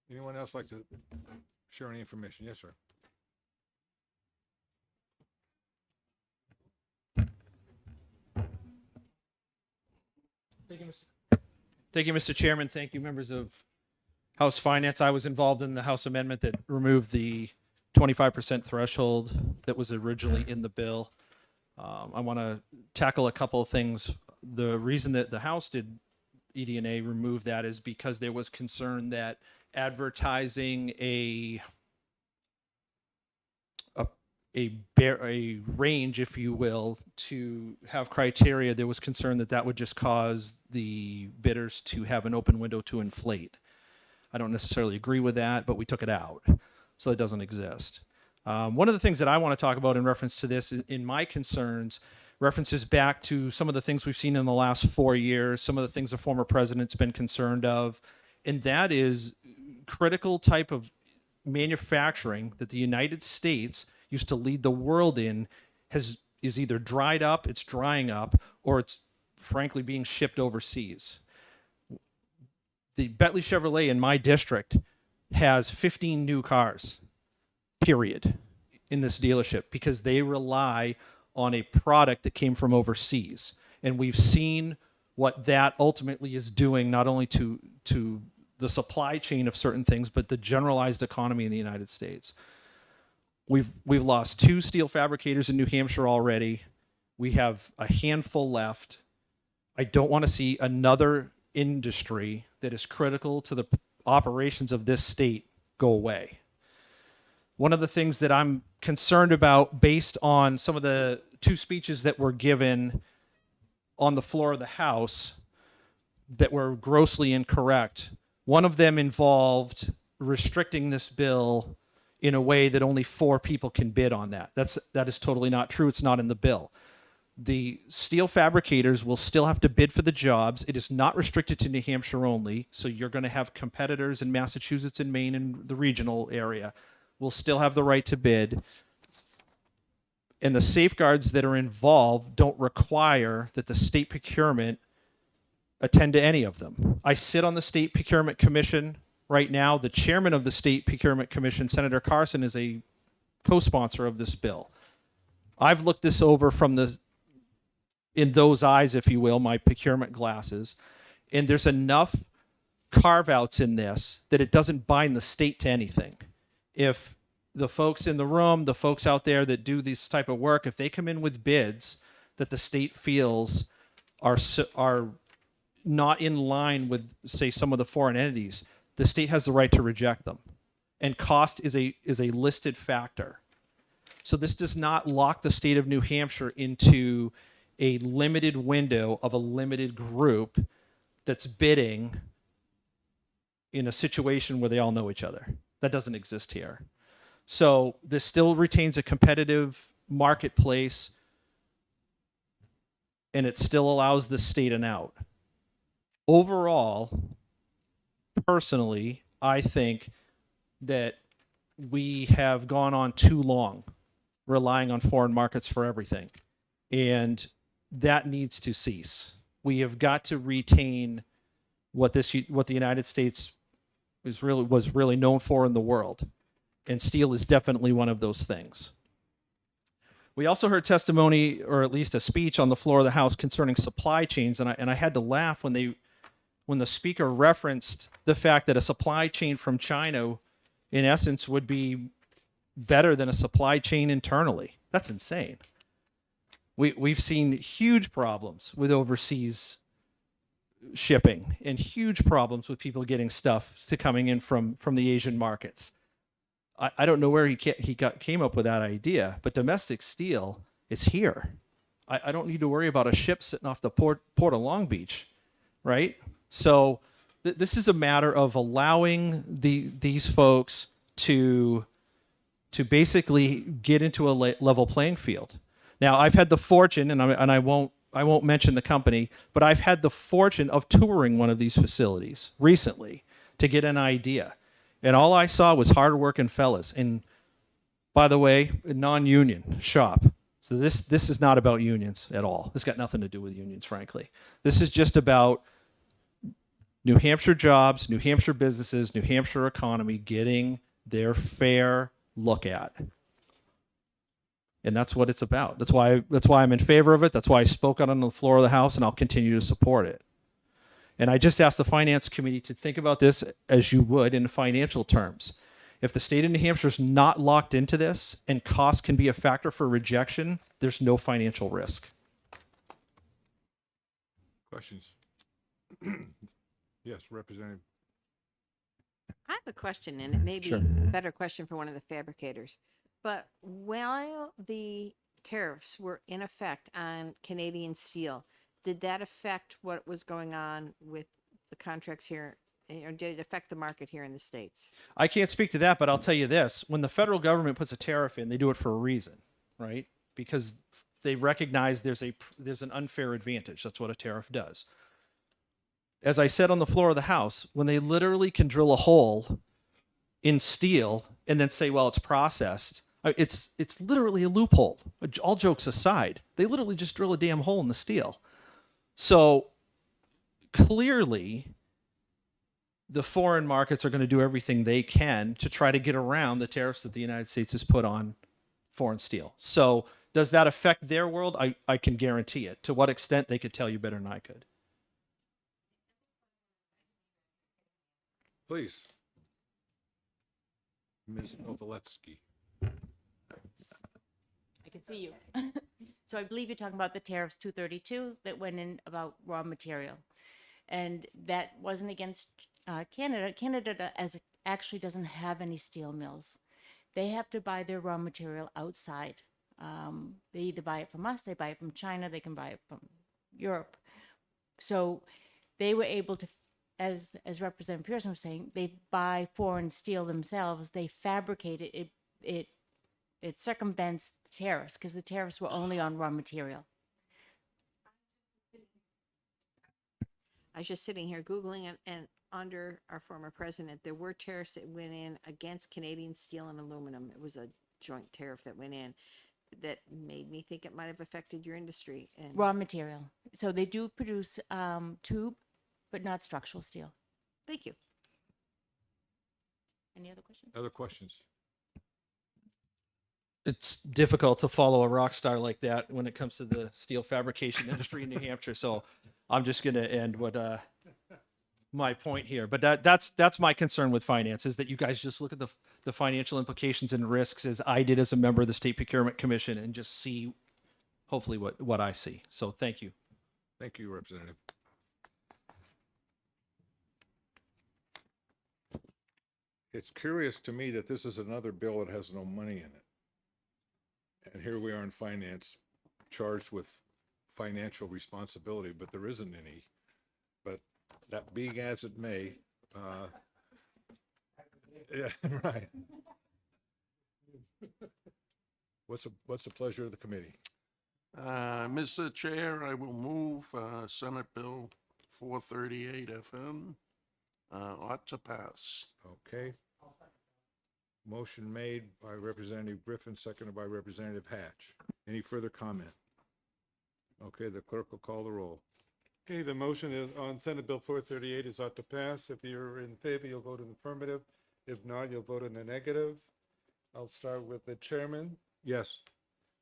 Anyone else like to share any information? Yes, sir. Thank you, Mr. Chairman. Thank you, members of House Finance. I was involved in the House amendment that removed the 25% threshold that was originally in the bill. I want to tackle a couple of things. The reason that the House did ED&A remove that is because there was concern that advertising a range, if you will, to have criteria, there was concern that that would just cause the bidders to have an open window to inflate. I don't necessarily agree with that, but we took it out, so it doesn't exist. One of the things that I want to talk about in reference to this, in my concerns, references back to some of the things we've seen in the last 4 years, some of the things the former president's been concerned of, and that is critical type of manufacturing that the United States used to lead the world in is either dried up, it's drying up, or it's frankly being shipped overseas. The Bentley Chevrolet in my district has 15 new cars, period, in this dealership because they rely on a product that came from overseas. And we've seen what that ultimately is doing, not only to the supply chain of certain things, but the generalized economy in the United States. We've lost 2 steel fabricators in New Hampshire already. We have a handful left. I don't want to see another industry that is critical to the operations of this state go away. One of the things that I'm concerned about based on some of the 2 speeches that were given on the floor of the House that were grossly incorrect, one of them involved restricting this bill in a way that only 4 people can bid on that. That is totally not true. It's not in the bill. The steel fabricators will still have to bid for the jobs. It is not restricted to New Hampshire only, so you're going to have competitors in Massachusetts and Maine and the regional area will still have the right to bid. And the safeguards that are involved don't require that the state procurement attend to any of them. I sit on the State Procurement Commission right now. The chairman of the State Procurement Commission, Senator Carson, is a co-sponsor of this bill. I've looked this over in those eyes, if you will, my procurement glasses, and there's enough carve-outs in this that it doesn't bind the state to anything. If the folks in the room, the folks out there that do this type of work, if they come in with bids that the state feels are not in line with, say, some of the foreign entities, the state has the right to reject them. And cost is a listed factor. So this does not lock the state of New Hampshire into a limited window of a limited group that's bidding in a situation where they all know each other. That doesn't exist here. So this still retains a competitive marketplace, and it still allows the state an out. Overall, personally, I think that we have gone on too long relying on foreign markets for everything, and that needs to cease. We have got to retain what the United States was really known for in the world, and steel is definitely one of those things. We also heard testimony, or at least a speech on the floor of the House concerning supply chains, and I had to laugh when the speaker referenced the fact that a supply chain from China, in essence, would be better than a supply chain internally. That's insane. We've seen huge problems with overseas shipping and huge problems with people getting stuff coming in from the Asian markets. I don't know where he came up with that idea, but domestic steel is here. I don't need to worry about a ship sitting off the port of Long Beach, right? So this is a matter of allowing these folks to basically get into a level playing field. Now, I've had the fortune, and I won't mention the company, but I've had the fortune of touring one of these facilities recently to get an idea. And all I saw was hardworking fellas. And by the way, a non-union shop. So this is not about unions at all. This got nothing to do with unions, frankly. This is just about New Hampshire jobs, New Hampshire businesses, New Hampshire economy getting their fair look at. And that's what it's about. That's why I'm in favor of it. That's why I spoke out on the floor of the House, and I'll continue to support it. And I just asked the Finance Committee to think about this as you would in financial terms. If the state of New Hampshire is not locked into this and cost can be a factor for rejection, there's no financial risk. Questions? Yes, Representative. I have a question, and it may be Sure. a better question for one of the fabricators. But while the tariffs were in effect on Canadian steel, did that affect what was going on with the contracts here, or did it affect the market here in the States? I can't speak to that, but I'll tell you this. When the federal government puts a tariff in, they do it for a reason, right? Because they recognize there's an unfair advantage. That's what a tariff does. As I said on the floor of the House, when they literally can drill a hole in steel and then say, well, it's processed, it's literally a loophole. All jokes aside, they literally just drill a damn hole in the steel. So clearly, the foreign markets are going to do everything they can to try to get around the tariffs that the United States has put on foreign steel. So does that affect their world? I can guarantee it. To what extent, they could tell you better than I could. Please. Ms. Novaletsky. I can see you. So I believe you're talking about the tariffs 232 that went in about raw material. And that wasn't against Canada. Canada actually doesn't have any steel mills. They have to buy their raw material outside. They either buy it from us, they buy it from China, they can buy it from Europe. So they were able to, as Representative Pearson was saying, they buy foreign steel themselves. They fabricate it. It circumvents tariffs because the tariffs were only on raw material. I was just sitting here Googling it, and under our former president, there were tariffs that went in against Canadian steel and aluminum. It was a joint tariff that went in that made me think it might have affected your industry. And Raw material. So they do produce tube, but not structural steel. thank you. Any other questions? Other questions? It's difficult to follow a rock star like that when it comes to the steel fabrication industry in New Hampshire. So I'm just going to end what my point here. But that's my concern with finance, is that you guys just look at the financial implications and risks as I did as a member of the State Procurement Commission and just see hopefully what I see. So thank you. Thank you, Representative. It's curious to me that this is another bill that has no money in it. And here we are in finance, charged with financial responsibility, but there isn't any. But that being as it may, yeah, right. What's the pleasure of the committee? Mr. Chair, I will move Senate Bill 438 FM ought to pass. Okay. Motion made by Representative Griffin, seconded by Representative Hatch. Any further comment? Okay, the clerk will call the roll. Okay, the motion is on Senate Bill 438 is ought to pass. If you're in favor, you'll vote in affirmative. If not, you'll vote in the negative. I'll start with the chairman. Yes.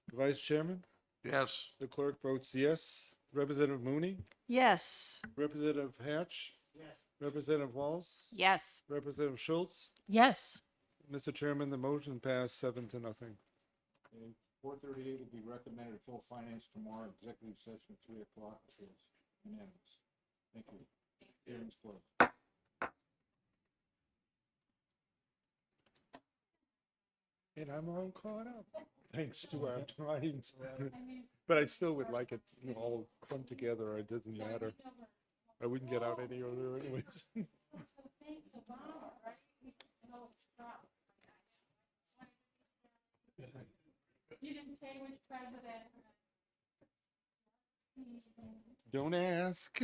The vice chairman. Yes. The clerk votes yes. Representative Mooney. Yes. Representative Hatch. Yes. Representative Walls. Yes. Representative Schultz. Yes. Mr. Chairman, the motion passed 7-0. 438 will be recommended full finance tomorrow, executive session at 3 o'clock. It is unanimous. Thank you. Hearing's closed. And I'm all caught up, thanks to our times. But I still would like it, all come together. It doesn't matter. I wouldn't get out any earlier anyways. You didn't say which president. Don't ask.